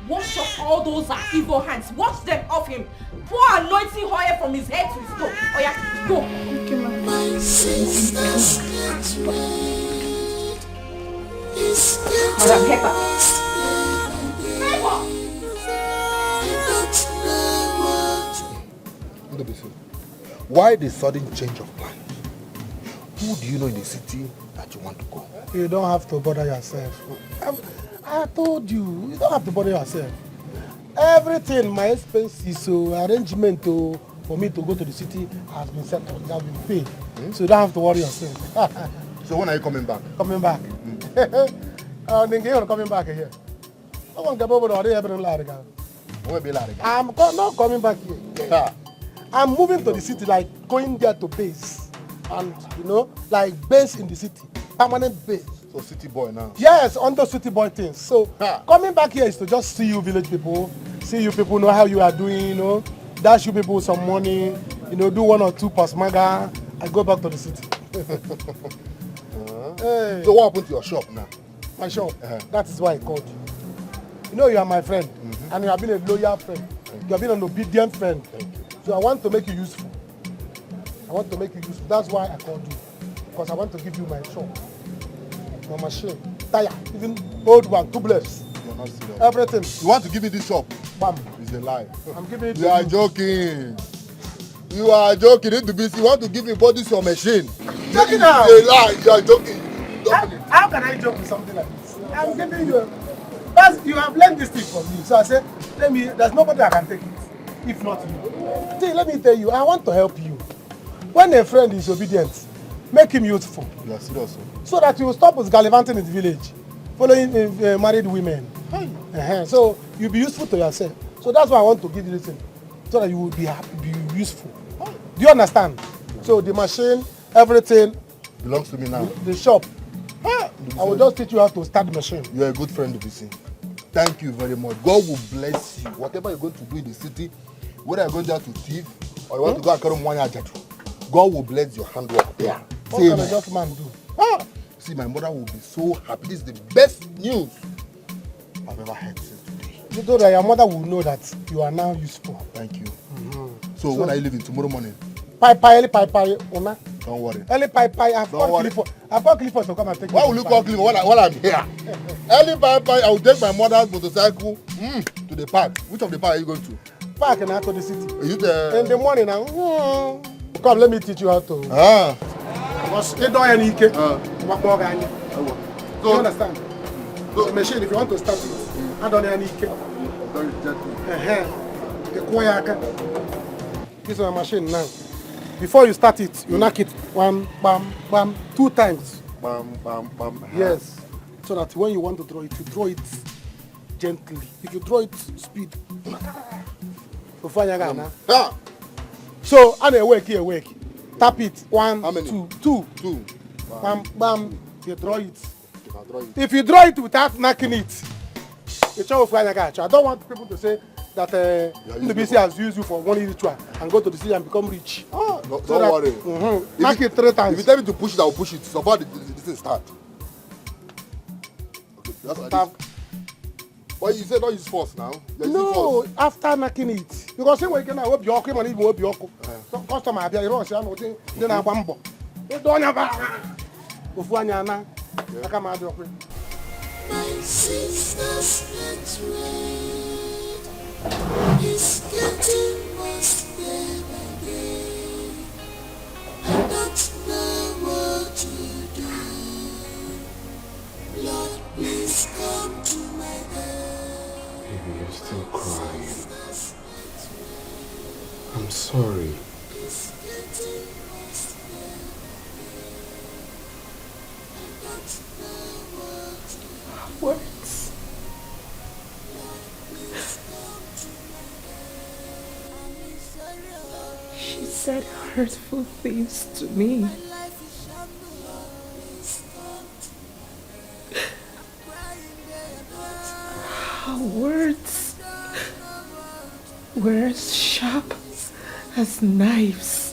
Wash off all those evil hands. Wash them off him. Pour anointing oil from his head to his toe. Oh yeah, go. My sisters get red. It's Madam Pepper. Why the sudden change of plan? Who do you know in the city that you want to go? You don't have to bother yourself. I told you, you don't have to bother yourself. Everything, my expenses, arrangement for me to go to the city has been settled, it has been paid. So you don't have to worry yourself. So when are you coming back? Coming back. Then you're coming back here. I won't get over the I'm not coming back here. I'm moving to the city, like going there to base. And, like base in the city. Permanent base. So city boy now? Yes, under city boy things. So coming back here is to just see you village people. See you people, know how you are doing, dash you people some money, do 1 or 2 pasmaga, and go back to the city. Hey. So what happened to your shop now? My shop? That is why I called you. You are my friend, and you have been a loyal friend. You have been an obedient friend. So I want to make you useful. That's why I called you. Because I want to give you my shop, my machine, tire, even old one, tubeless. You're not serious. Everything. You want to give me this shop? Bam. It's a lie. I'm giving it to you. You are joking. You are joking. You want to give me body your machine. Joking now. It's a lie. You are joking. How can I joke with something like this? I'm giving you. You have learned this thing from me. So I said, there's nobody that can take it. If not you. See, let me tell you, I want to help you. When a friend is obedient, make him useful. You are serious. So that you will stop with gallivanting in the village, following married women. So you'll be useful to yourself. So that's why I want to give you this thing. So that you will be happy, be useful. Do you understand? So the machine, everything belongs to me now. The shop. I will just teach you how to start the machine. You are a good friend, Dubisi. Thank you very much. God will bless you. Whatever you're going to do in the city, whether you're going there to thief or you want to go and carry money, God will bless your handwork there. What can a just man do? See, my mother will be so happy. This is the best news I've ever heard since today. You know that your mother will know that you are now useful. Thank you. So when are you leaving? Tomorrow morning? Pai, una. Don't worry. Early pie, I've called Clifford to come and take me. Why will you call Clifford while I'm here? Early pie, I will take my mother's motorcycle to the park. Which of the park are you going to? Park and out to the city. Are you there? In the morning now. Come, let me teach you how to. Because they don't any cake. What more can you? You understand? So, the machine, if you want to start it, I don't need any cake. Very gentle. This is my machine now. Before you start it, you knock it one, bam, bam, 2 times. Bam, bam, bam. Yes. So that when you want to draw it, you draw it gently. If you draw it speed, so I'm awake. Tap it. 1, 2. Bam, bam. You draw it. If you draw it without knocking it, it's all fine. I don't want people to say that NBC has used you for one ritual and go to the city and become rich. Don't worry. Knock it 3 times. If you tell me to push it, I will push it. So far, this thing start. Okay, that's like this. But you said don't use force now. No, after knocking it. Because say when you can hope your cream and even hope your customer be you say nothing then I bambo. You don't have ofu anya na aka ma do pe. My sister's betrayed. It's getting worse day by day. I don't know what to do. Lord, please come to my aid. Baby, you're still crying. I'm sorry. It's getting worse day by day. I don't know what to do. Words. She said hurtful things to me. Her words were as sharp as knives.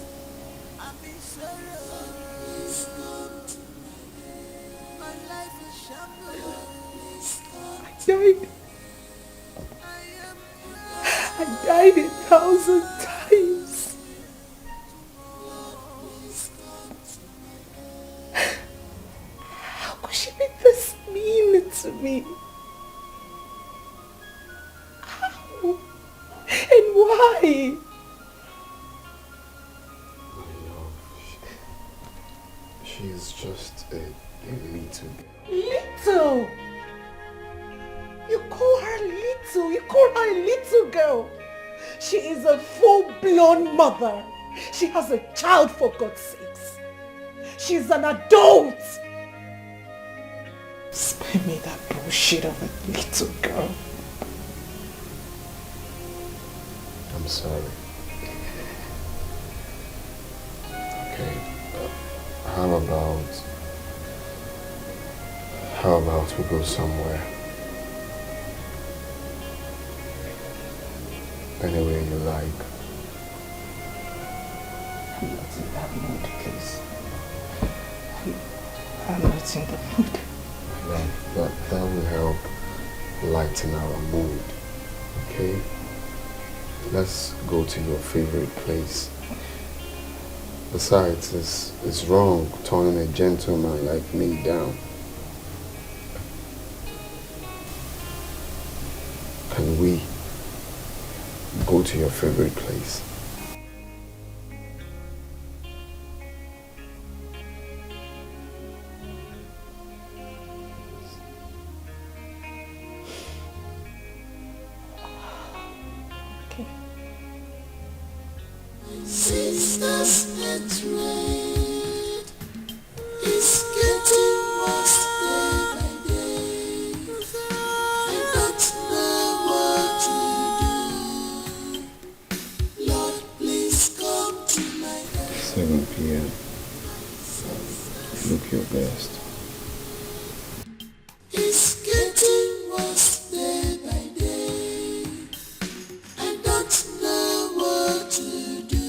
I died 1,000 times. How could she be this mean to me? How? And why? She is just a little. Little? You call her little? You call her a little girl? She is a full-blown mother. She has a child, for God's sakes. She's an adult. Spare me that bullshit of a little girl. I'm sorry. Okay. How about we go somewhere? Anywhere you like. I'm not in that mood, please. I'm not in the mood. That will help lighten our mood. Okay? Let's go to your favorite place. Besides, it's wrong turning a gentleman like me down. Can we go to your favorite place? Okay. Sisters betrayed. It's getting worse day by day. I don't know what to do. Lord, please come to my aid. 7 p.m. Look your best. It's getting worse day by day. I don't know what to do.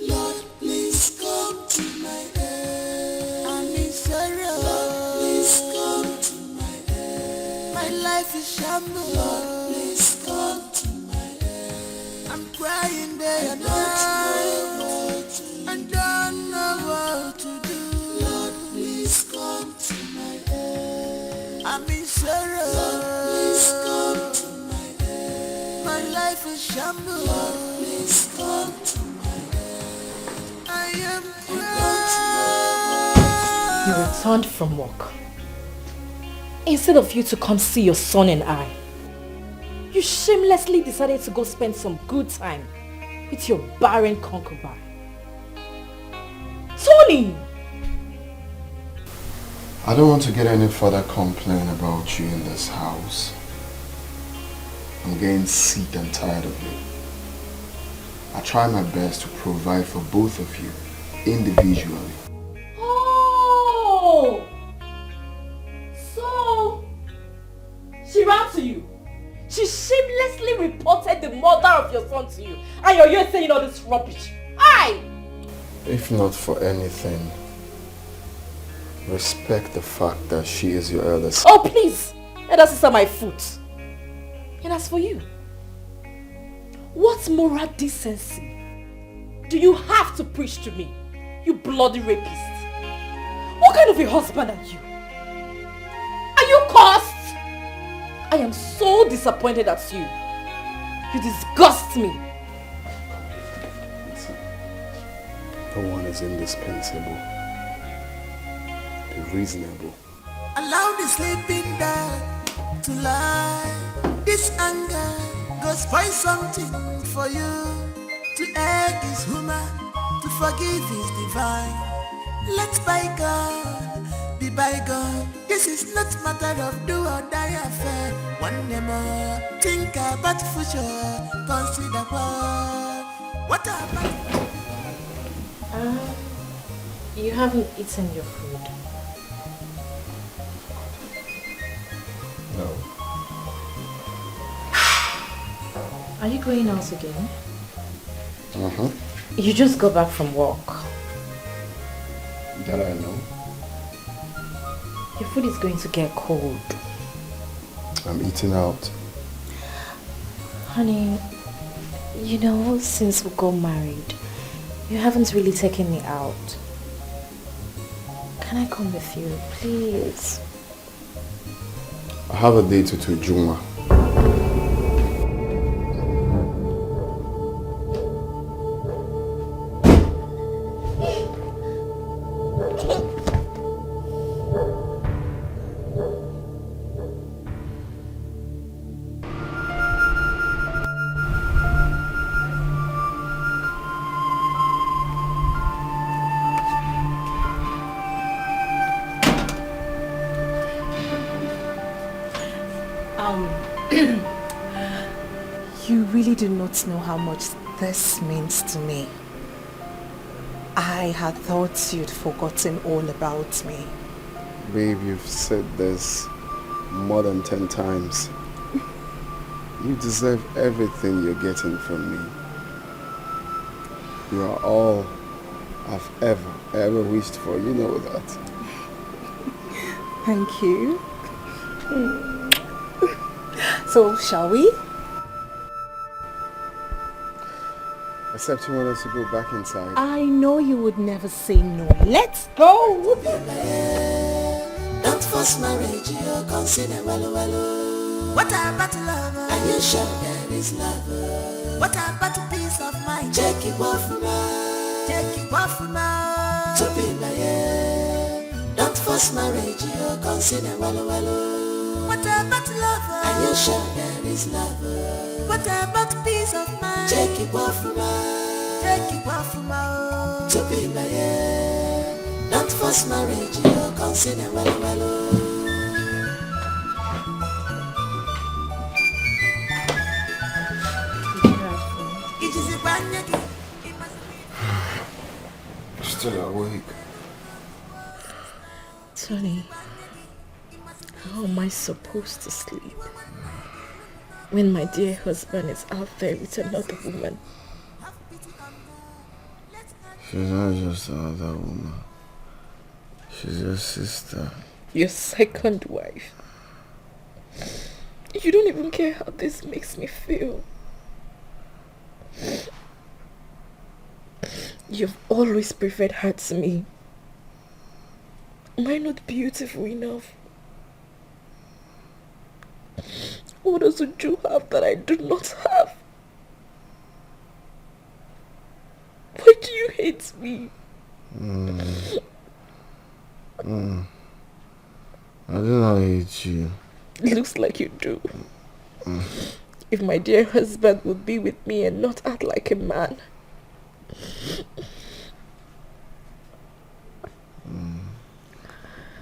Lord, please come to my aid. I'm in sorrow. Lord, please come to my aid. My life is shambles. Lord, please come to my aid. I'm crying day and night. My life is shambles. Lord, please come to my aid. I am proud. You returned from work. Instead of you to come see your son and I, you shamelessly decided to go spend some good time with your barren concubine. Tony! I don't want to get any further complaint about you in this house. I'm getting sick and tired of it. I try my best to provide for both of you individually. Oh! So, she ran to you. She shamelessly reported the murder of your son to you. And you're here saying all this rubbish. Aye! If not for anything, respect the fact that she is your elder sister. Oh, please! Let us sit my foot. And as for you, what moral decency do you have to preach to me, you bloody rapist? What kind of a husband are you? Are you cursed? I am so disappointed at you. You disgust me. No one is indispensable. Be reasonable. Allow the sleeping dog to lie. This anger goes find something for you. To err is human, to forgive is divine. Let bygone be bygone. This is not matter of do or die affair. One more, think about future, consider what about. You haven't eaten your food. No. Are you going out again? Uh-huh. You just got back from work. That I know. Your food is going to get cold. I'm eating out. Honey, you know, since we got married, you haven't really taken me out. Can I come with you, please? I have a date to Juma. You really do not know how much this means to me. I had thought you'd forgotten all about me. Babe, you've said this more than 10 times. You deserve everything you're getting from me. You are all I've ever wished for. You know that. Thank you. So, shall we? Except you want us to go back inside. I know you would never say no. Let's go! Don't force marriage, you consider well. What about love? Are you sure there is love? What about peace of mind? Check it off now. To be like don't force marriage, you consider well. What about love? Are you sure there is love? What about peace of mind? Check it off now. To be like don't force marriage, you consider well. Still awake. Tony, how am I supposed to sleep when my dear husband is out there with another woman? She's not just another woman. She's your sister. Your second wife. You don't even care how this makes me feel. You've always preferred her to me. Am I not beautiful enough? What does Uju have that I do not have? Why do you hate me? I do not hate you. It looks like you do. If my dear husband would be with me and not act like a man.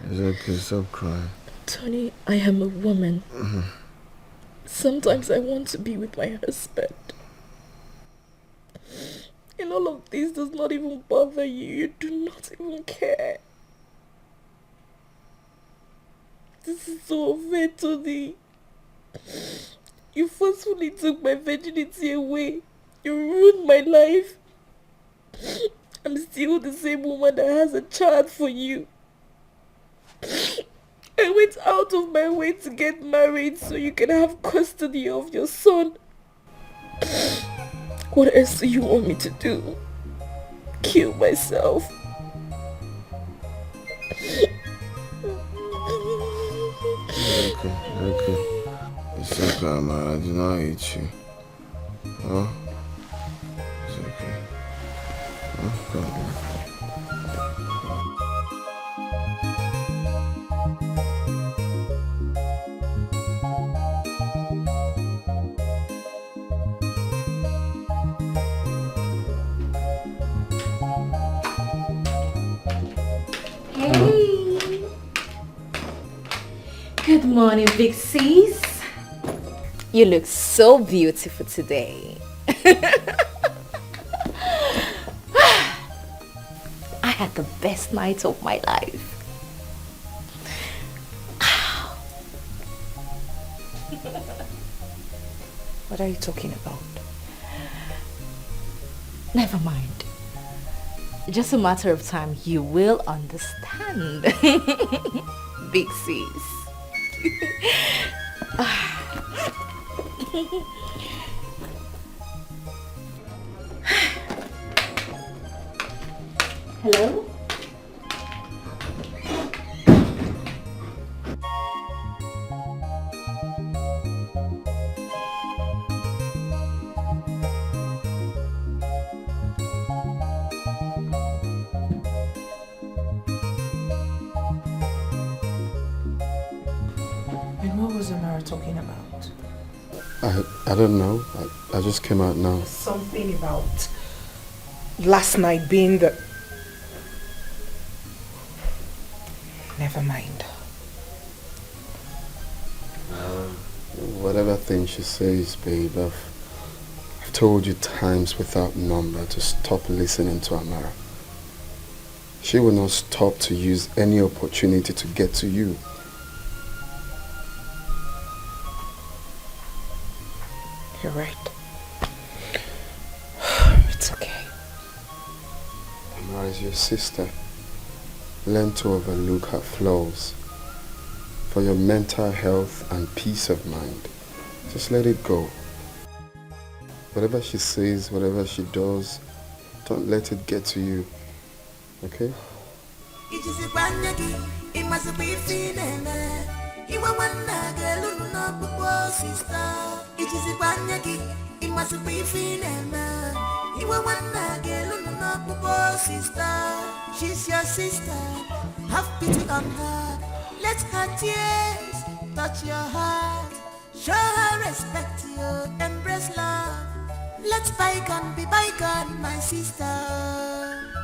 It's okay, stop crying. Tony, I am a woman. Sometimes I want to be with my husband. And all of this does not even bother you. You do not even care. This is so unfair, Tony. You forcefully took my virginity away. You ruined my life. I'm still the same woman that has a child for you. I went out of my way to get married so you can have custody of your son. What else do you want me to do? Kill myself? Okay. It's okay, Amara. I do not hate you. Huh? It's okay. No problem. Hey! Good morning, big sis. You look so beautiful today. I had the best night of my life. What are you talking about? Never mind. Just a matter of time, you will understand. Big sis. Hello? And what was Amara talking about? I don't know. I just came out now. Something about last night being the... Never mind. Whatever thing she says, babe, I've told you times without number to stop listening to Amara. She will not stop to use any opportunity to get to you. You're right. It's okay. Amara is your sister. Learn to overlook her flaws. For your mental health and peace of mind, just let it go. Whatever she says, whatever she does, don't let it get to you. Okay? She's your sister, have pity on her. Let her tears touch your heart. Show her respect, you embrace love. Let bygone be bygone, my sister.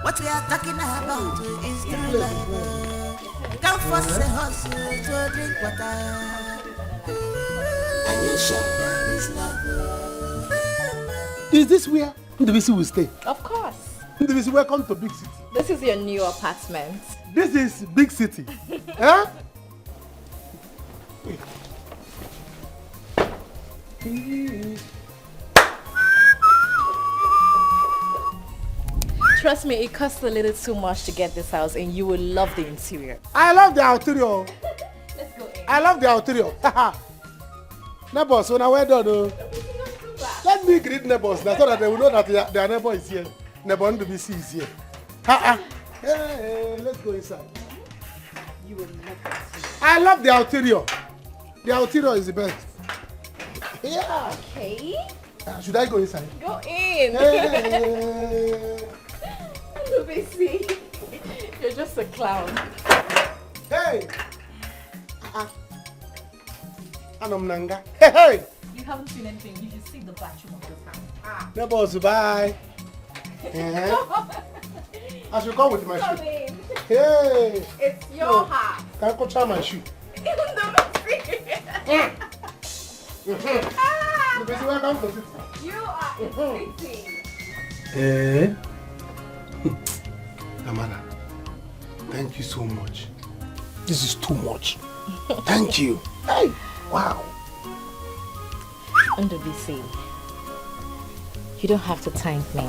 What we are talking about is true love. Don't force a hustle to drink water. And you show there is love. Is this where Ndubisi will stay? Of course. Ndubisi, welcome to Big City. This is your new apartment. This is Big City. Huh? Trust me, it costs a little too much to get this house and you will love the interior. I love the interior. Let's go in. I love the interior. Neighbors, when I went on, let me greet neighbors so that they will know that their neighbor is here. Neighbor Ndubisi is here. Hey, let's go inside. You will love it. I love the interior. The interior is the best. Yeah. Okay. Should I go inside? Go in. Hey. Let me see. You're just a clown. Hey. Anom nanga. Hey. You haven't seen anything. You should see the bathroom of this house. Neighbors, bye. I should come with my Come shoe. in. Hey. It's your house. Can I go try my shoe? Welcome to city. You are eating. Amara, thank you so much. This is too much. Thank you. Hey, wow. Ndubisi, you don't have to thank me.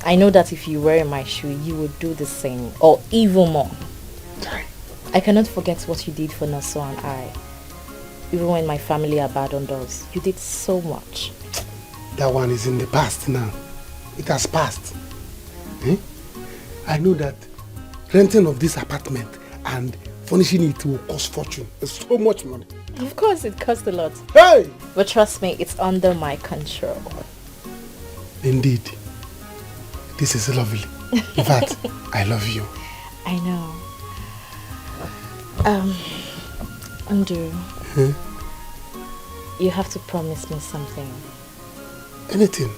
I know that if you were in my shoe, you would do the same, or even more. I cannot forget what you did for Naso and I. Even when my family abandoned us, you did so much. That one is in the past now. It has passed. I know that renting of this apartment and furnishing it will cost fortune. It's so much money. Of course, it costs a lot. Hey! But trust me, it's under my control. Indeed. This is lovely. In fact, I love you. I know. Andrew, you have to promise me something. Anything.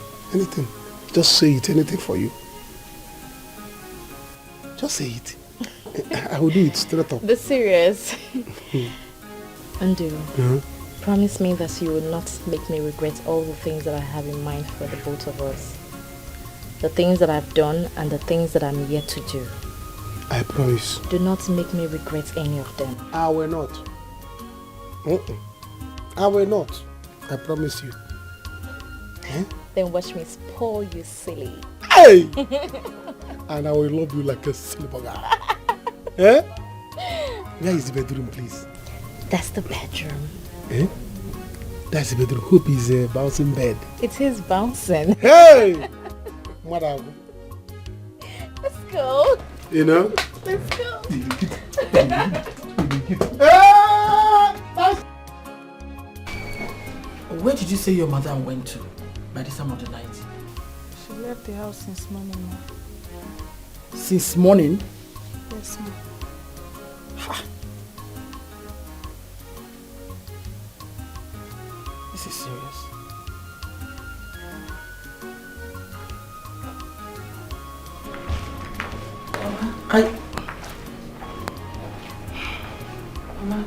Just say it, anything for you. Just say it. I will do it straight up. Be serious. Andrew, promise me that you will not make me regret all the things that I have in mind for the both of us. The things that I've done and the things that I'm yet to do. I promise. Do not make me regret any of them. I will not. I will not. I promise you. Then watch me spoil you silly. Hey! And I will love you like a silver guy. Where is the bedroom, please? That's the bedroom. That's the bedroom. Hope is a bouncing bed. It is bouncing. Hey! Let's Let's go. You know? Let's go. Where did you say your mother went to by this time of the night? She left the house since morning, ma. Since morning? Yes, ma. This is serious. Mama,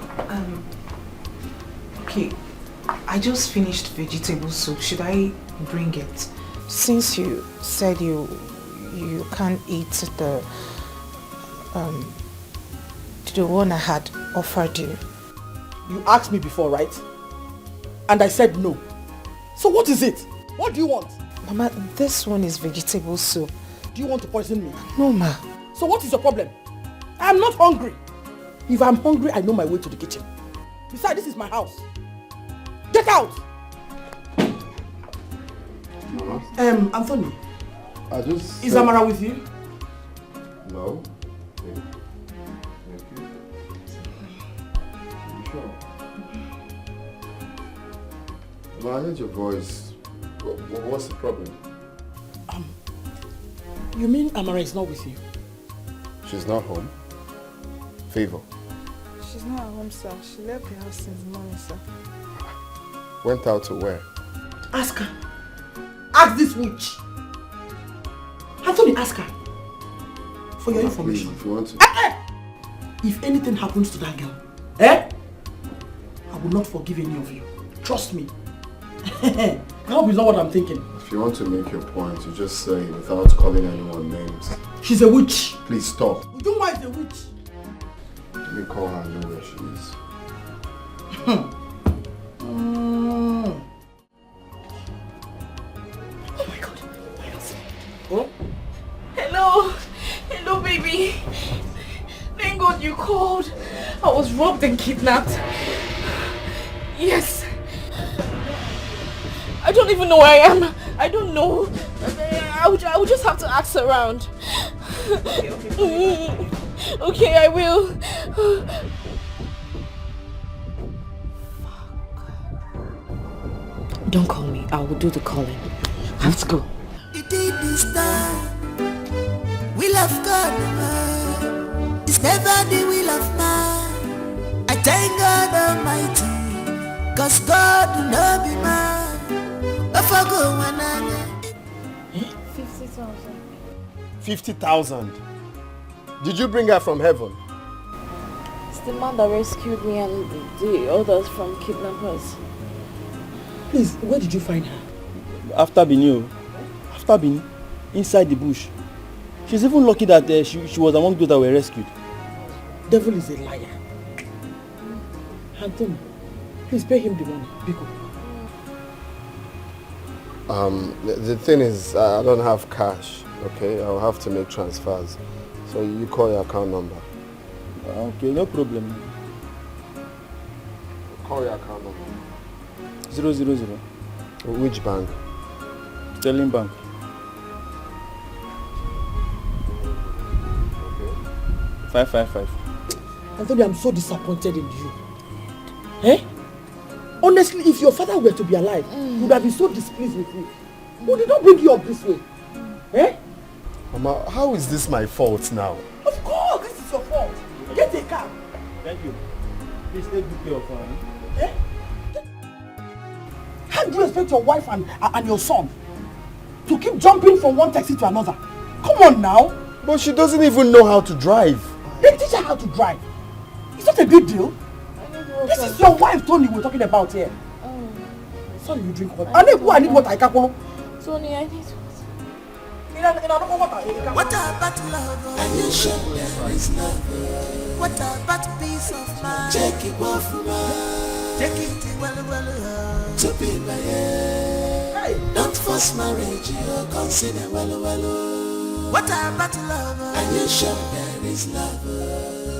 okay, I just finished vegetable soup. Should I bring it? Since you said you can't eat the one I had offered you. You asked me before, right? And I said no. So what is it? What do you want? Mama, this one is vegetable soup. Do you want to poison me? No, ma. So what is your problem? I'm not hungry. If I'm hungry, I know my way to the kitchen. Besides, this is my house. Get out! Anthony. Is Amara with you? No. You sure? Well, I heard your voice. What's the problem? You mean Amara is not with you? She's not home. Favor. She's not at home, sir. She left the house since morning, sir. Went out to where? Ask her. Ask this witch. Anthony, ask her. For your information. Please, if you want to. If anything happens to that girl, I will not forgive any of you. Trust me. I hope you know what I'm thinking. If you want to make your point, you just say it without calling anyone names. She's a witch. Please stop. You know why she's a witch? Let me call her and know where she is. Oh my God. Oh? Hello. Hello, baby. Thank God you called. I was robbed and kidnapped. Yes. I don't even know where I am. I don't know. I would just have to ask around. Okay, I will. Don't call me. I will do the calling. Let's go. It did this time. Will of God, man. It's never the will of man. I thank God Almighty, cause God will not be man. If I go when I 50,000. 50,000. Did you bring her from heaven? It's the man that rescued me and the others from kidnappers. Please, where did you find her? After Bini. After Bini. Inside the bush. She's even lucky that she was among those that were rescued. Devil is a liar. Anthony, please pay him the money. Biko. The thing is, I don't have cash, okay? I'll have to make transfers. So you call your account number. Okay, no problem. Call your account number. 000. Which bank? Sterling Bank. Okay. 555. Anthony, I'm so disappointed in you. Eh? Honestly, if your father were to be alive, he would have been so displeased with you. Who did not bring you up this way? Eh? Mama, how is this my fault now? Of course, this is your fault. Get a car. Thank you. Please take good care of her. Eh? How do you expect your wife and your son to keep jumping from one taxi to another? Come on now. But she doesn't even know how to drive. Then teach her how to drive. It's not a big deal. This is your wife, Tony, we're talking about here. Sorry, you drink water. I need water. I can't. Tony, I need What about love? And you should there is love. What about peace of mind? Take it off from her. Take it well. To be my head. Don't force marriage, you consider well. What about love? And you should there is love.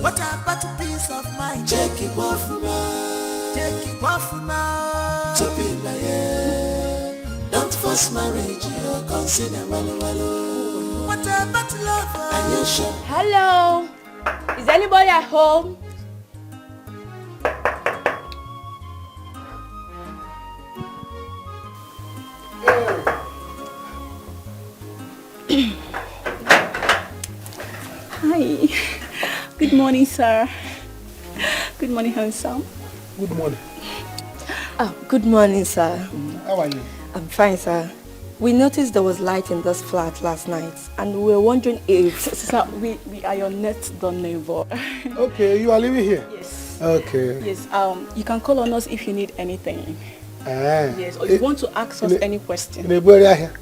What about peace of mind? Take it off from her. Take it off from her. To be my head. Don't force marriage, you consider well. What about love? And you should. Hello. Is anybody at home? Hi. Good morning, sir. Good morning, handsome. Good morning. Good morning, sir. How are you? I'm fine, sir. We noticed there was light in this flat last night, and we were wondering if... Sir, we are your next door neighbor. Okay, you are living here? Yes. Okay. Yes, you can call on us if you need anything. Yes, or you want to ask us any question. In the area here?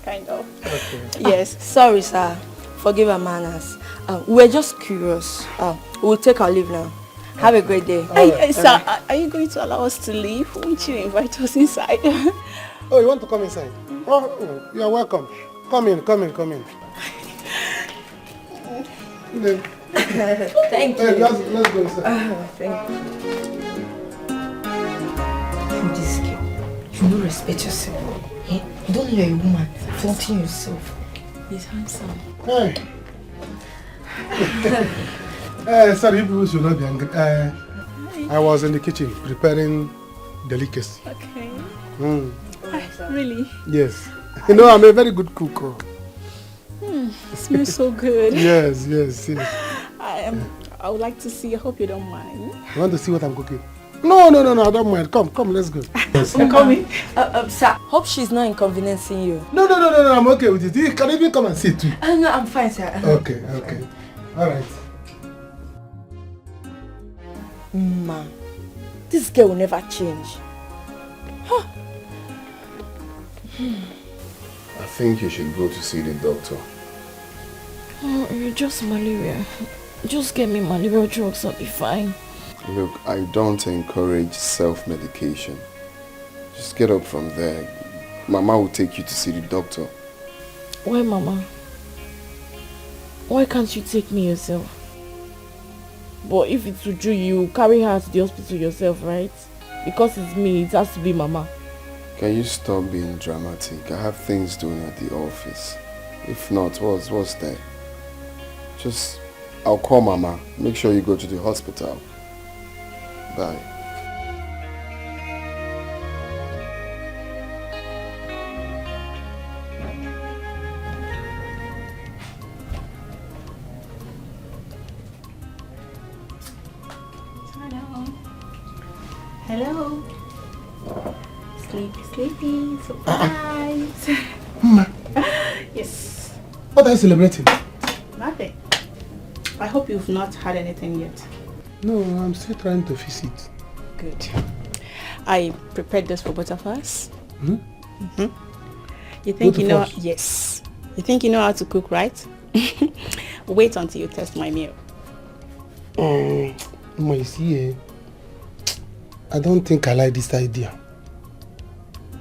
Kind of. Okay. Yes, sorry, sir. Forgive our manners. We're just curious. We'll take our leave now. Have a great day. Hey, sir, are you going to allow us to leave? Won't you invite us inside? Oh, you want to come inside? Oh, you are welcome. Come in. Thank you. Hey, let's go inside. Thank you. This girl, you don't respect yourself. Eh? Don't let a woman flaunting yourself. He's handsome. Hey. Sorry, people should not be angry. I was in the kitchen preparing delicacy. Okay. Mm. Really? Yes. You know, I'm a very good cook. It smells so good. Yes. I would like to see. I hope you don't mind. You want to see what I'm cooking? No, I don't mind. Come, let's go. I'm coming. Sir, hope she's not inconveniencing you. No, I'm okay with it. You can even come and sit too. No, I'm fine, sir. Okay. All right. Ma, this girl will never change. Huh. I think you should go to see the doctor. Oh, it's just malaria. Just get me malaria drugs, I'll be fine. Look, I don't encourage self-medication. Just get up from there. Mama will take you to see the doctor. Why, Mama? Why can't you take me yourself? But if it's Uju, you carry her to the hospital yourself, right? Because it's me, it has to be Mama. Can you stop being dramatic? I have things doing at the office. If not, what's there? I'll call Mama. Make sure you go to the hospital. Bye. Hello. Sleepy. Surprise. Mama. Yes. What are you celebrating? Nothing. I hope you've not had anything yet. No, I'm still trying to fix it. Good. I prepared this for both of us. Hmm? You think Both you of know? us? Yes. You think you know how to cook, right? Wait until you test my meal. Mama, you see, I don't think I like this idea.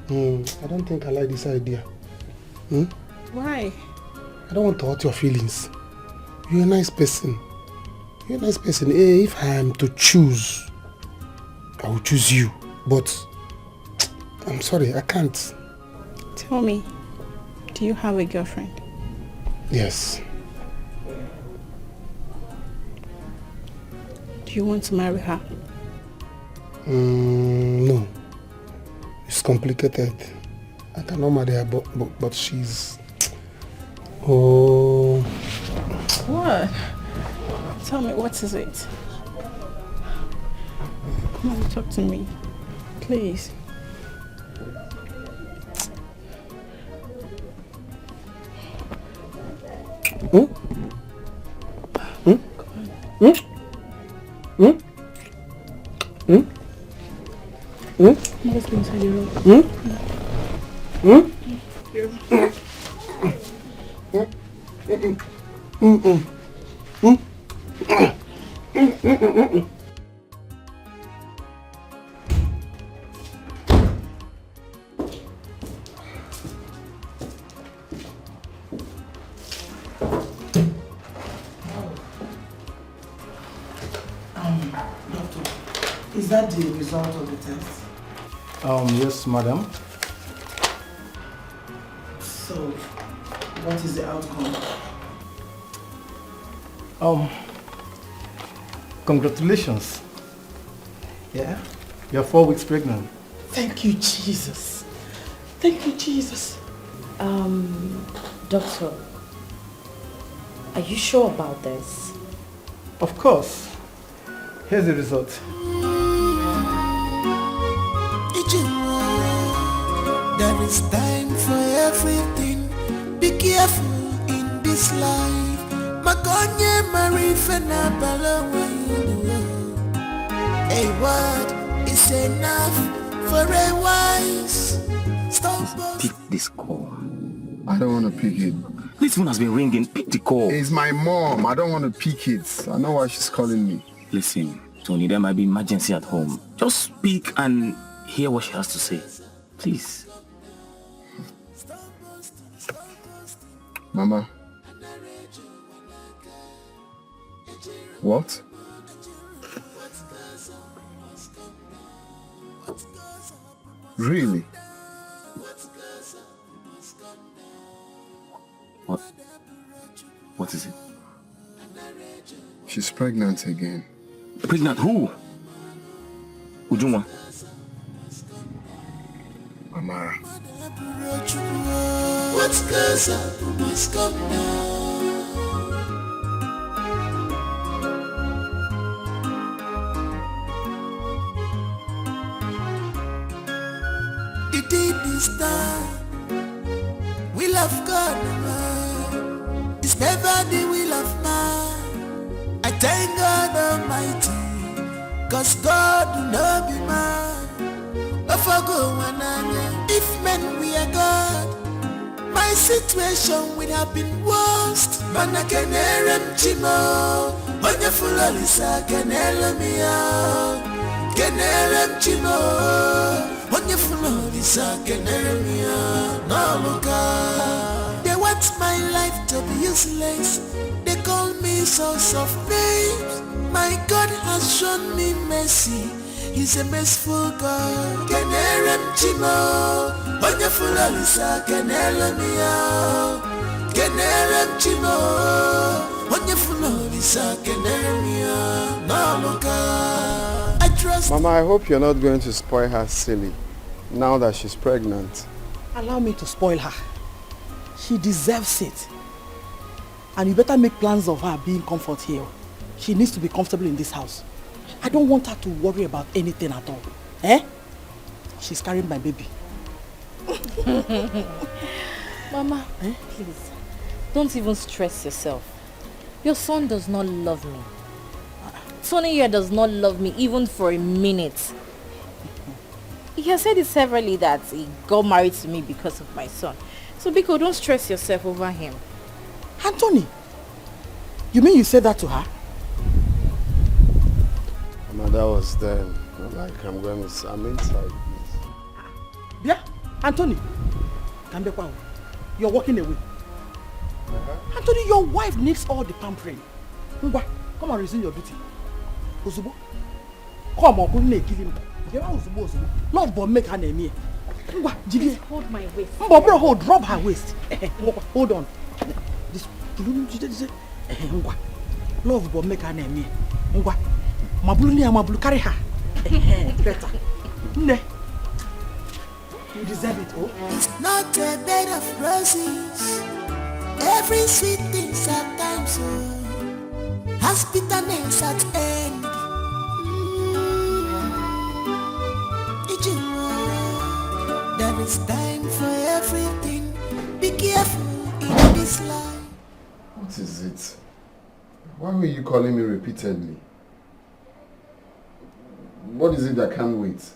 I don't think I like this idea. Why? I don't want to hurt your feelings. You're a nice person. You're a nice person. If I am to choose, I will choose you. But I'm sorry, I can't. Tell me, do you have a girlfriend? Yes. Do you want to marry her? No. It's complicated. I cannot marry her, but she's... Oh... What? Tell me, what is it? Come on, talk to me. Please. Let's go inside your room. Doctor, is that the result of the test? Yes, madam. So, what is the outcome? Congratulations. Yeah? You're 4 weeks pregnant. Thank you, Jesus. Thank you, Jesus. Doctor, are you sure about this? Of course. Here's the result. There is time for everything. Be careful in this life. Makonye marifena balawe. A word is enough for a wise. Stop. Pick this call. I don't want to pick it. This phone has been ringing. Pick the call. It's my mom. I don't want to pick it. I know why she's calling me. Listen, Tony, there might be emergency at home. Just speak and hear what she has to say. Please. Mama. What? Really? What is it? She's pregnant again. Pregnant who? Ujunwa? Amara. What goes up must come down. The deed is done. Will of God, man. It's never the will of man. I thank God Almighty, cause God will not be man. If men we are God, my situation would have been worst. Man, I can hear him, Chimo. When you full of Lisa, can hear me out. Can hear him, Chimo. When you full of Lisa, can hear me out. No, look, they want my life to be useless. They call me source of names. My God has shown me mercy. He's a merciful God. Can hear him, Chimo. When you full of Lisa, can hear me out. Can hear him, Chimo. When you full of Lisa, can hear me out. No, look, I trust. Mama, I hope you're not going to spoil her silly now that she's pregnant. Allow me to spoil her. She deserves it. And you better make plans of her being comfort here. She needs to be comfortable in this house. I don't want her to worry about anything at all. Eh? She's carrying my baby. Mama, please, don't even stress yourself. Your son does not love me. Tony here does not love me even for a minute. He has said it severally that he got married to me because of my son. So Biko, don't stress yourself over him. Anthony, you mean you said that to her? Mama, that was then. Like, I'm inside. Yeah, Anthony, you're walking away. Anthony, your wife needs all the pampering. Come and resume your duty. Uzubo, come on, kill him. Lord, but make her name here. Just hold my waist. Hold, rub her waist. Hold on. Love, but make her name here. Mabulu, carry her. Better. You deserve it, oh. It's not a bed of roses. Every sweet thing's at times so has bitterness at end. There is time for everything. Be careful in this life. What is it? Why were you calling me repeatedly? What is it that can't wait?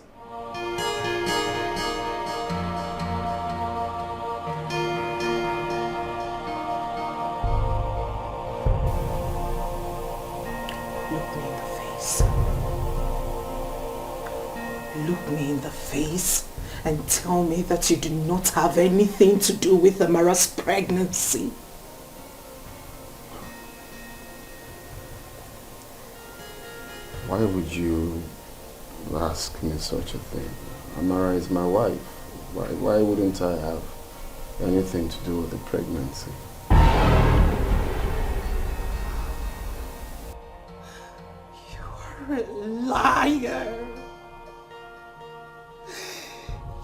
Look me in the face and tell me that you do not have anything to do with Amara's pregnancy. Why would you ask me such a thing? Amara is my wife. Why wouldn't I have anything to do with the pregnancy? You're a liar.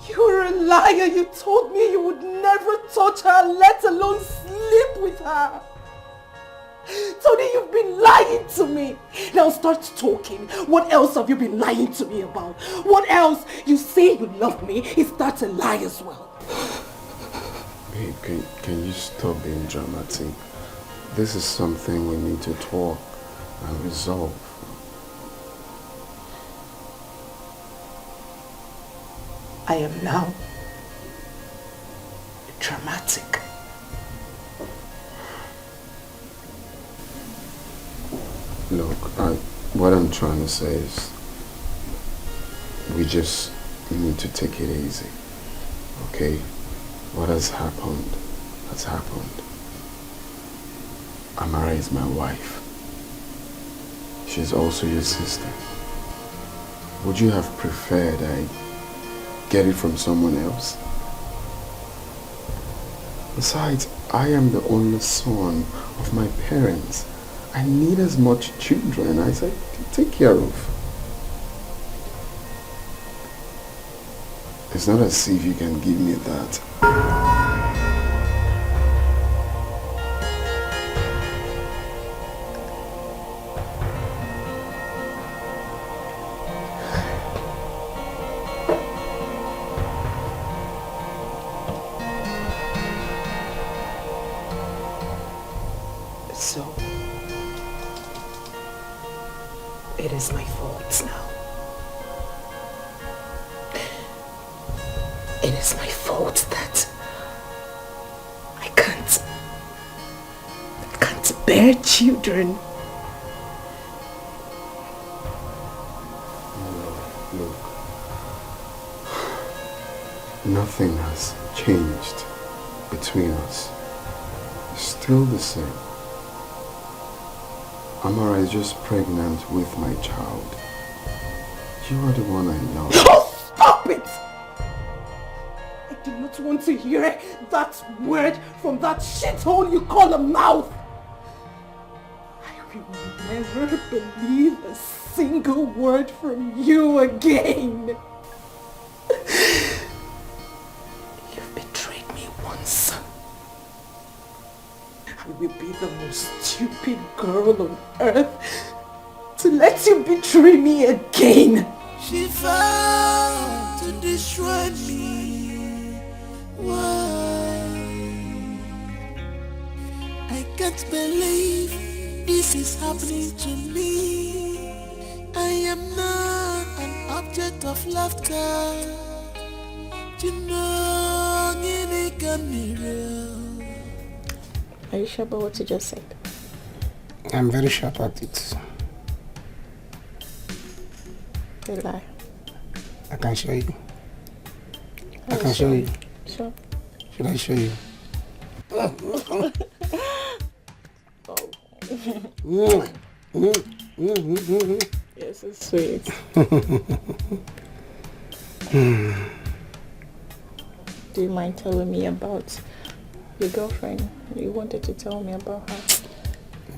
You're a liar. You told me you would never touch her, let alone sleep with her. Tony, you've been lying to me. Now start talking. What else have you been lying to me about? What else? You say you love me. Is that a lie as well? Babe, can you stop being dramatic? This is something we need to talk and resolve. I am now dramatic. Look, what I'm trying to say is we just need to take it easy, okay? What has happened has happened. Amara is my wife. She's also your sister. Would you have preferred I get it from someone else? Besides, I am the only son of my parents. I need as much children as I can take care of. It's not as if you can give me that. So, it is my fault now. It is my fault that I can't bear children. Look, nothing has changed between us. It's still the same. Amara is just pregnant with my child. You are the one I love. Oh, stop it! I do not want to hear that word from that shithole you call a mouth. I will never believe a single word from you again. You've betrayed me once. I will be the most stupid girl on earth to let you betray me again. She fell. can't believe this is happening to me. I am not an object of laughter. You know, it can be real. Are you sure about what you just said? I'm very sure about it. You lie. I can show you. I can show you. Sure. Should I show you? You're so sweet. Do you mind telling me about your girlfriend? You wanted to tell me about her.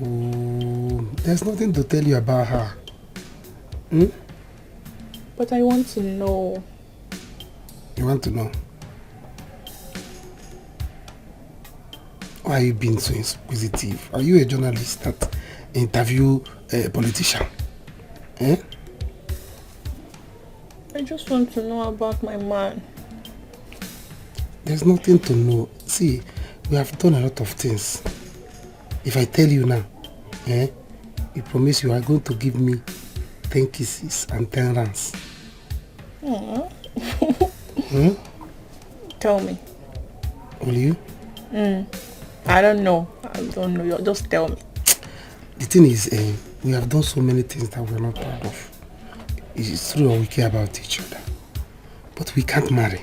Oh, there's nothing to tell you about her. But I want to know. You want to know? Why are you being so inquisitive? Are you a journalist that interview a politician? Eh? I just want to know about my man. There's nothing to know. See, we have done a lot of things. If I tell you now, you promise you are going to give me 10 kisses and 10 runs. Tell me. Will you? I don't know. I don't know. You just tell me. The thing is, we have done so many things that we're not proud of. It's true that we care about each other. But we can't marry.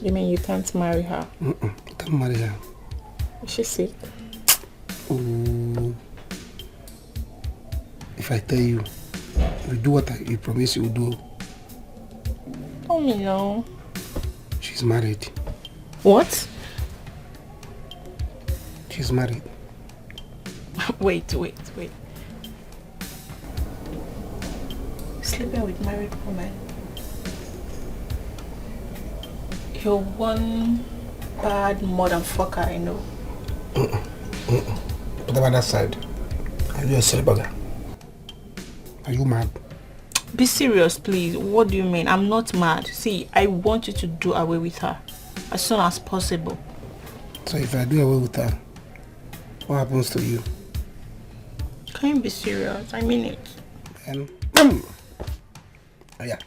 You mean you can't marry her? You can't marry her. Is she sick? Oh. If I tell you, you do what you promise you will do. Tell me now. She's married. What? She's married. Wait. Sleeping with married woman. You're one bad motherfucker, I know. What about that side? Are you a celibate? Are you mad? Be serious, please. What do you mean? I'm not mad. See, I want you to do away with her as soon as possible. So if I do away with her, what happens to you? Can you be serious? I mean it. And oh yeah.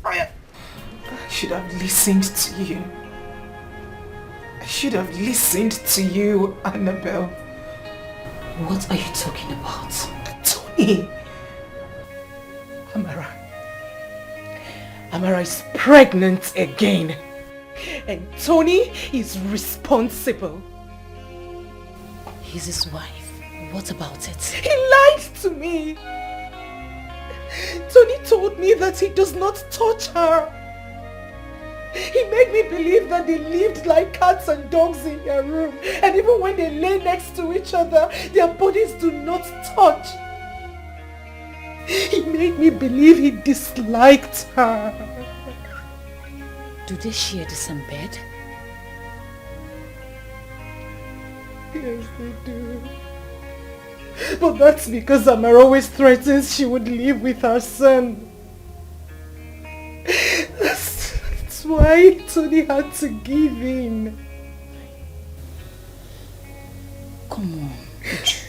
I should have listened to you. I should have listened to you, Annabelle. What are you talking about? Tony! Amara is pregnant again. And Tony is responsible. He's his wife. What about it? He lied to me. Tony told me that he does not touch her. He made me believe that they lived like cats and dogs in their room. And even when they lay next to each other, their bodies do not touch. He made me believe he disliked her. Do they share the same bed? Yes, they do. But that's because Amara always threatens she would live with her son. That's why Tony had to give in. Come on, Uju.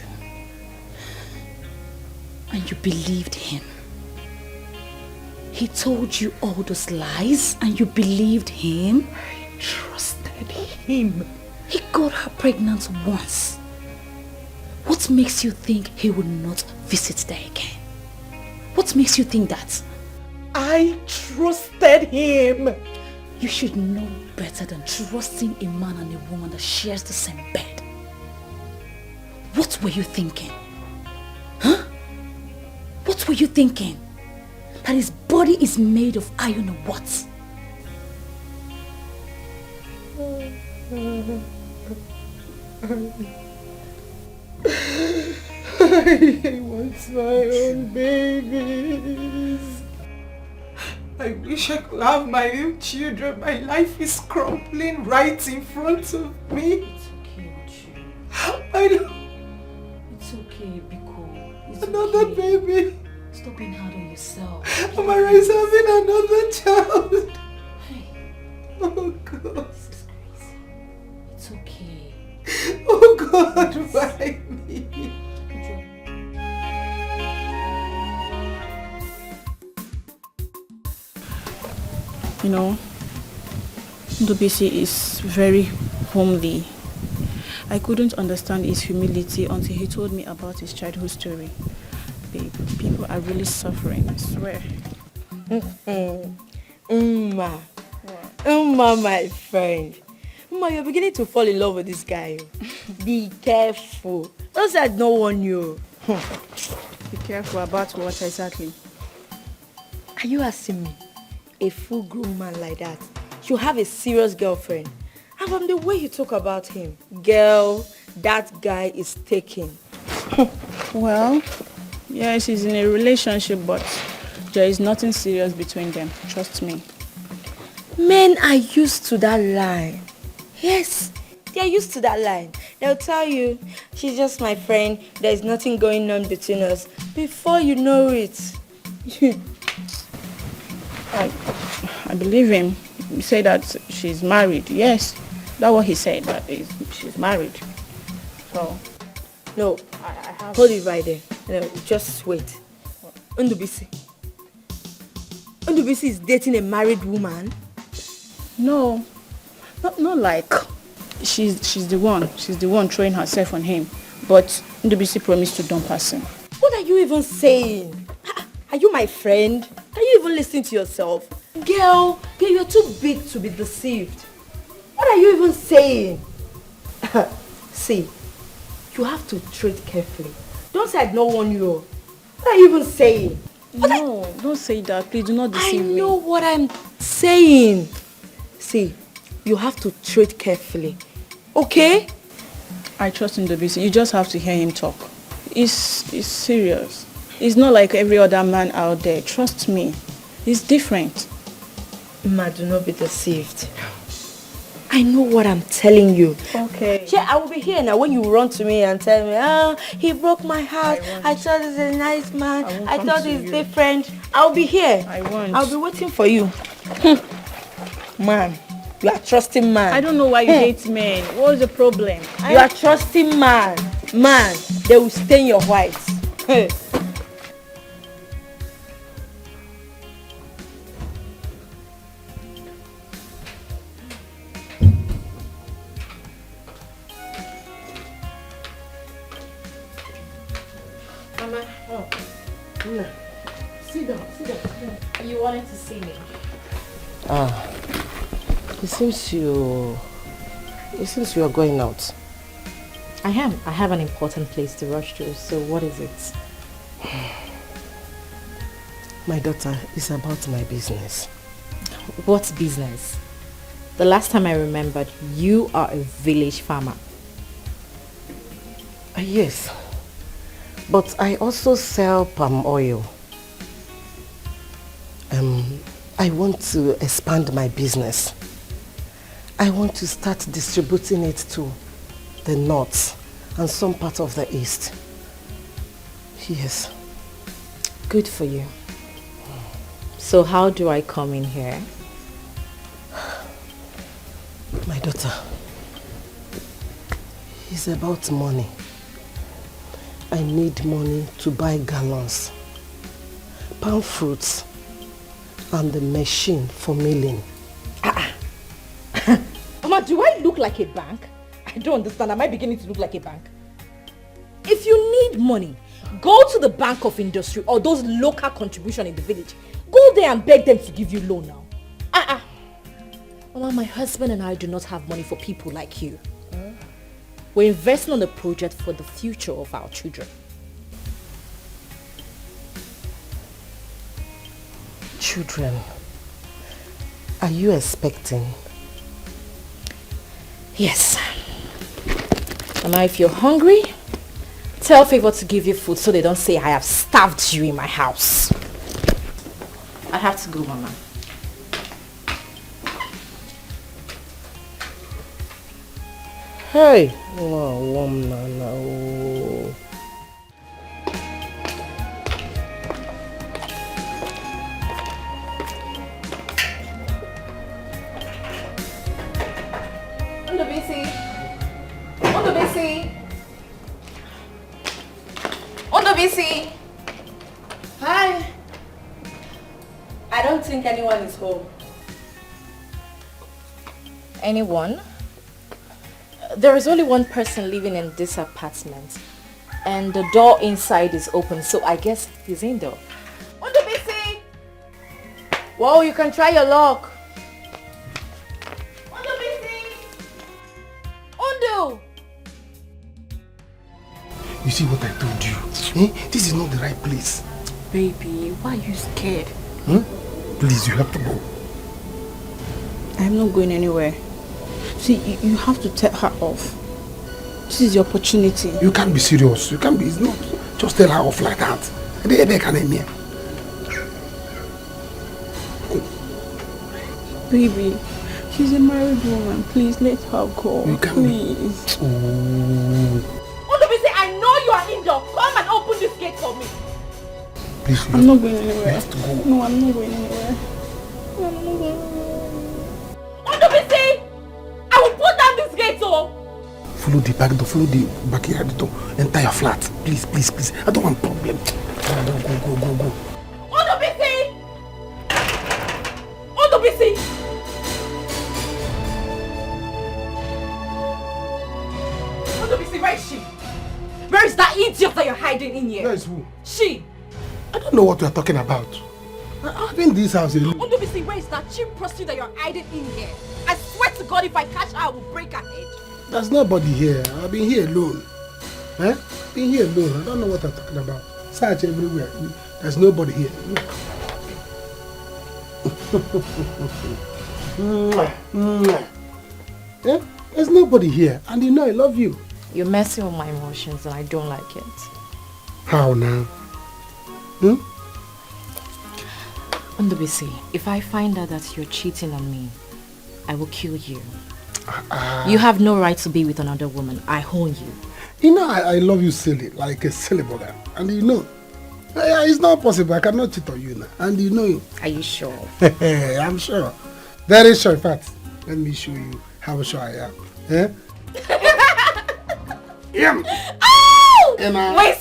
And you believed him. He told you all those lies and you believed him? I trusted him. He got her pregnant once. What makes you think he will not visit there again? What makes you think that? I trusted him. You should know better than trusting a man and a woman that shares the same bed. What were you thinking? Huh? What were you thinking? That his body is made of iron or what? I want my own babies. I wish I could have my own children. My life is crumbling right in front of me. It's okay, Uju. I know. It's okay, Biko. It's Another okay. baby. Stop being hard on yourself. Amara is having another child. Hey. Oh God. This is crazy. It's okay. Oh God, why me? You know, Ndubisi is very homely. I couldn't understand his humility until he told me about his childhood story. Babe, people are really suffering, I swear. Uma, my friend. Uma, you're beginning to fall in love with this guy. Be careful. Don't say I don't warn you. Be careful about what exactly? Are you asking me? A full-grown man like that should have a serious girlfriend. And from the way you talk about him, girl, that guy is taken. Well, yes, he's in a relationship, but there is nothing serious between them. Trust me. Men are used to that line. Yes, they are used to that line. They'll tell you, she's just my friend, there's nothing going on between us. Before you know it. I believe him. He said that she's married. Yes, that's what he said, that she's married. So, no, hold it right there. No, just wait. Ndubisi is dating a married woman? No, not like she's the one throwing herself on him, but Ndubisi promised to dump her. What are you even saying? Are you my friend? Can you even listen to yourself? Girl, you're too big to be deceived. What are you even saying? See, you have to tread carefully. Don't say I don't warn you. What are you even saying? No, don't say that. Please do not deceive me. I know what I'm saying. See, you have to tread carefully. Okay? I trust Ndubisi. You just have to hear him talk. He's serious. He's not like every other man out there. Trust me. He's different. Ma, do not be deceived. I know what I'm telling you. Okay. Yeah, I will be here now when you run to me and tell me, he broke my heart. I thought he's a nice man. I thought he's different. I'll be here. I'll be waiting for you. Man, you are trusting man. I don't know why you hate men. What's the problem? You are trusting man. Man, they will stain your white. Sit down. You wanted to see me? It seems you are going out. I am. I have an important place to rush to, so what is it? My daughter, it's about my business. What business? The last time I remembered, you are a village farmer. Yes, but I also sell palm oil. I want to expand my business. I want to start distributing it to the north and some part of the east. Yes. Good for you. So how do I come in here? My daughter, it's about money. I need money to buy gallons, palm fruits, and the machine for milling. Mama, do I look like a bank? I don't understand. Am I beginning to look like a bank? If you need money, go to the Bank of Industry or those local contribution in the village. Go there and beg them to give you loan now. Mama, my husband and I do not have money for people like you. We're investing on a project for the future of our children. Children, are you expecting? Yes. Mama, if you're hungry, tell Favor to give you food so they don't say I have starved you in my house. I have to go, Mama. Hey! Ondobisi! Ondobisi! Hi. I don't think anyone is home. Anyone? There is only one person living in this apartment. And the door inside is open, so I guess he's indoor. Ondobisi! Whoa, you can try your luck. Ondobisi! Ondo! You see what I told you? This is not the right place. Baby, why are you scared? Please, you have to go. I'm not going anywhere. See, you have to tell her off. This is your opportunity. You can't be serious. You can't be. It's not. Just tell her off like that. Baby, she's a married woman. Please let her go. You can't please. Ondobisi, I know you are indoor. Come and open this gate for me. Please, I'm not going anywhere. You have to go. No, I'm not going anywhere. No, I'm not going anywhere. Ondobisi! I will put down this gate, oh! Follow the back door. Follow the backyard door. Enter your flat. Please, please, please. I don't want problem. Go. Ondobisi! Ondobisi! Ondobisi, where is she? Where is that idiot that you're hiding in here? Where is who? She! I don't know what you are talking about. I've been in this house alone. Ondobisi, where is that cheap prostitute that you're hiding in here? I swear to God, if I catch her, I will break her head. There's nobody here. I've been here alone. Been here alone. I don't know what I'm talking about. Search everywhere. There's nobody here. There's nobody here. And you know I love you. You're messing with my emotions and I don't like it. How now? Ondobisi, if I find out that you're cheating on me, I will kill you. You have no right to be with another woman. I own you. You know I love you silly, like a silly boy. And you know, it's not possible. I cannot cheat on you now. And you know it. Are you sure? I'm sure. Very sure. In fact, let me show you how sure I am. Oh! Wait.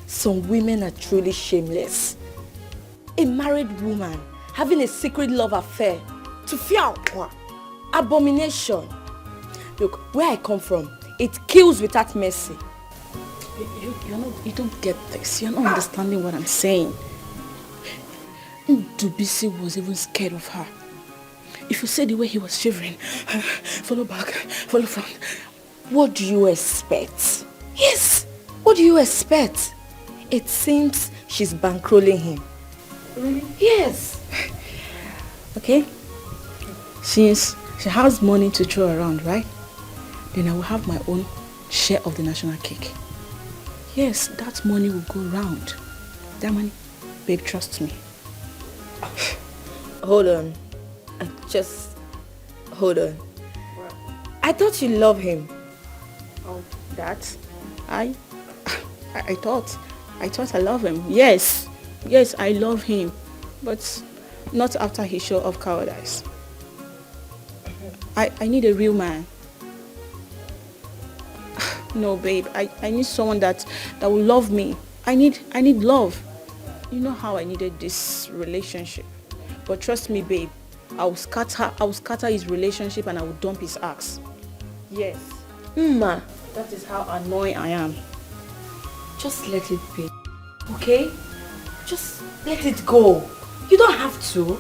Some women are truly shameless. A married woman having a secret love affair to fear abomination. Look, where I come from, it kills without mercy. You don't get this. You're not understanding what I'm saying. Ndubisi was even scared of her. If you see the way he was shivering, follow back, follow front. What do you expect? Yes, what do you expect? It seems she's bankrolling him. Really? Yes. Okay. Since she has money to throw around, right? Then I will have my own share of the national cake. Yes, that money will go round. That money, babe, trust me. Hold on. Just hold on. What? I thought you love him. Oh, that? I thought I love him. Yes, I love him, but not after his show of cowardice. I need a real man. No, babe, I need someone that will love me. I need love. You know how I needed this relationship. But trust me, babe, I will scatter his relationship and I will dump his axe. Yes. Ma, that is how annoying I am. Just let it be, okay? Just let it go. You don't have to.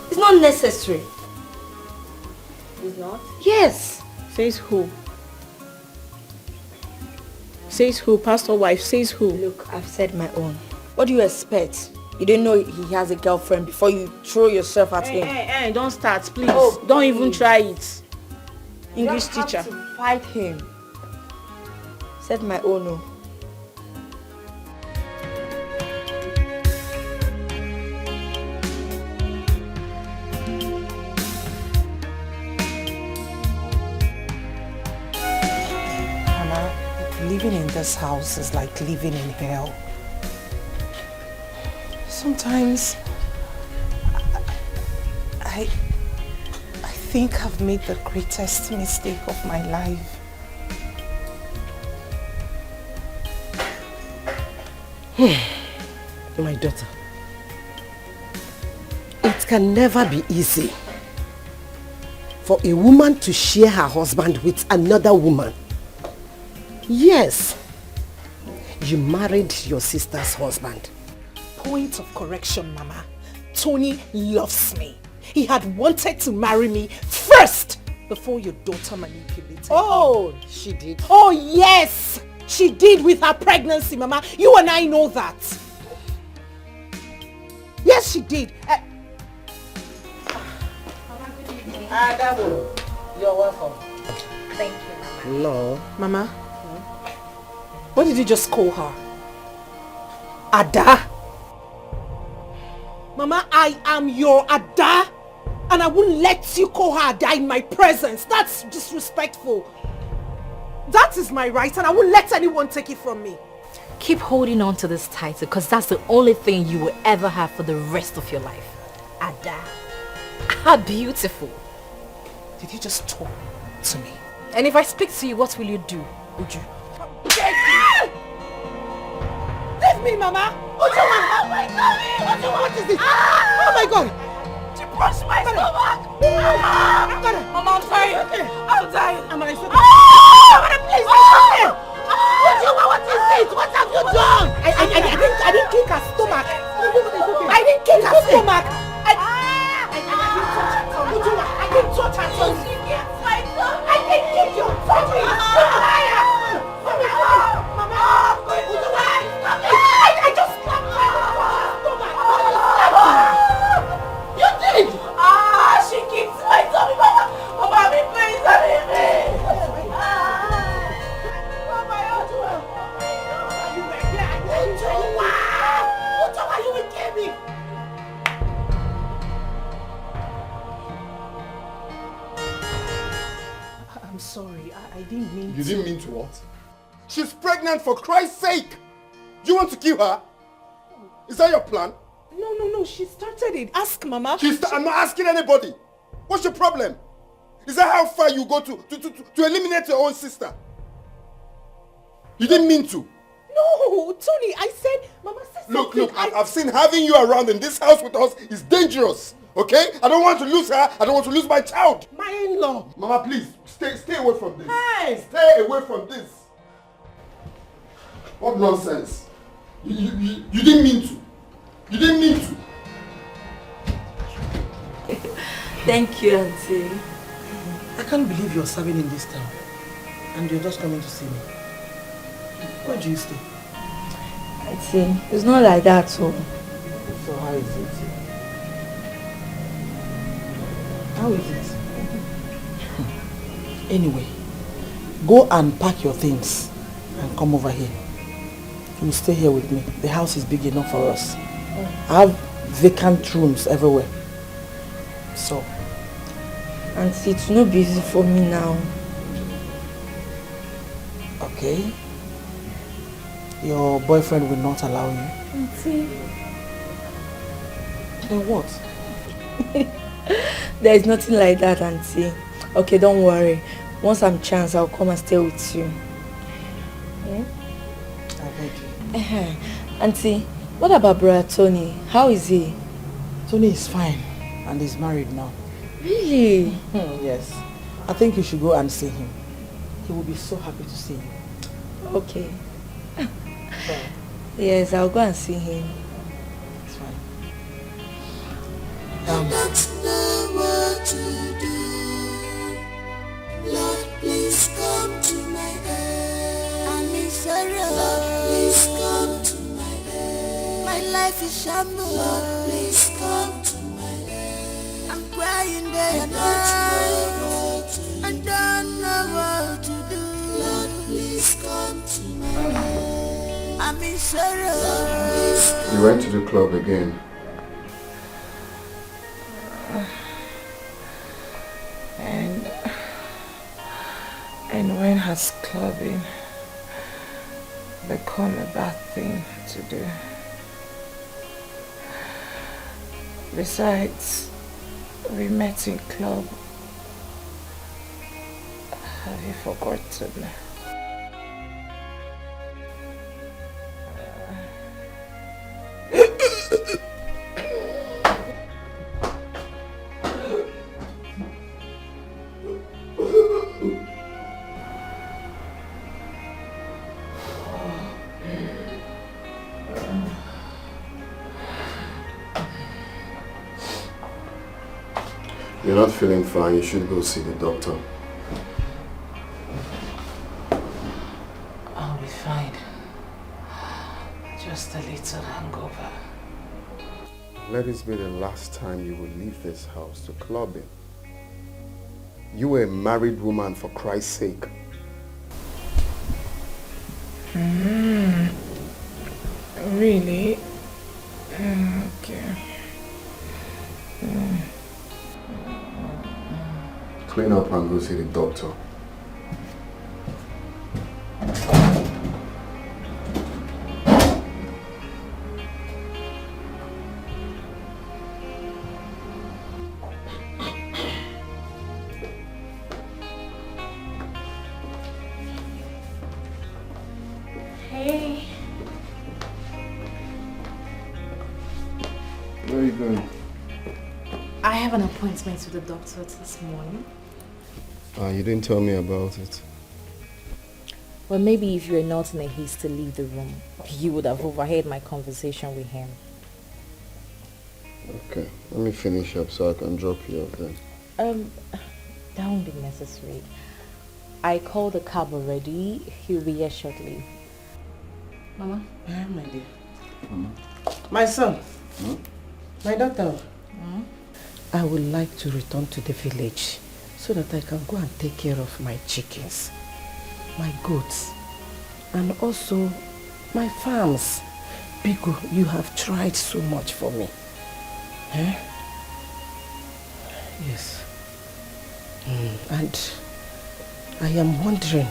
It's not necessary. It's not? Yes. Says who? Says who? Pastor wife, says who? Look, I've said my own. What do you expect? You didn't know he has a girlfriend before you throw yourself at him. Hey, don't start, please. Oh, don't even try it. English you teacher. have to fight him. Said my own. No. Living in this house is like living in hell. Sometimes I think I've made the greatest mistake of my life. My daughter, it can never be easy for a woman to share her husband with another woman. Yes, you married your sister's husband. Point of correction, Mama. Tony loves me. He had wanted to marry me first before your daughter manipulated him. Oh, she did. Oh, yes! She did with her pregnancy, Mama. You and I know that. Yes, she did. You're welcome. Thank you, Mama. No. Mama, what did you just call her? Ada? Mama, I am your Ada, and I won't let you call her Ada in my presence. That's disrespectful. That is my right, and I won't let anyone take it from me. Keep holding on to this title, because that's the only thing you will ever have for the rest of your life. Ada. How beautiful. Did you just talk to me? And if I speak to you, what will you do, Uju? Leave me, Mama! Ujuma! Oh my God! Ujuma, what is this? Oh my God! She pushed my stomach! Mama, I'm dying. I'm dying. Amara, it's okay. Amara, please, Ujuma, what is this? What have you done? I didn't kick her stomach. I didn't kick her stomach. Ujuma, I didn't touch her stomach. I didn't kick your stomach. I just slapped my stomach. You did? She kicked my tummy, Mama. Mama, please, leave me. Mama, you will kill me. I'm sorry. I didn't mean to. You didn't mean to what? She's pregnant, for Christ's sake! You want to kill her? Is that your plan? No. She started it. Ask Mama. I'm not asking anybody. What's your problem? Is that how far you go to eliminate your own sister? You didn't mean to. No, Tony, I said Mama said something. Look, I've seen having you around in this house with us is dangerous. Okay? I don't want to lose her. I don't want to lose my child. My in-law. Mama, please, stay away from this. Hey! Stay away from this. What nonsense. You didn't mean to. You didn't mean to. Thank you, Auntie. I can't believe you're serving in this town. And you're just coming to see me. Where do you stay? Auntie, it's not like that, so. So how is it? How is it? Anyway, go and pack your things and come over here. You stay here with me. The house is big enough for us. I have vacant rooms everywhere. So. Auntie, it's not busy for me now. Okay. Your boyfriend will not allow you. Auntie. Then what? There is nothing like that, Auntie. Okay, don't worry. Once I'm chance, I'll come and stay with you. I beg you. Auntie, what about brother Tony? How is he? Tony is fine and he's married now. Really? Yes. I think you should go and see him. He will be so happy to see you. Okay. Yes, I'll go and see him. It's fine. I don't know what to do. Lord, please come to my aid. I'm in sorrow. Lord, please come to my aid. My life is shambles. Lord, please come to my aid. I'm crying day and night. I don't know what to do. Lord, please come to my aid. I'm in sorrow. You went to the club again. And when has clubbing become a bad thing to do? Besides, we met in club Have you forgotten? You're not feeling fine. You should go see the doctor. I'll be fine. Just a little hangover. Let this be the last time you will leave this house to clubbing. You were a married woman, for Christ's sake. Really? Okay. Clean up and go see the doctor. Hey. Where are you going? I have an appointment with the doctor this morning. You didn't tell me about it. Well, maybe if you were not in a haste to leave the room, you would have overheard my conversation with him. Okay, let me finish up so I can drop you off then. That won't be necessary. I called the cab already. He'll be here shortly. Mama? My dear. My son. My daughter. I would like to return to the village so that I can go and take care of my chickens, my goats, and also my farms. Biko, you have tried so much for me. Eh? Yes. And I am wondering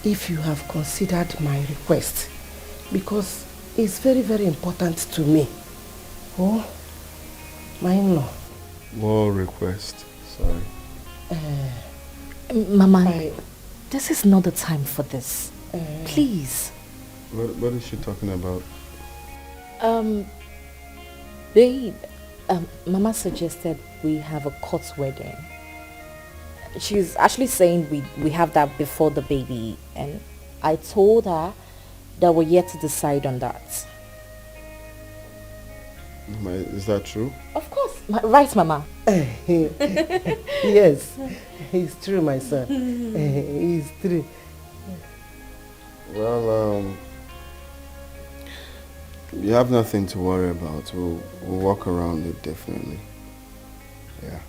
if you have considered my request, because it's very, very important to me. Oh, my in-law. What request? Sorry. Mama, this is not the time for this. Please. What is she talking about? Babe, Mama suggested we have a court wedding. She's actually saying we have that before the baby, and I told her that we're yet to decide on that. Is that true? Of course. Right, Mama? Yes, it's true, my son. It's true. Well, you have nothing to worry about. We'll walk around it definitely. Yeah.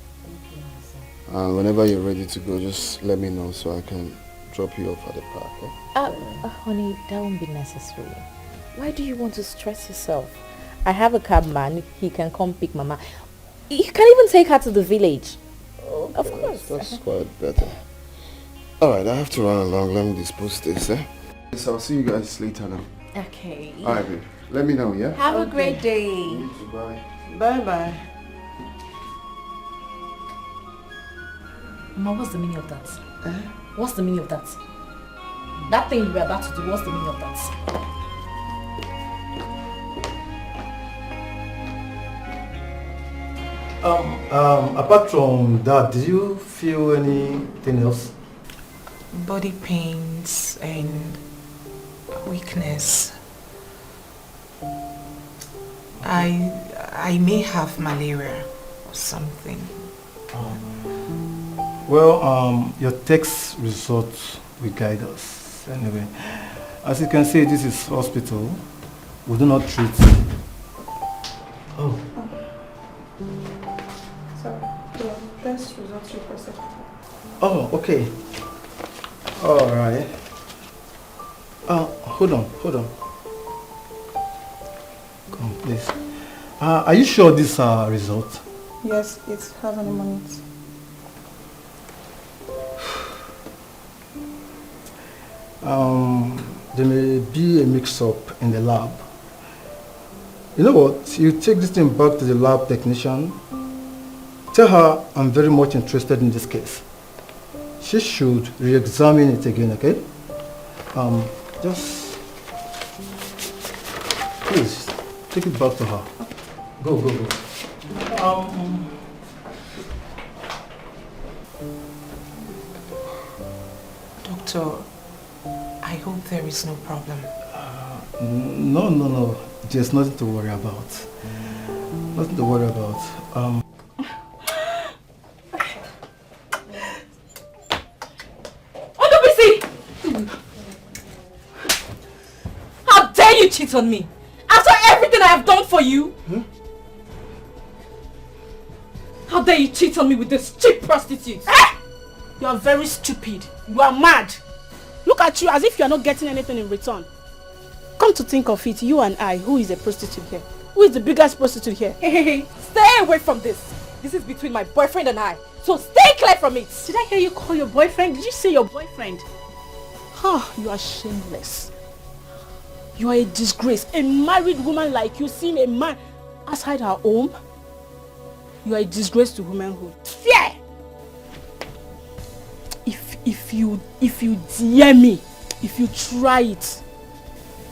And whenever you're ready to go, just let me know so I can drop you off at the park. Eh? Honey, that won't be necessary. Why do you want to stress yourself? I have a cabman. He can come pick Mama. You can even take her to the village. Okay, of course. That's quite better. Alright, I have to run along. Let me dispose this, eh? Yes, I'll see you guys later now. Okay. Alright, babe. Let me know, yeah? Have a great day. You too, bye. Bye-bye. Mama, what's the meaning of that? What's the meaning of that? That thing you were about to do, what's the meaning of that? Apart from that, did you feel anything else? Body pains and weakness. I may have malaria or something. Well, your test results will guide us. Anyway, as you can see, this is hospital. We do not treat. Oh. The test results requested. Oh, okay. All right. Hold on. Come, please. Are you sure these are results? Yes, it has an amount. There may be a mix-up in the lab. You know what? You take this thing back to the lab technician. Tell her I'm very much interested in this case. she should re-examine it again, okay? Just please take it back to her. Go. Doctor, I hope there is no problem. No. There's nothing to worry about. Nothing to worry about. How dare you cheat on me? After everything I have done for you? How dare you cheat on me with this cheap prostitute? You are very stupid. You are mad. Look at you as if you are not getting anything in return. Come to think of it, you and I, who is a prostitute here? Who is the biggest prostitute here? Hey, stay away from this. This is between my boyfriend and I. So stay clear from it. Did I hear you call your boyfriend? Did you say your boyfriend? You are shameless. You are a disgrace. A married woman like you seeing a man outside her home? You are a disgrace to womanhood. Fear! If you dare me, if you try it,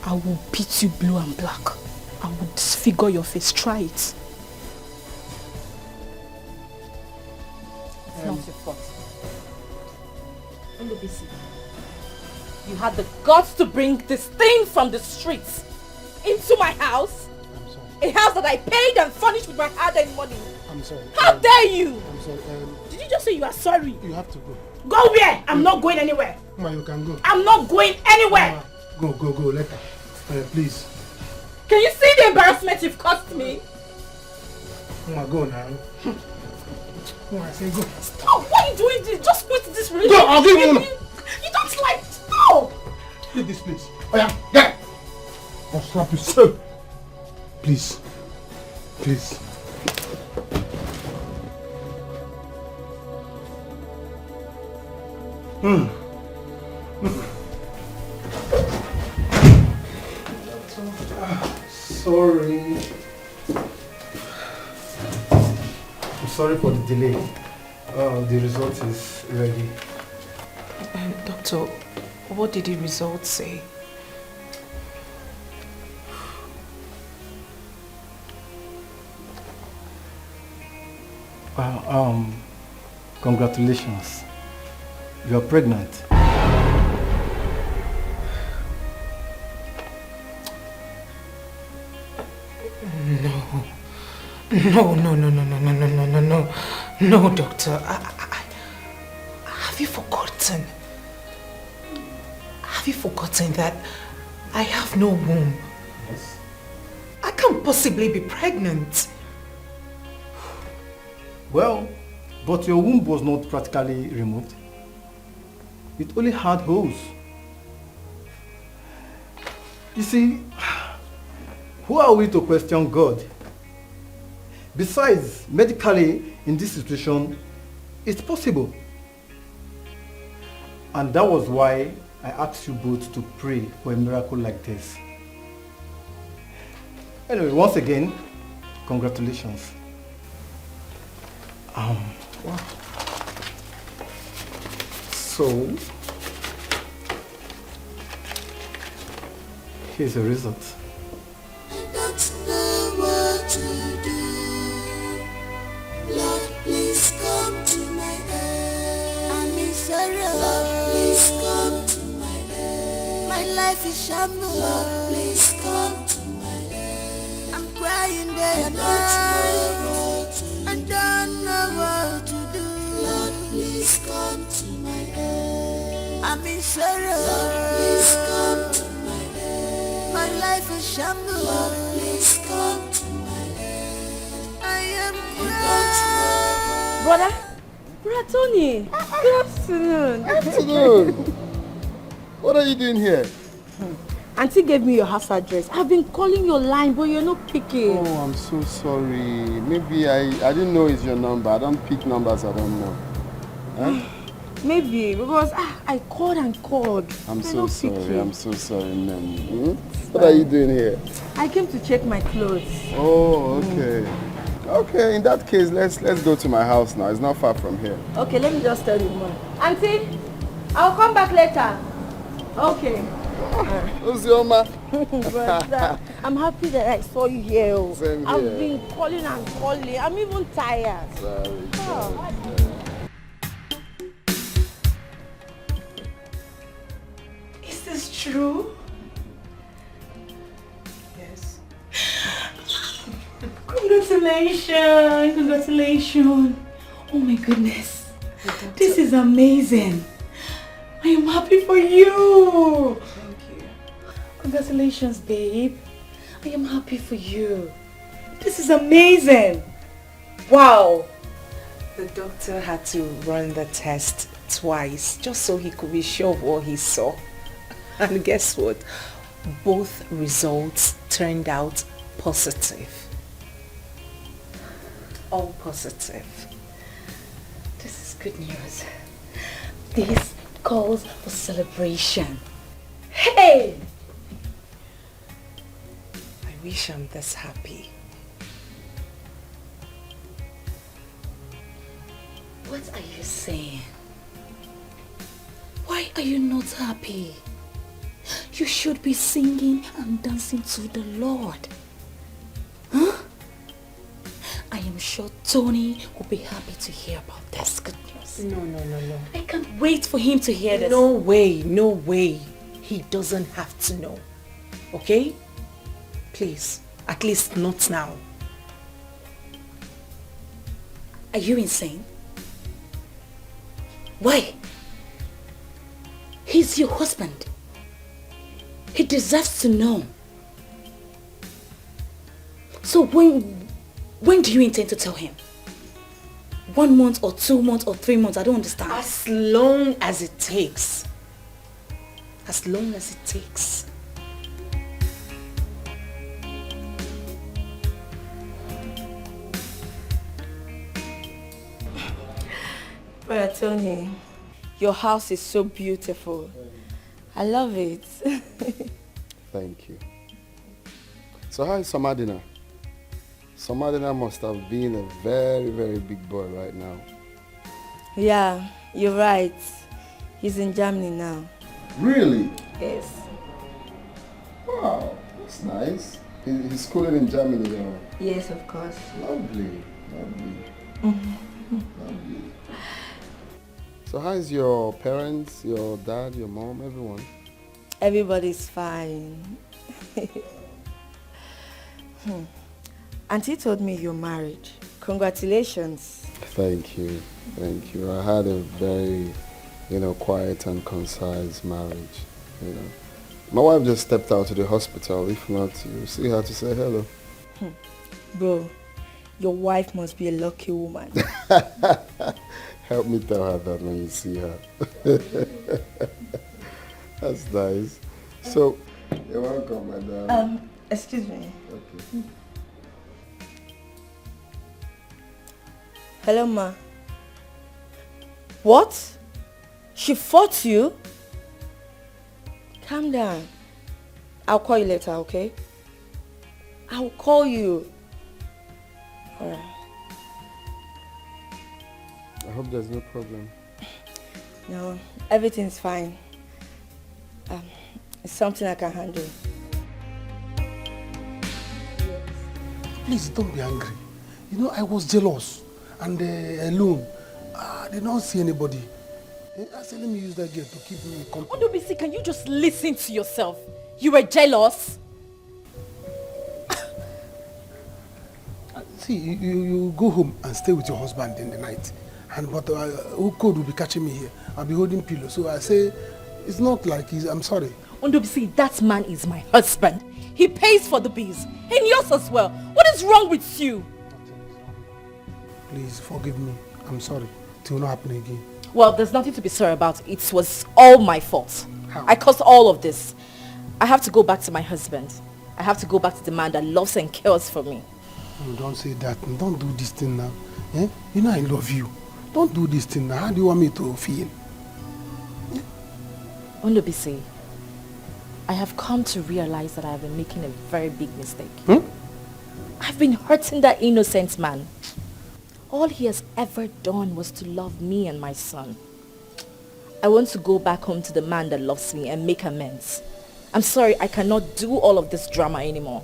I will beat you blue and black. I will disfigure your face. Try it. It's not your fault. Olubisi, you had the guts to bring this thing from the streets into my house. I'm sorry. A house that I paid and furnished with my hard-earned money. I'm sorry. How dare you? I'm sorry. Did you just say you are sorry? You have to go. Go where? I'm not going anywhere. Ma, you can go. I'm not going anywhere. Go. Later. Please. Can you see the embarrassment you've caused me? Ma, go now. I say go. Stop! Why are you doing this? Just quit this relationship. Go, I'll give you one. You don't like. Stop! Leave this place. Oh yeah, get. I'll slap you so. Please. Sorry. I'm sorry for the delay. The result is ready. Doctor, what did the result say? Congratulations. You're pregnant. No, doctor. Have you forgotten? Have you forgotten that I have no womb? Yes. I can't possibly be pregnant. Well, but your womb was not practically removed. It only had holes. You see, who are we to question God? Besides, medically, in this situation, it's possible. And that was why I asked you both to pray for a miracle like this. Anyway, once again, congratulations. So, here's the result. Don't know what to do. Lord, please come to my aid. I'm in sorrow. Lord, please come to my aid. My life is shambles. Lord, please come to my aid. I'm crying day and night. I don't know what to do. Lord, please come to my aid. I'm in sorrow. Lord, please come to my aid. My life is shambles. Lord, please come to my aid. I am Brother Tony, good afternoon. Afternoon. What are you doing here? Auntie gave me your house address. I've been calling your line, but you're not picking. Oh, I'm so sorry. Maybe I didn't know it's your number. I don't pick numbers I don't know. Huh? Maybe, because I called and called. I'm They're so not sorry. picking. I'm so sorry, ma'am. What are you doing here? I came to check my clothes. Oh, okay. Okay, in that case, let's go to my house now. It's not far from here. Okay, let me just tell you more. Auntie, I'll come back later. Okay. Uzioma. Brother, I'm happy that I saw you here. Same I've here. been calling and calling. I'm even tired. Sorry. Is this true? Yes. Congratulations! Congratulations! Oh my goodness. This is amazing. I am happy for you. Thank you. Congratulations, babe. I am happy for you. This is amazing. Wow. The doctor had to run the test twice just so he could be sure of what he saw. And guess what? Both results turned out positive. All positive. This is good news. This calls for celebration. Hey! I wish I'm this happy. What are you saying? Why are you not happy? You should be singing and dancing to the Lord. Huh? I am sure Tony will be happy to hear about this good news. No. I can't wait for him to hear this. No way. He doesn't have to know. Okay? Please, at least not now. Are you insane? Why? He's your husband. He deserves to know. So when do you intend to tell him? 1 month or 2 months or 3 months? I don't understand. As long as it takes. As long as it takes. Brother Tony, your house is so beautiful. I love it. Thank you. So how is Samadina? Samadina must have been a very, very big boy right now. Yeah, you're right. He's in Germany now. Really? Yes. Wow, that's nice. He's schooling in Germany now. Yes, of course. Lovely. So how is your parents, your dad, your mom, everyone? Everybody's fine. Auntie told me you're married. Congratulations. Thank you. I had a very, quiet and concise marriage, My wife just stepped out to the hospital. If not, you see her to say hello. Bro, your wife must be a lucky woman. Help me tell her that when you see her. That's nice. So, you're welcome, madam. Excuse me. Okay. Hello, ma. What? She fought you? Calm down. I'll call you later, okay? I'll call you. Alright. I hope there's no problem. No, everything's fine. It's something I can handle. Please don't be angry. I was jealous and alone. I did not see anybody. I said, let me use that girl to keep me company. Ondobisi, can you just listen to yourself? You were jealous? See, you go home and stay with your husband in the night. But who could will be catching me here? I'll be holding pillow. So I say, it's not like I'm sorry. Ondobisi, that man is my husband. He pays for the bills. And yours as well. What is wrong with you? Please forgive me. I'm sorry. It will not happen again. Well, there's nothing to be sorry about. It was all my fault. How? I caused all of this. I have to go back to my husband. I have to go back to the man that loves and cares for me. No, don't say that. Don't do this thing now. Eh? I love you. Don't do this thing now. How do you want me to feel? Ondobisi, I have come to realize that I have been making a very big mistake. I've been hurting that innocent man. All he has ever done was to love me and my son. I want to go back home to the man that loves me and make amends. I'm sorry, I cannot do all of this drama anymore.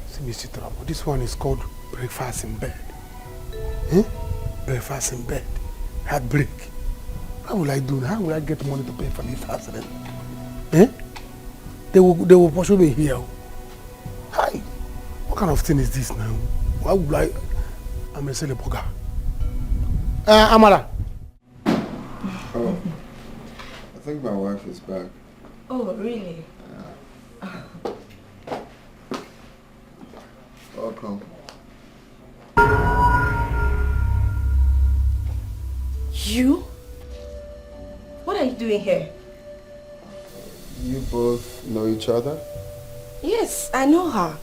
See, Mr. Trouble, this one is called breakfast in bed. Eh? Breakfast in bed. Heartbreak. How will I do? How will I get money to pay for this house then? Eh? They will pursue me here. Hi. What kind of thing is this now? Why would I'm a celebrity. Amara. Oh, I think my wife is back. Oh, really? Welcome. You? What are you doing here? You both know each other? Yes, I know her.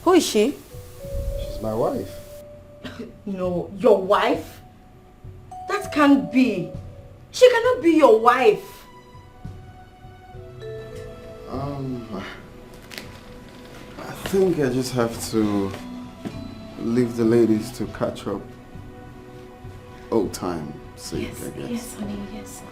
Who is she? She's my wife. No, your wife? That can't be. She cannot be your wife. I think I just have to leave the ladies to catch up. Old time sake, I guess. Yes, honey, yes.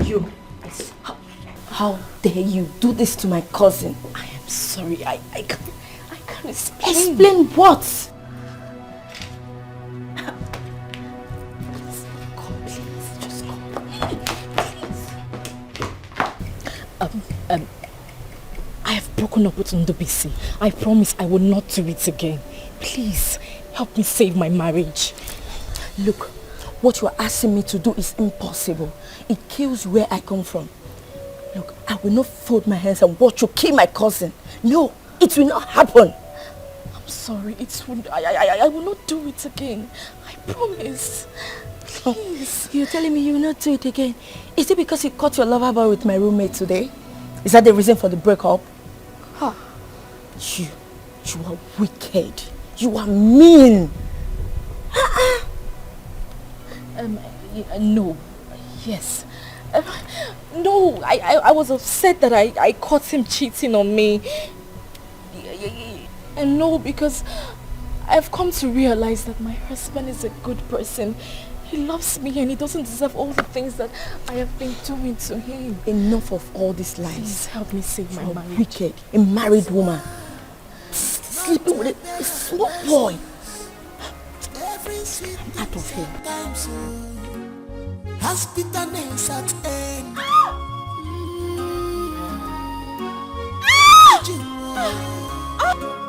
You. How dare you do this to my cousin? I am sorry. I can't explain. Explain what? I have broken up with Ndubisi. I promise I will not do it again. Please, help me save my marriage. Look, what you are asking me to do is impossible. It kills where I come from. Look, I will not fold my hands and watch you kill my cousin. No, it will not happen. I'm sorry. I will not do it again. I promise. Please. You're telling me you will not do it again? Is it because you caught your lover boy with my roommate today? Is that the reason for the breakup? Huh. You are wicked. You are mean. No. Yes. No, I was upset that I caught him cheating on me. And no, because I've come to realize that my husband is a good person. He loves me and he doesn't deserve all the things that I have been doing to him. Enough of all these lies. Please help me save my marriage. Wicked, a married woman. Sleeping with a small boy. I'm out of here. Hospitalness at end.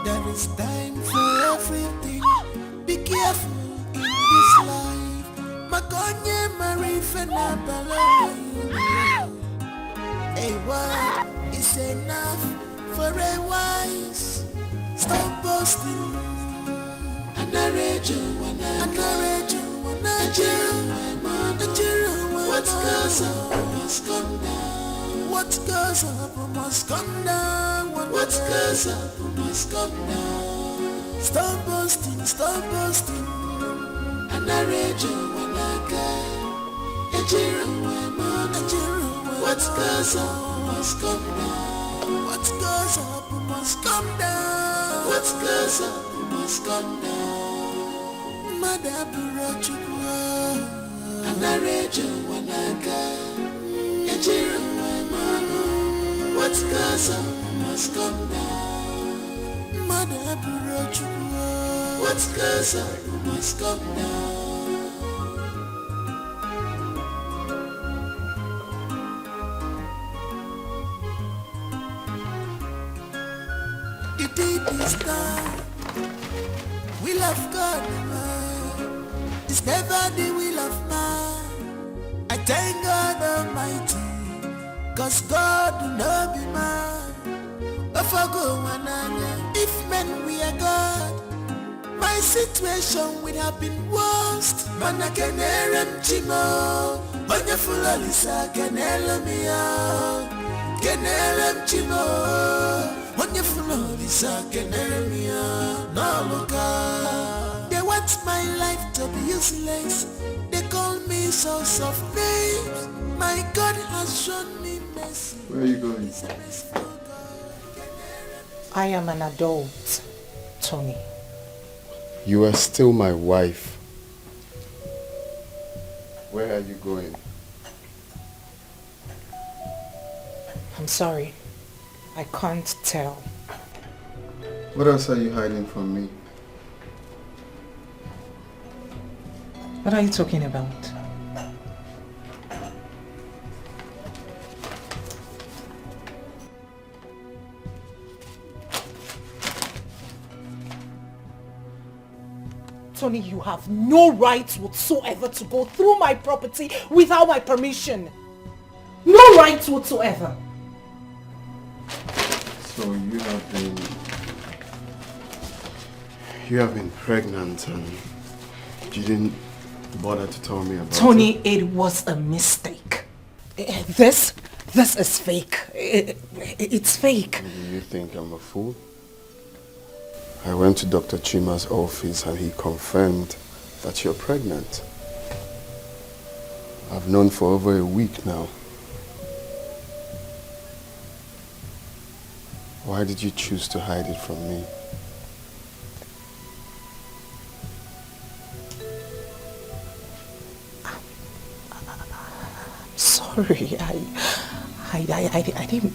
There is time for everything. Be careful in this life. Makonye marifena balai. A word is enough for a wise. Stop boasting. What goes up must come down. What goes up must come down. What goes up must come down. Stop boasting, stop boasting. What goes up must come down. What goes up must come down. What goes up must come down. Madabura chukwa. Anarejo wanaga. Ejiru wemano. What goes up must come down. Madabura chukwa. What goes up must come down. This time, will of God, man. It's never the will of man. I thank God Almighty, cause God will not be man. If men we are God, my situation would have been worst. Man, I can hear him, Chimo. When you're full of Lisa, can hear me out. Can hear him, Chimo. They want my life to be useless. They call me source of babes. My God has shown me mercy. Where are you going? I am an adult, Tony. You are still my wife. Where are you going? I'm sorry. I can't tell. What else are you hiding from me? What are you talking about? Tony, you have no right whatsoever to go through my property without my permission. No right whatsoever. So you have been pregnant and you didn't bother to tell me about Tony, it was a mistake. This is fake. It's fake. Do you think I'm a fool? I went to Dr. Chima's office and he confirmed that you're pregnant. I've known for over a week now. Why did you choose to hide it from me? Sorry, I didn't.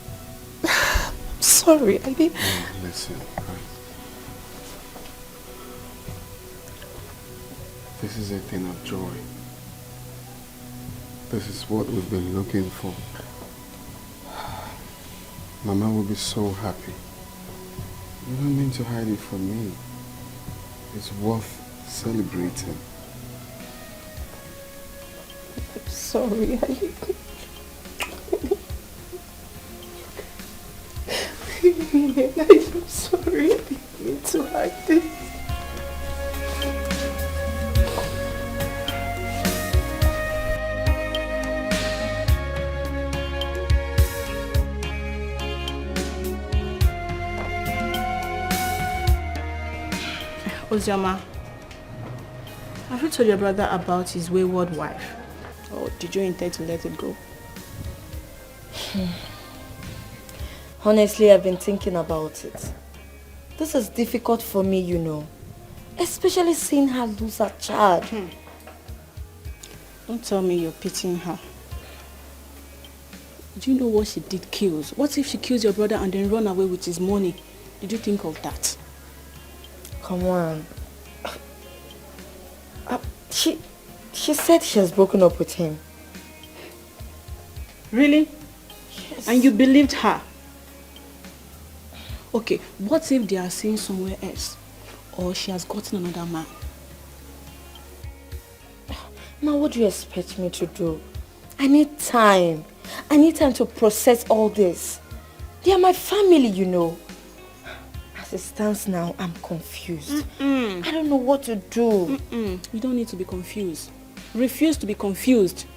I'm sorry, I didn't. Listen, this is a thing of joy. This is what we've been looking for. Mama will be so happy. You don't mean to hide it from me. It's worth celebrating. I'm sorry, I'm sorry, I didn't mean to hide this. Ozioma, have you told your brother about his wayward wife? Or did you intend to let it go? Honestly, I've been thinking about it. This is difficult for me, you know. Especially seeing her lose her child. Don't tell me you're pitying her. Do you know what she did kills? What if she kills your brother and then run away with his money? Did you think of that? Come on. She said she has broken up with him. Really? Yes. And you believed her? Okay, what if they are seeing somewhere else? Or she has gotten another man? Now, what do you expect me to do? I need time. I need time to process all this. They are my family, you know. As it stands now, I'm confused. I don't know what to do. You don't need to be confused. Refuse to be confused.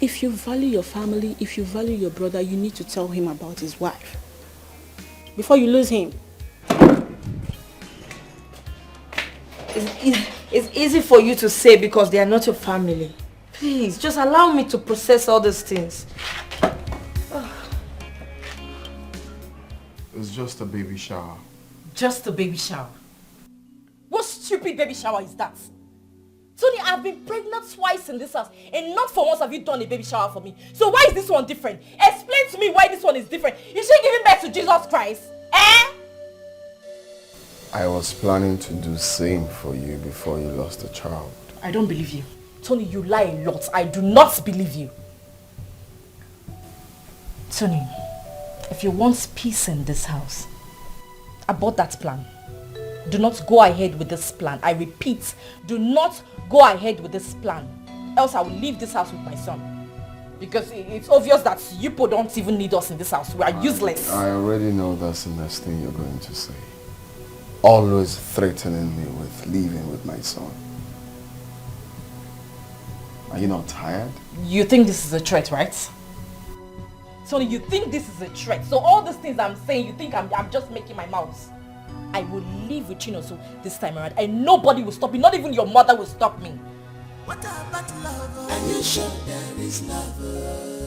If you value your family, if you value your brother, you need to tell him about his wife. Before you lose him. It's easy for you to say because they are not your family. Please, just allow me to process all these things. It's just a baby shower. Just a baby shower? What stupid baby shower is that? Tony, I've been pregnant twice in this house and not for once have you done a baby shower for me. So why is this one different? Explain to me why this one is different. Is she giving birth to Jesus Christ? I was planning to do same for you before you lost a child. I don't believe you. Tony, you lie a lot. I do not believe you. Tony, if you want peace in this house, abort that plan. Do not go ahead with this plan. I repeat, do not go ahead with this plan. Else I will leave this house with my son. Because it's obvious that you people don't even need us in this house. We are useless. I already know that's the next thing you're going to say. Always threatening me with leaving with my son. Are you not tired? You think this is a threat, right? Tony, you think this is a threat. So all these things I'm saying, you think I'm just making my mouth. I will live with Chinoso this time around and nobody will stop me. Not even your mother will stop me. What about love? Are you sure there is love?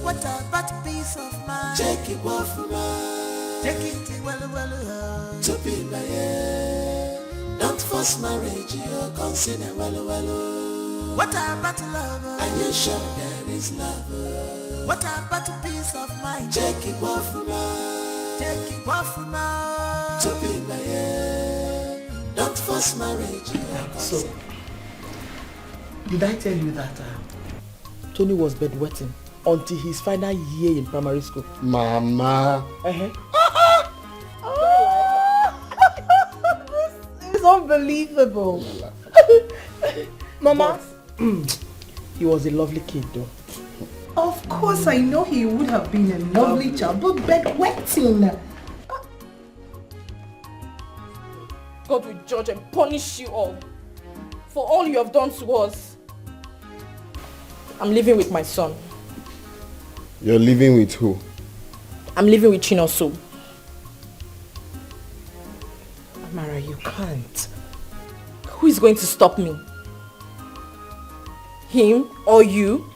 What about peace of mind? Take it off my. Take it well. To be my head. Don't force marriage, you consider well. What about love? Are you sure there is love? What about peace of mind? Take it off my. Take it off my. To be my head. Don't force marriage, you consider. Did I tell you that Tony was bedwetting until his final year in primary school? Mama. This is unbelievable. Mama? He was a lovely kid though. Of course I know he would have been a lovely child, but bedwetting. God will judge and punish you all for all you have done to us. I'm living with my son. You're living with who? I'm living with Chinoso. Amara, you can't. Who is going to stop me? Him or you?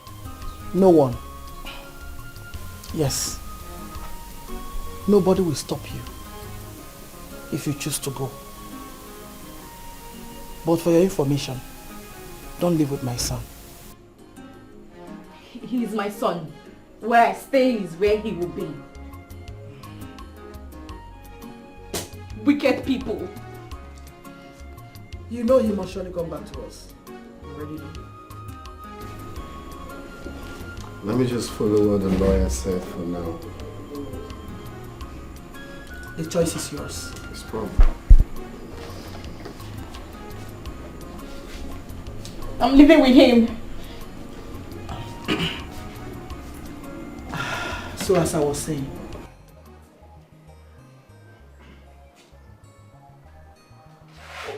No one. Yes. Nobody will stop you if you choose to go. But for your information, don't live with my son. He is my son. Where I stay is where he will be. Wicked people. You know he must surely come back to us. You already know. Let me just follow what the lawyer said for now. The choice is yours. It's problem. I'm living with him. So as I was saying,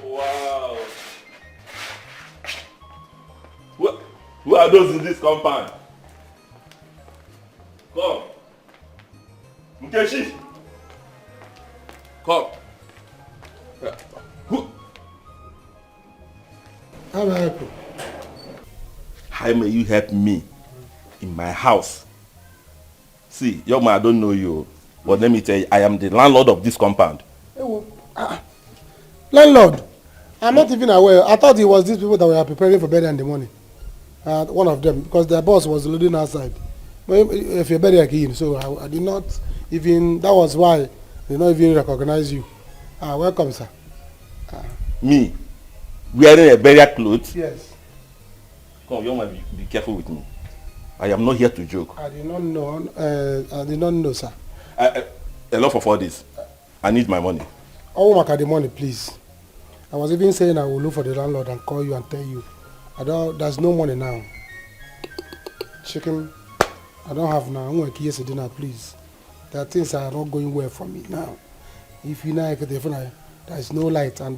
wow. Who are those in this compound? Come. Nkechi. Come. Who? How may I help you? How may you help me in my house? See, young man, I don't know you, but let me tell you, I am the landlord of this compound. Landlord, I'm not even aware. I thought it was these people that were preparing for burial in the morning. One of them, because their boss was loading outside. But if you're burial again, so I did not even, that was why I did not even recognize you. Welcome, sir. Me? Wearing a burial clothes? Yes. Come, young man, be careful with me. I am not here to joke. I did not know, sir. A lot for all this. I need my money. I won't make the money, please. I was even saying I will look for the landlord and call you and tell you. There's no money now. Chicken, I don't have now. I'm going to yesterday now, please. There are things are not going well for me now. If you know, there's no light and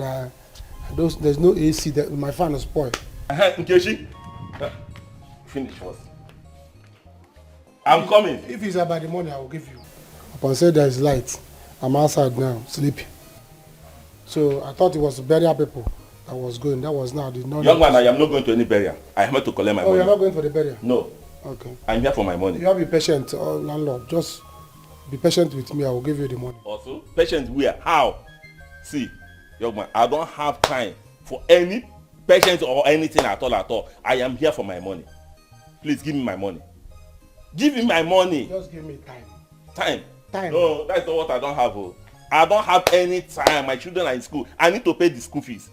there's no AC. My fan is spoiled. Nkechi, finish first. I'm coming. If it's about the money, I will give you. Upon say there is light, I'm outside now, sleeping. So I thought it was burial people that was going. That was now. Young man, I am not going to any burial. I am here to collect my money. Oh, you're not going for the burial? No. Okay. I'm here for my money. You have to be patient, landlord. Just be patient with me. I will give you the money. Also, patient where? How? See, young man, I don't have time for any patience or anything at all. I am here for my money. Please give me my money. Give me my money. Just give me time. Time? No, that's not what I don't have. Oh. I don't have any time. My children are in school. I need to pay the school fees.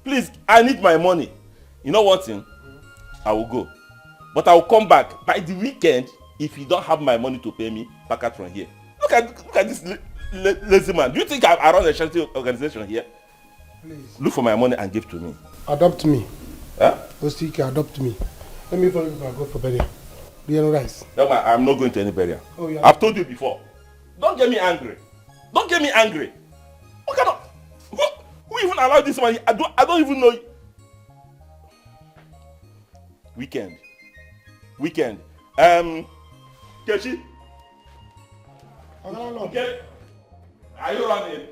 Please, I need my money. You know one thing? I will go. But I will come back by the weekend if you don't have my money to pay me back out from here. Look at this lazy man. Do you think I run a charity organization here? Please. Look for my money and give to me. Adopt me. Huh? Ostika, adopt me. Let me follow you and go for burial. Do you know rice? No, man, I'm not going to any burial. Oh, yeah. I've told you before. Don't get me angry. Don't get me angry. What kind of... Who even allowed this money? I don't even know. Weekend. Kechi, Okay. Are you running?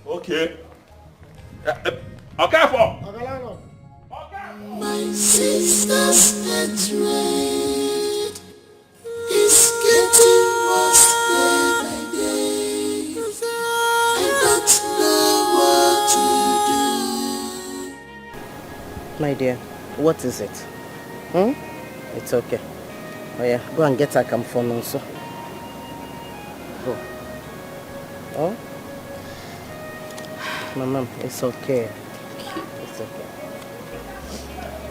Okay. Okay, for. My sister's hatred is getting worse day by day. I don't know what to do. My dear, what is it? It's okay. Oh yeah, go and get her camphor also. Go. Oh? Mama, it's okay. It's okay.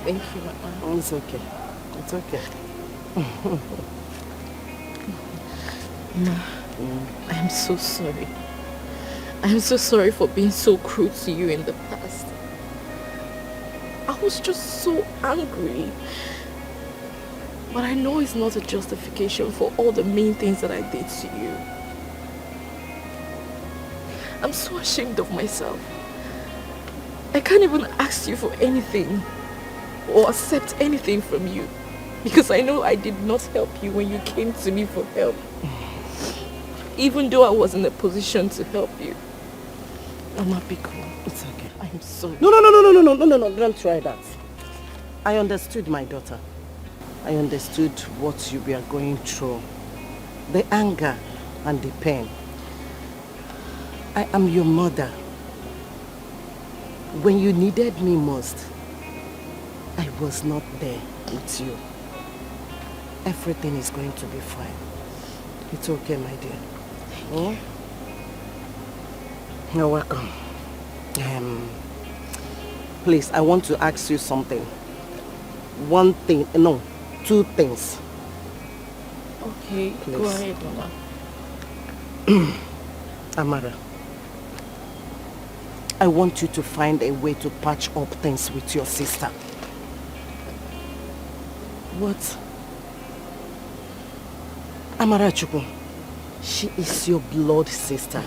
Thank you, Mama. It's okay. It's okay. Ma, I am so sorry. I am so sorry for being so cruel to you in the past. I was just so angry. But I know it's not a justification for all the mean things that I did to you. I'm so ashamed of myself. I can't even ask you for anything or accept anything from you because I know I did not help you when you came to me for help. Even though I was in a position to help you. Mama, be cool. It's okay. I'm sorry. No, don't try that. I understood, my daughter. I understood what you were going through. The anger and the pain. I am your mother. When you needed me most, I was not there with you. Everything is going to be fine. It's okay, my dear. Oh? You're welcome. Please, I want to ask you something. Two things. Okay, Please. go ahead, Mama. Amara, I want you to find a way to patch up things with your sister. What? Amara Chukwu, she is your blood sister.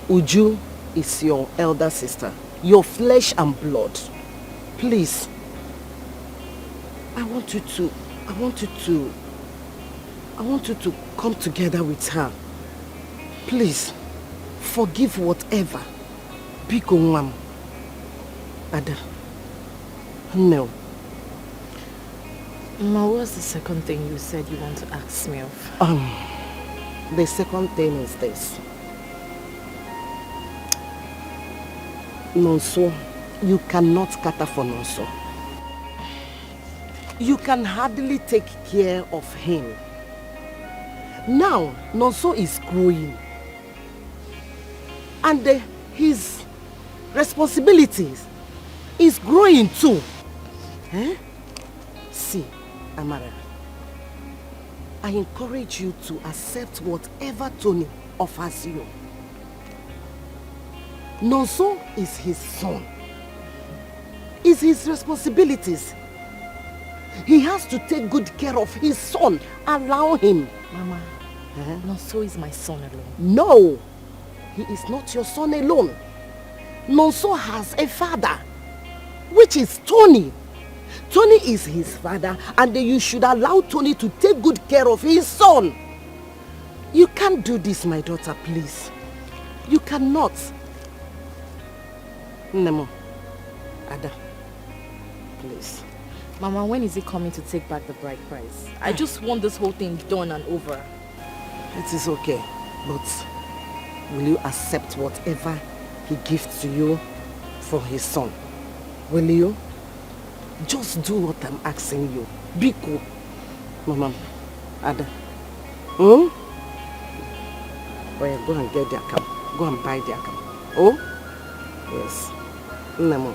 Uju is your elder sister. Your flesh and blood. Please, I want you to come together with her. Please, forgive whatever. Biko Nwam. Ada. No. Ma, what's the second thing you said you want to ask me of? The second thing is this. Nonso, you cannot cater for Nonso. You can hardly take care of him. Now, Nonso is growing. And his responsibilities is growing too. Eh? See, Amara, I encourage you to accept whatever Tony offers you. Nonso is his son. It's his responsibilities. He has to take good care of his son. Allow him. Mama, Nonso is my son alone. No, he is not your son alone. Nonso has a father, which is Tony. Tony is his father, and you should allow Tony to take good care of his son. You can't do this, my daughter, please. You cannot. Nemo, Ada, please. Mama, when is he coming to take back the bride price? I just want this whole thing done and over. It is okay, but will you accept whatever he gives to you for his son? Will you? Just do what I'm asking you. Be cool. Mama, Ada. Oh yeah, go and get their account. Go and buy their account. Oh? Yes. Nemo.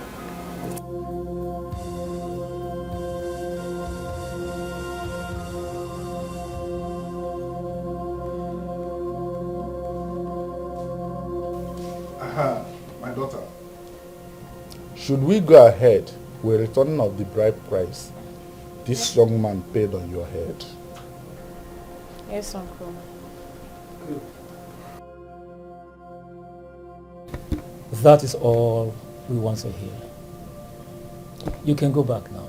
My daughter, should we go ahead with returning of the bride price this young man paid on your head? Yes, Uncle. That is all we want to hear. You can go back now.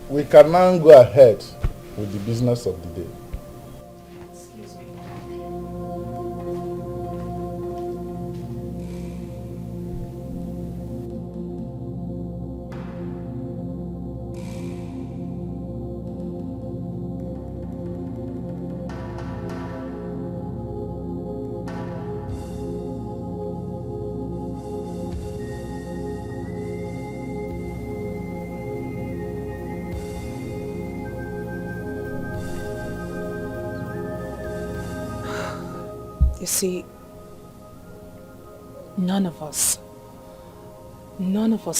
we can now go ahead with the business of the day. You see, none of us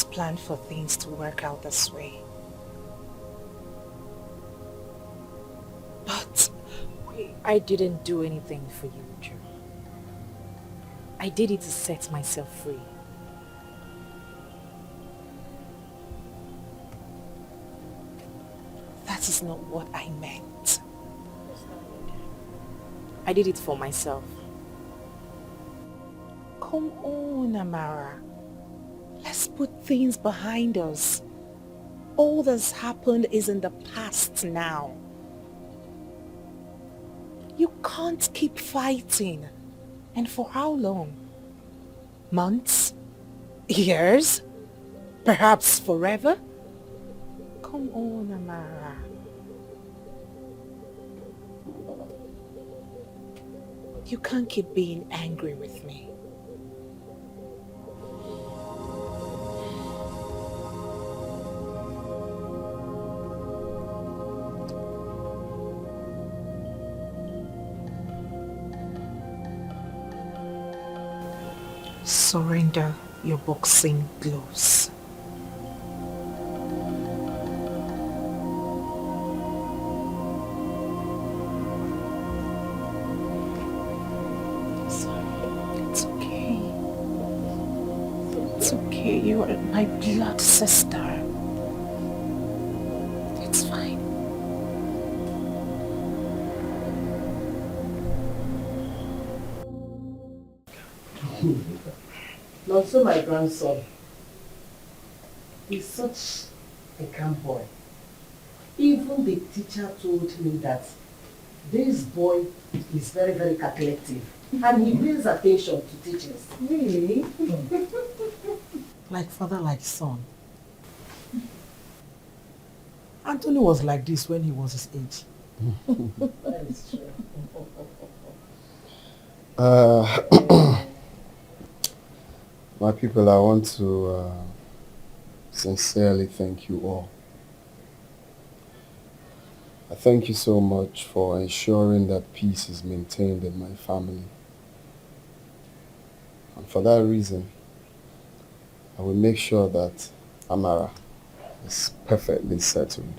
planned for things to work out this way. But I didn't do anything for you, Joe. I did it to set myself free. that is not what I meant. I did it for myself. Come on, Amara. Let's put things behind us. All that's happened is in the past now. You can't keep fighting. And for how long? Months? Years? Perhaps forever? Come on, Amara. You can't keep being angry with me. Surrender your boxing gloves. It's okay. It's okay. You are my blood sister. It's fine. Not so my grandson. He's such a calm boy. Even the teacher told me that this boy is very, very calculative. And he pays attention to teachers. Really? Like father, like son. Anthony was like this when he was his age. That is true. My people, I want to sincerely thank you all. I thank you so much for ensuring that peace is maintained in my family. And for that reason, I will make sure that Amara is perfectly settled.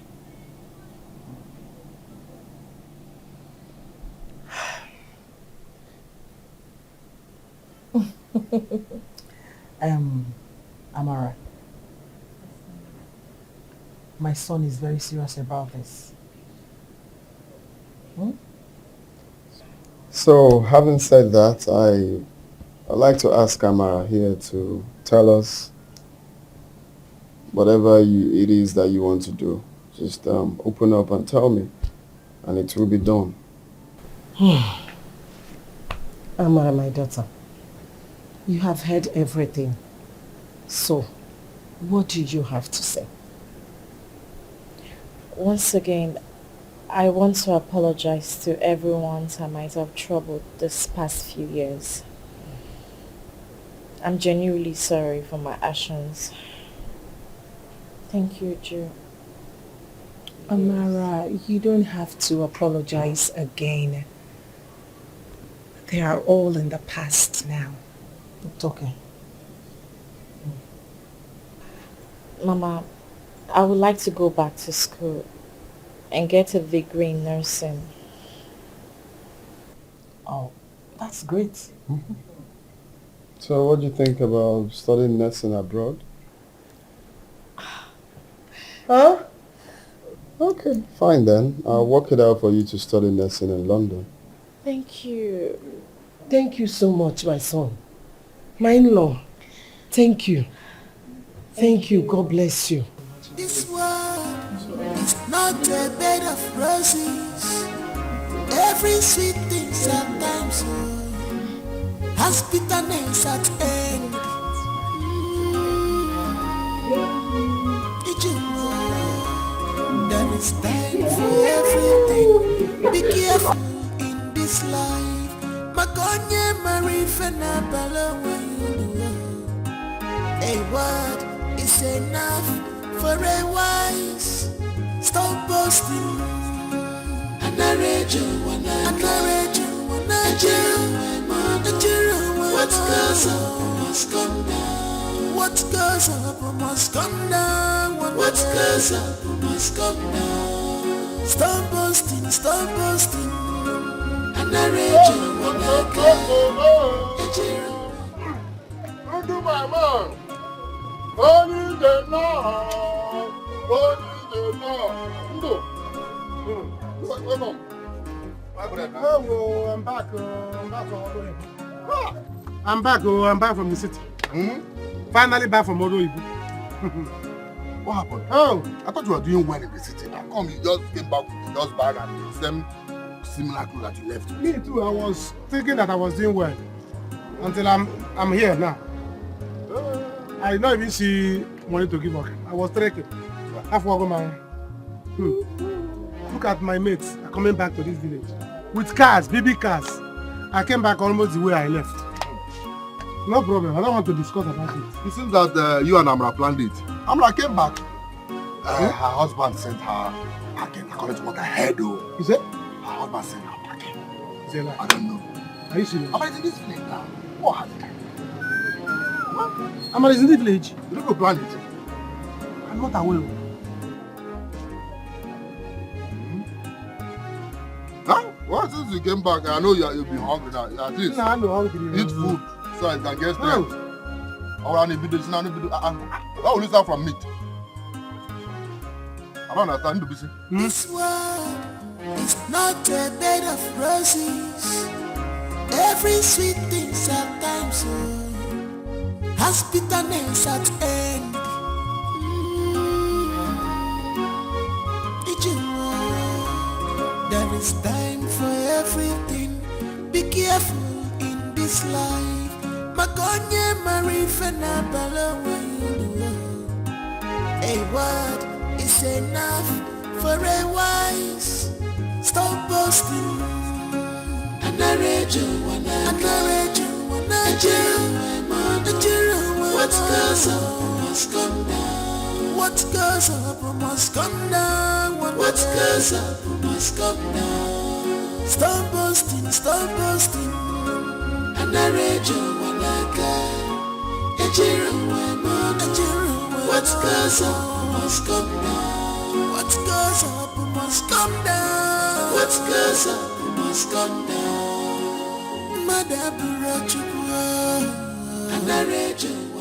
Amara, my son is very serious about this. So, having said that, I'd like to ask Amara here to tell us whatever it is that you want to do. Just open up and tell me, and it will be done. Amara, my daughter, you have heard everything. So, what do you have to say? Once again, I want to apologize to everyone I might have troubled this past few years. I'm genuinely sorry for my actions. Thank you, Joe. Amara, you don't have to apologize again. They are all in the past now. It's okay. Mama, I would like to go back to school and get a degree in nursing. Oh, that's great. So what do you think about studying nursing abroad? Huh? Okay, fine then. I'll work it out for you to study nursing in London. Thank you. Thank you so much, my son. My in-law, thank you. Thank you. God bless you. This world not a bed of roses. Every sweet thing sometimes has bitterness at end. There is time for everything. Be careful in this life. Makonye marifena bala when you do. A word is enough for a wise. Stop boasting. What goes up must come down. What goes up must come down. What goes up must come down. Stop boasting, stop boasting. And I read you when I Don't do my man. Only the Lord. Only the Lord. Go. Welcome. Oh, I'm back. I'm back from Odo. I'm back. I'm back from the city. Finally back from Odo. What happened? Oh, I thought you were doing well in the city. How come you just came back with the dust bag and the same similar clothes that you left? Me too. I was thinking that I was doing well until I'm here now. I did not even see money to give up. I was trekking. Look at my mates coming back to this village with cars, baby cars. I came back almost the way I left. No problem. I don't want to discuss about it. It seems that you and Amra planned it. Amra came back. Her husband sent her packing according to what I heard though. You said? Her husband sent her packing. Is it like? I don't know. Are you serious? Amra is in this village now. What has it? Amra is in the village. You don't go plan it. I'm not aware. Huh? Well, since you came back, I know you'll be hungry now. At least I'm not hungry. Eat food so I can get strength. Or I video. Why will you start from meat? I don't understand. You busy. This world is not a bed of roses. Every sweet thing sometimes has bitterness at end. There is time for everything. Be careful in this life. Makonye marifena bala when you do. A word is enough for a wise. Stop boasting. What goes up must come down. What goes up must come down. What goes up must come down. Stop boasting, stop boasting. And I read you when I what goes up must come down. What goes up must come down. What goes up must come down. Madabura Chukwa. And I read you